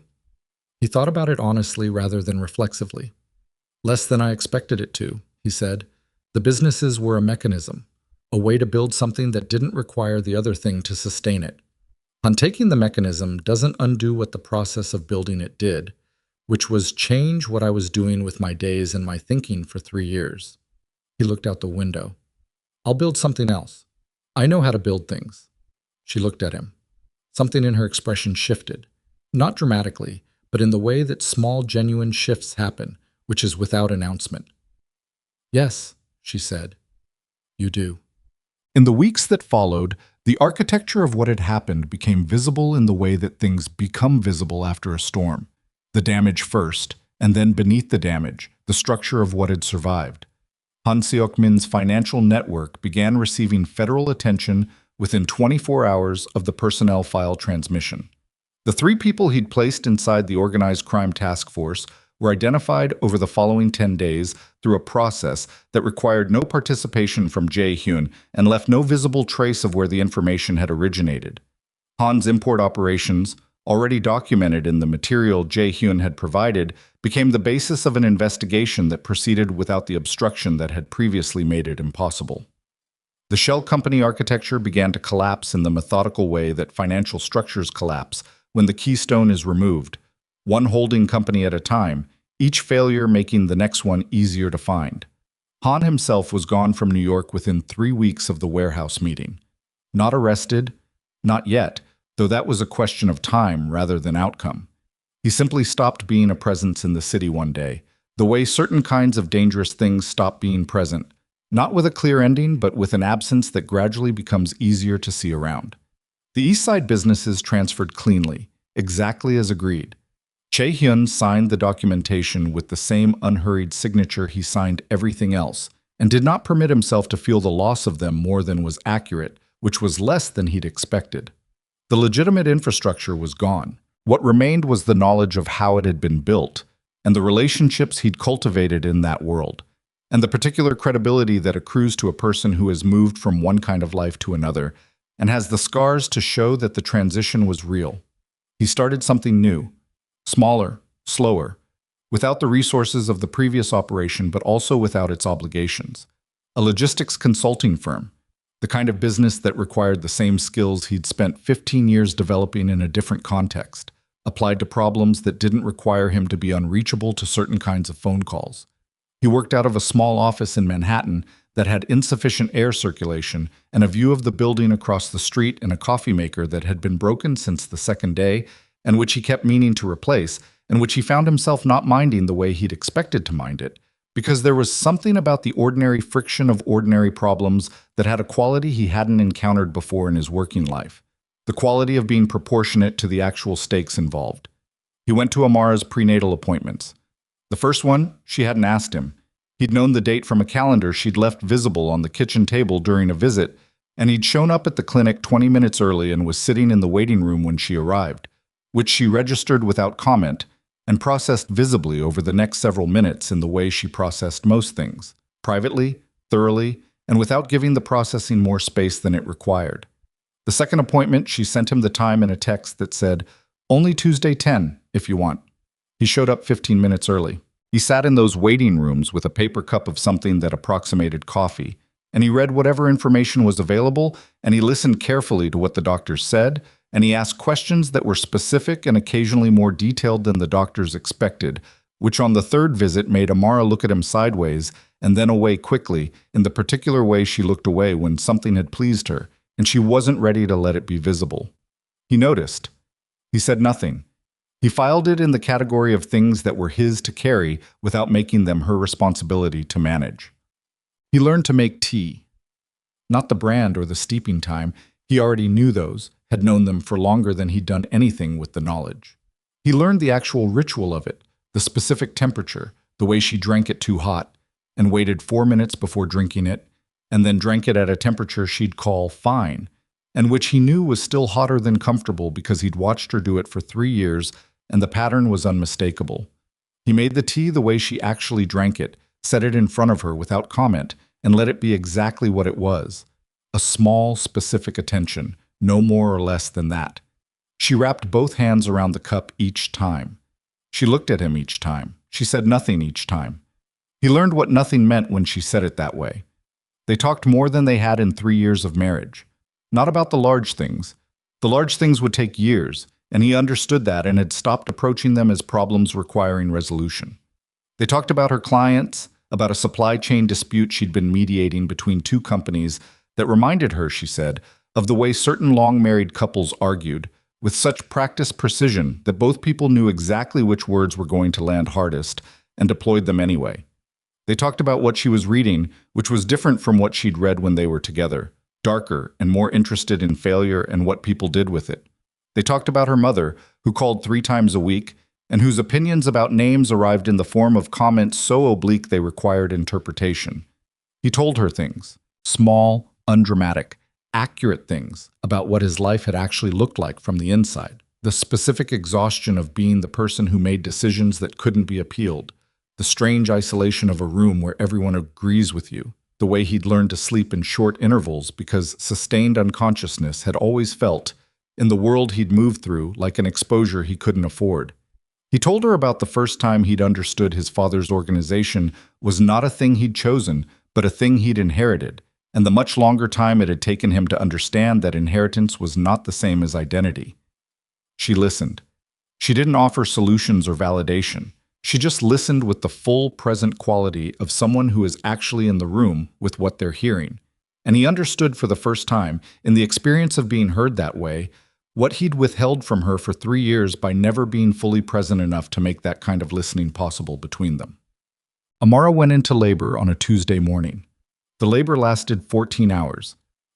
He thought about it honestly rather than reflexively. Less than I expected it to, he said. The businesses were a mechanism, a way to build something that didn't require the other thing to sustain it. Untaking the mechanism doesn't undo what the process of building it did, which was change what I was doing with my days and my thinking for 3 years. He looked out the window. I'll build something else. I know how to build things. She looked at him. Something in her expression shifted, not dramatically, but in the way that small, genuine shifts happen, which is without announcement. Yes, she said. You do. In the weeks that followed, the architecture of what had happened became visible in the way that things become visible after a storm. The damage first, and then beneath the damage, the structure of what had survived. Han Seok-min's financial network began receiving federal attention within 24 hours of the personnel file transmission. The 3 people he'd placed inside the organized crime task force were identified over the following 10 days through a process that required no participation from Jae-hyun and left no visible trace of where the information had originated. Han's import operations, already documented in the material Jae-hyun had provided, became the basis of an investigation that proceeded without the obstruction that had previously made it impossible. The shell company architecture began to collapse in the methodical way that financial structures collapse when the keystone is removed, one holding company at a time, each failure making the next one easier to find. Han himself was gone from New York within 3 weeks of the warehouse meeting. Not arrested, not yet, though that was a question of time rather than outcome. He simply stopped being a presence in the city one day, the way certain kinds of dangerous things stop being present, not with a clear ending, but with an absence that gradually becomes easier to see around. The East Side businesses transferred cleanly, exactly as agreed. Jae-hyun signed the documentation with the same unhurried signature he signed everything else, and did not permit himself to feel the loss of them more than was accurate, which was less than he'd expected. The legitimate infrastructure was gone. What remained was the knowledge of how it had been built, and the relationships he'd cultivated in that world, and the particular credibility that accrues to a person who has moved from one kind of life to another, and has the scars to show that the transition was real. He started something new. Smaller, slower, without the resources of the previous operation but also without its obligations. A logistics consulting firm, the kind of business that required the same skills he'd spent 15 years developing in a different context, applied to problems that didn't require him to be unreachable to certain kinds of phone calls. He worked out of a small office in Manhattan that had insufficient air circulation and a view of the building across the street and a coffee maker that had been broken since the second day and which he kept meaning to replace, and which he found himself not minding the way he'd expected to mind it, because there was something about the ordinary friction of ordinary problems that had a quality he hadn't encountered before in his working life, the quality of being proportionate to the actual stakes involved. He went to Amara's prenatal appointments. The first one, she hadn't asked him. He'd known the date from a calendar she'd left visible on the kitchen table during a visit, and he'd shown up at the clinic 20 minutes early and was sitting in the waiting room when she arrived, which she registered without comment and processed visibly over the next several minutes in the way she processed most things, privately, thoroughly, and without giving the processing more space than it required. The second appointment, she sent him the time in a text that said, "Only Tuesday 10, if you want." He showed up 15 minutes early. He sat in those waiting rooms with a paper cup of something that approximated coffee, and he read whatever information was available, and he listened carefully to what the doctors said, and he asked questions that were specific and occasionally more detailed than the doctors expected, which on the third visit made Amara look at him sideways and then away quickly, in the particular way she looked away when something had pleased her, and she wasn't ready to let it be visible. He noticed. He said nothing. He filed it in the category of things that were his to carry without making them her responsibility to manage. He learned to make tea. Not the brand or the steeping time. He already knew those, had known them for longer than he'd done anything with the knowledge. He learned the actual ritual of it, the specific temperature, the way she drank it too hot, and waited 4 minutes before drinking it, and then drank it at a temperature she'd call fine, and which he knew was still hotter than comfortable because he'd watched her do it for 3 years, and the pattern was unmistakable. He made the tea the way she actually drank it, set it in front of her without comment, and let it be exactly what it was. A small, specific attention, no more or less than that. She wrapped both hands around the cup each time. She looked at him each time. She said nothing each time. He learned what nothing meant when she said it that way. They talked more than they had in 3 years of marriage. Not about the large things. The large things would take years, and he understood that and had stopped approaching them as problems requiring resolution. They talked about her clients, about a supply chain dispute she'd been mediating between 2 companies that reminded her, she said, of the way certain long-married couples argued, with such practiced precision that both people knew exactly which words were going to land hardest and deployed them anyway. They talked about what she was reading, which was different from what she'd read when they were together, darker and more interested in failure and what people did with it. They talked about her mother, who called 3 times a week, and whose opinions about names arrived in the form of comments so oblique they required interpretation. He told her things, small, undramatic, accurate things about what his life had actually looked like from the inside. The specific exhaustion of being the person who made decisions that couldn't be appealed. The strange isolation of a room where everyone agrees with you. The way he'd learned to sleep in short intervals because sustained unconsciousness had always felt, in the world he'd moved through, like an exposure he couldn't afford. He told her about the first time he'd understood his father's organization was not a thing he'd chosen, but a thing he'd inherited, and the much longer time it had taken him to understand that inheritance was not the same as identity. She listened. She didn't offer solutions or validation. She just listened with the full present quality of someone who is actually in the room with what they're hearing. And he understood for the first time, in the experience of being heard that way, what he'd withheld from her for 3 years by never being fully present enough to make that kind of listening possible between them. Amara went into labor on a Tuesday morning. The labor lasted 14 hours.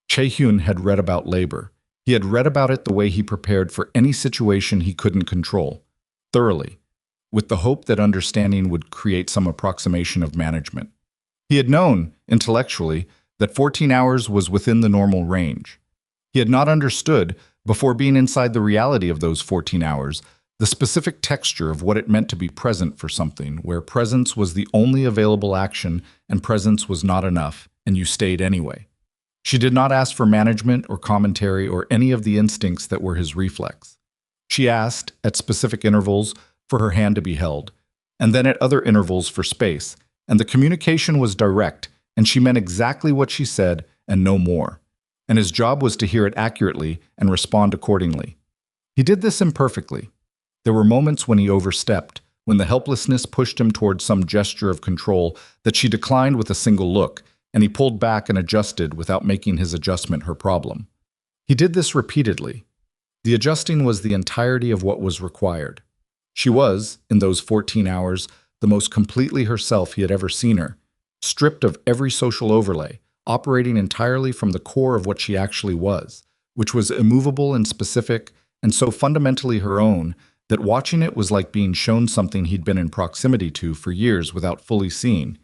Chae-hyun had read about labor. He had read about it the way he prepared for any situation he couldn't control, thoroughly, with the hope that understanding would create some approximation of management. He had known, intellectually, that 14 hours was within the normal range. He had not understood, before being inside the reality of those 14 hours, the specific texture of what it meant to be present for something, where presence was the only available action and presence was not enough, and you stayed anyway. She did not ask for management or commentary or any of the instincts that were his reflex. She asked, at specific intervals, for her hand to be held, and then at other intervals for space, and the communication was direct, and she meant exactly what she said and no more. And his job was to hear it accurately and respond accordingly. He did this imperfectly. There were moments when he overstepped, when the helplessness pushed him toward some gesture of control that she declined with a single look, and he pulled back and adjusted without making his adjustment her problem. He did this repeatedly. The adjusting was the entirety of what was required. She was, in those 14 hours, the most completely herself he had ever seen her, stripped of every social overlay, operating entirely from the core of what she actually was, which was immovable and specific, and so fundamentally her own that watching it was like being shown something he'd been in proximity to for years without fully seeing.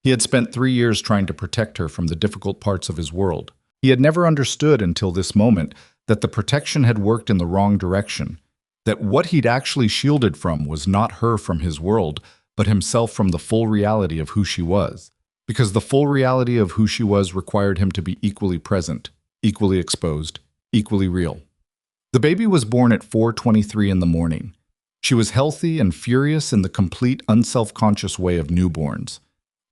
He had spent 3 years trying to protect her from the difficult parts of his world. He had never understood until this moment that the protection had worked in the wrong direction, that what he'd actually shielded from was not her from his world, but himself from the full reality of who she was. Because the full reality of who she was required him to be equally present, equally exposed, equally real. The baby was born at 4:23 in the morning. She was healthy and furious in the complete unself-conscious way of newborns.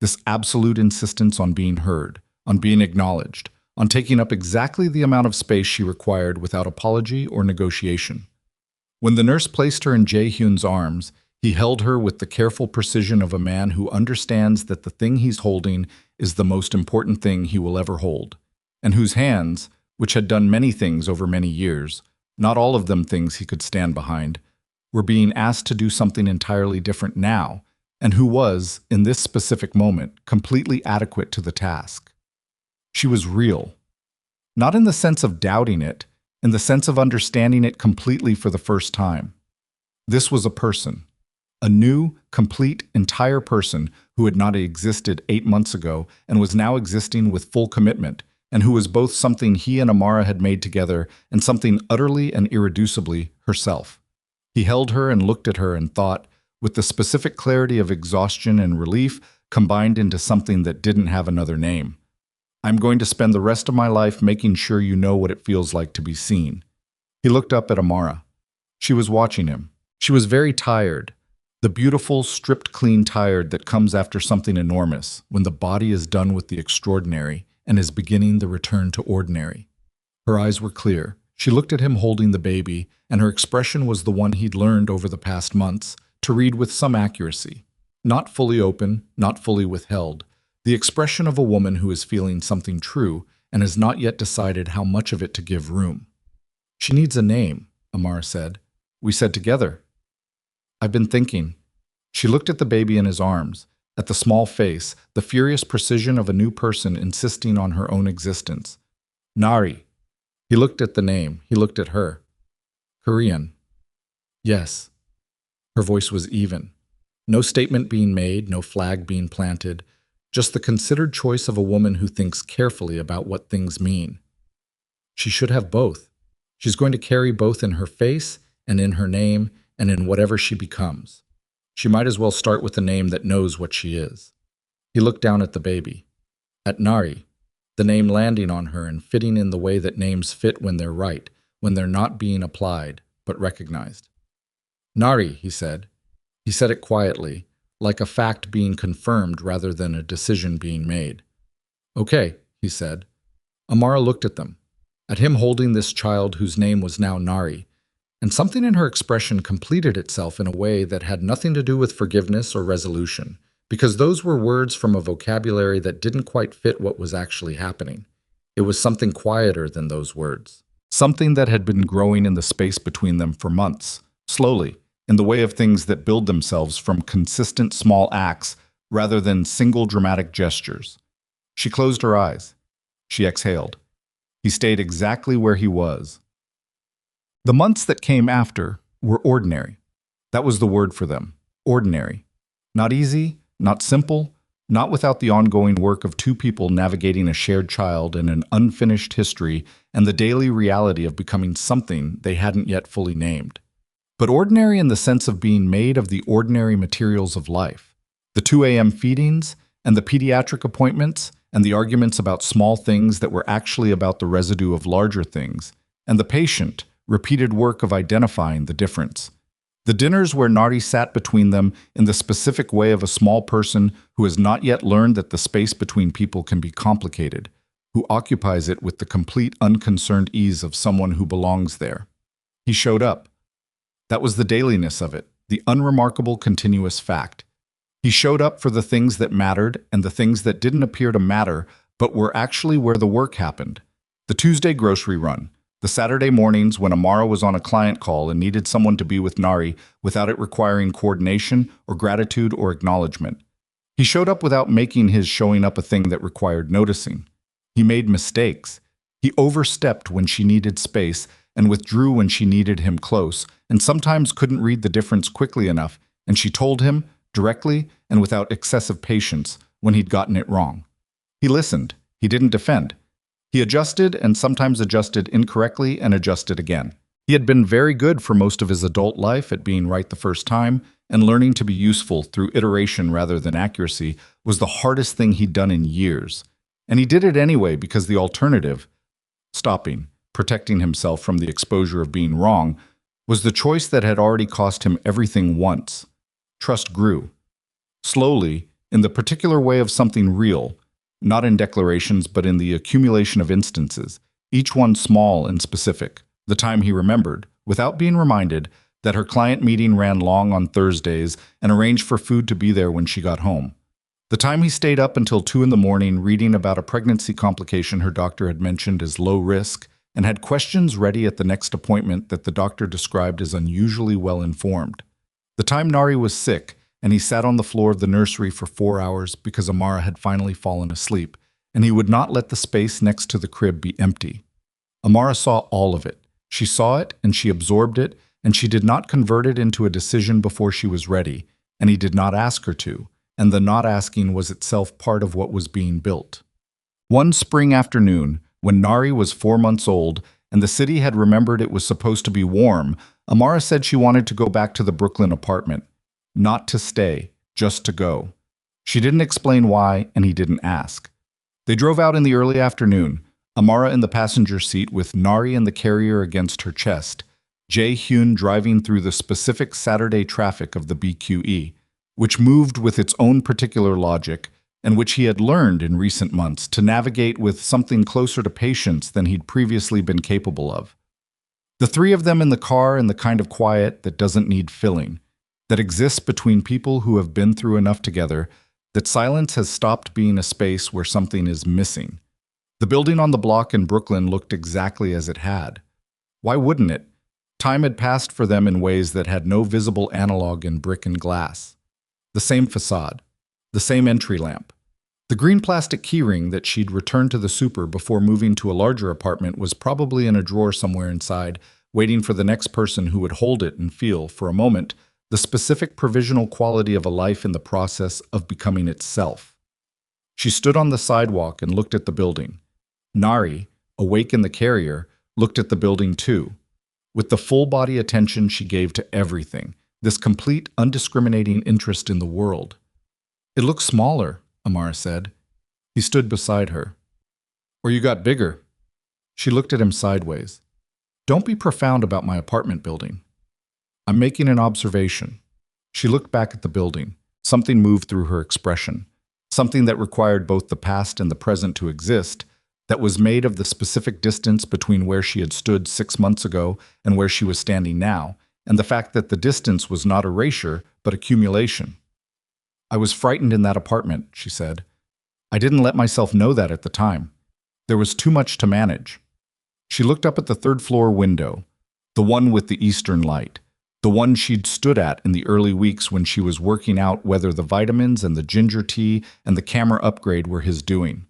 This absolute insistence on being heard, on being acknowledged, on taking up exactly the amount of space she required without apology or negotiation. When the nurse placed her in Jae-hyun's arms, he held her with the careful precision of a man who understands that the thing he's holding is the most important thing he will ever hold, and whose hands, which had done many things over many years, not all of them things he could stand behind, were being asked to do something entirely different now, and who was, in this specific moment, completely adequate to the task. She was real, Not in the sense of doubting it, in the sense of understanding it completely for the first time. This was a person. A new, complete, entire person who had not existed 8 months ago and was now existing with full commitment, and who was both something he and Amara had made together and something utterly and irreducibly herself. He held her and looked at her and thought, with the specific clarity of exhaustion and relief combined into something that didn't have another name. I'm going to spend the rest of my life making sure you know what it feels like to be seen. He looked up at Amara. She was watching him. She was very tired. The beautiful, stripped clean tired that comes after something enormous, when the body is done with the extraordinary and is beginning the return to ordinary. Her eyes were clear. She looked at him holding the baby, and her expression was the one he'd learned over the past months to read with some accuracy. Not fully open, not fully withheld. The expression of a woman who is feeling something true and has not yet decided how much of it to give room. She needs a name, Amara said. We said together. I've been thinking. She looked at the baby in his arms, at the small face, the furious precision of a new person insisting on her own existence. Nari. He looked at the name. He looked at her. Korean. Yes. Her voice was even. No statement being made, no flag being planted, just the considered choice of a woman who thinks carefully about what things mean. She should have both. She's going to carry both in her face and in her name and in whatever she becomes. She might as well start with a name that knows what she is. He looked down at the baby. At Nari, the name landing on her and fitting in the way that names fit when they're right, when they're not being applied, but recognized. Nari, he said. He said it quietly, like a fact being confirmed rather than a decision being made. Okay, he said. Amara looked at them, at him holding this child whose name was now Nari, and something in her expression completed itself in a way that had nothing to do with forgiveness or resolution, because those were words from a vocabulary that didn't quite fit what was actually happening. It was something quieter than those words. Something that had been growing in the space between them for months, slowly, in the way of things that build themselves from consistent small acts rather than single dramatic gestures. She closed her eyes. She exhaled. He stayed exactly where he was. The months that came after were ordinary. That was the word for them. Ordinary. Not easy, not simple, not without the ongoing work of two people navigating a shared child and an unfinished history and the daily reality of becoming something they hadn't yet fully named. But ordinary in the sense of being made of the ordinary materials of life. The 2 a.m. feedings and the pediatric appointments and the arguments about small things that were actually about the residue of larger things, and the patient, repeated work of identifying the difference. The dinners where Nari sat between them in the specific way of a small person who has not yet learned that the space between people can be complicated, who occupies it with the complete unconcerned ease of someone who belongs there. He showed up. That was the dailiness of it, the unremarkable continuous fact. He showed up for the things that mattered and the things that didn't appear to matter but were actually where the work happened. The Tuesday grocery run, the Saturday mornings when Amara was on a client call and needed someone to be with Nari without it requiring coordination or gratitude or acknowledgement. He showed up without making his showing up a thing that required noticing. He made mistakes. He overstepped when she needed space and withdrew when she needed him close, and sometimes couldn't read the difference quickly enough, and she told him, directly and without excessive patience, when he'd gotten it wrong. He listened. He didn't defend. He adjusted and sometimes adjusted incorrectly and adjusted again. He had been very good for most of his adult life at being right the first time, and learning to be useful through iteration rather than accuracy was the hardest thing he'd done in years. And he did it anyway because the alternative, stopping, protecting himself from the exposure of being wrong, was the choice that had already cost him everything once. Trust grew. Slowly, in the particular way of something real, not in declarations but in the accumulation of instances, each one small and specific. The time he remembered, without being reminded, that her client meeting ran long on Thursdays and arranged for food to be there when she got home. The time he stayed up until 2 in the morning reading about a pregnancy complication her doctor had mentioned as low risk and had questions ready at the next appointment that the doctor described as unusually well informed. The time Nari was sick and he sat on the floor of the nursery for 4 hours because Amara had finally fallen asleep, and he would not let the space next to the crib be empty. Amara saw all of it. She saw it, and she absorbed it, and she did not convert it into a decision before she was ready, and he did not ask her to, and the not asking was itself part of what was being built. One spring afternoon, when Nari was 4 months old, and the city had remembered it was supposed to be warm, Amara said she wanted to go back to the Brooklyn apartment. Not to stay, just to go. She didn't explain why, and he didn't ask. They drove out in the early afternoon, Amara in the passenger seat with Nari in the carrier against her chest, Jae-hyun driving through the specific Saturday traffic of the BQE, which moved with its own particular logic, and which he had learned in recent months to navigate with something closer to patience than he'd previously been capable of. The three of them in the car in the kind of quiet that doesn't need filling, that exists between people who have been through enough together that silence has stopped being a space where something is missing. The building on the block in Brooklyn looked exactly as it had. Why wouldn't it? Time had passed for them in ways that had no visible analog in brick and glass. The same facade, the same entry lamp. The green plastic keyring that she'd returned to the super before moving to a larger apartment was probably in a drawer somewhere inside, waiting for the next person who would hold it and feel, for a moment, the specific provisional quality of a life in the process of becoming itself. She stood on the sidewalk and looked at the building. Nari, awake in the carrier, looked at the building too, with the full-body attention she gave to everything, this complete, undiscriminating interest in the world. "It looks smaller," Amara said. He stood beside her. "Or you got bigger." She looked at him sideways. "Don't be profound about my apartment building. I'm making an observation." She looked back at the building. Something moved through her expression. Something that required both the past and the present to exist, that was made of the specific distance between where she had stood 6 months ago and where she was standing now, and the fact that the distance was not erasure, but accumulation. "I was frightened in that apartment," she said. "I didn't let myself know that at the time. There was too much to manage." She looked up at the third-floor window, the one with the eastern light, the one she'd stood at in the early weeks when she was working out whether the vitamins and the ginger tea and the camera upgrade were his doing.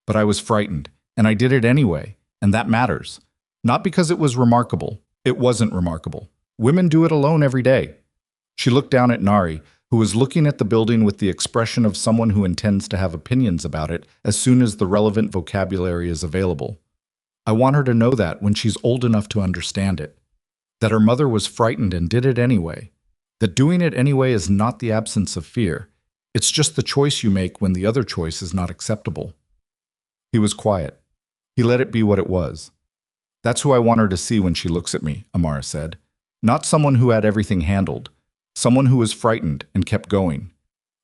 "But I was frightened, and I did it anyway, and that matters. Not because it was remarkable. It wasn't remarkable. Women do it alone every day." She looked down at Nari, who was looking at the building with the expression of someone who intends to have opinions about it as soon as the relevant vocabulary is available. "I want her to know that when she's old enough to understand it. That her mother was frightened and did it anyway. That doing it anyway is not the absence of fear. It's just the choice you make when the other choice is not acceptable." He was quiet. He let it be what it was. "That's who I want her to see when she looks at me," Amara said. "Not someone who had everything handled. Someone who was frightened and kept going."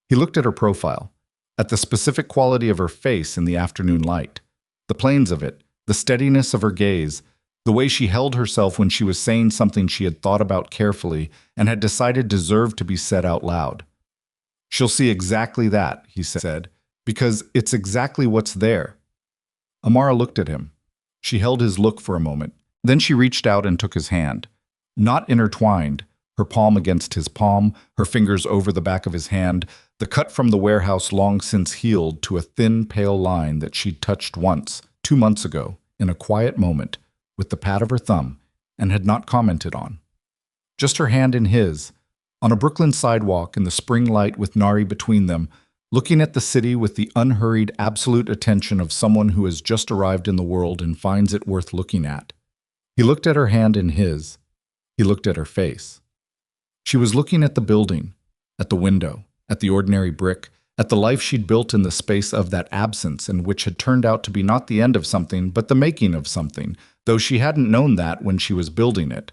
He looked at her profile, at the specific quality of her face in the afternoon light, the planes of it, the steadiness of her gaze, the way she held herself when she was saying something she had thought about carefully and had decided deserved to be said out loud. "She'll see exactly that," he said, "because it's exactly what's there." Amara looked at him. She held his look for a moment. Then she reached out and took his hand. Not intertwined, her palm against his palm, her fingers over the back of his hand, the cut from the warehouse long since healed to a thin, pale line that she'd touched once, 2 months ago, in a quiet moment, with the pad of her thumb, and had not commented on. Just her hand in his, on a Brooklyn sidewalk in the spring light with Nari between them, looking at the city with the unhurried, absolute attention of someone who has just arrived in the world and finds it worth looking at. He looked at her hand in his. He looked at her face. She was looking at the building, at the window, at the ordinary brick, at the life she'd built in the space of that absence and which had turned out to be not the end of something, but the making of something, though she hadn't known that when she was building it.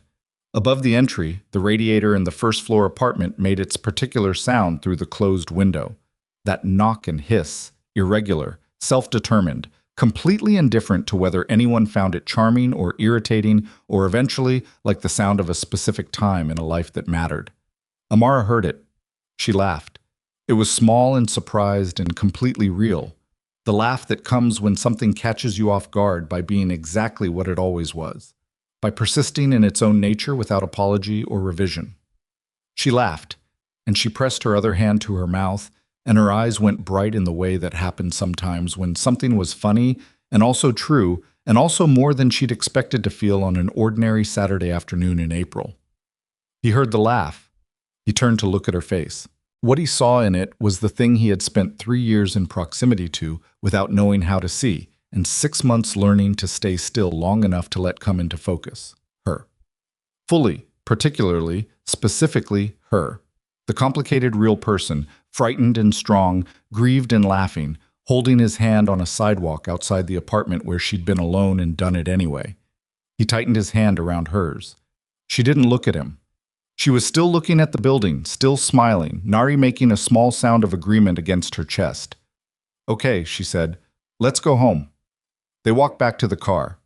Above the entry, the radiator in the first-floor apartment made its particular sound through the closed window. That knock and hiss, irregular, self-determined, completely indifferent to whether anyone found it charming or irritating or eventually like the sound of a specific time in a life that mattered. Amara heard it. She laughed. It was small and surprised and completely real. The laugh that comes when something catches you off guard by being exactly what it always was, by persisting in its own nature without apology or revision. She laughed, and she pressed her other hand to her mouth, and her eyes went bright in the way that happened sometimes when something was funny and also true, and also more than she'd expected to feel on an ordinary Saturday afternoon in April. He heard the laugh. He turned to look at her face. What he saw in it was the thing he had spent 3 years in proximity to without knowing how to see, and 6 months learning to stay still long enough to let come into focus. Her. Fully, particularly, specifically her. The complicated real person, frightened and strong, grieved and laughing, holding his hand on a sidewalk outside the apartment where she'd been alone and done it anyway. He tightened his hand around hers. She didn't look at him. She was still looking at the building, still smiling, Nari making a small sound of agreement against her chest. "Okay," she said. "Let's go home." They walked back to the car.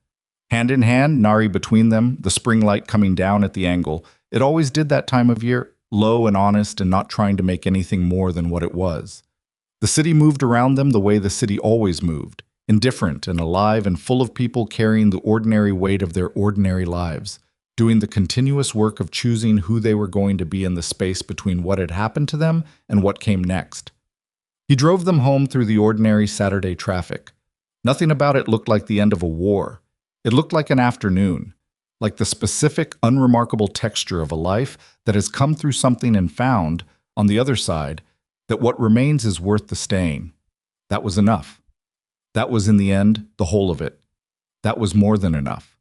Hand in hand, Nari between them, the spring light coming down at the angle. It always did that time of year, low and honest and not trying to make anything more than what it was. The city moved around them the way the city always moved, indifferent and alive and full of people carrying the ordinary weight of their ordinary lives, doing the continuous work of choosing who they were going to be in the space between what had happened to them and what came next. He drove them home through the ordinary Saturday traffic. Nothing about it looked like the end of a war. It looked like an afternoon, like the specific, unremarkable texture of a life that has come through something and found, on the other side, that what remains is worth the staying. That was enough. That was, in the end, the whole of it. That was more than enough.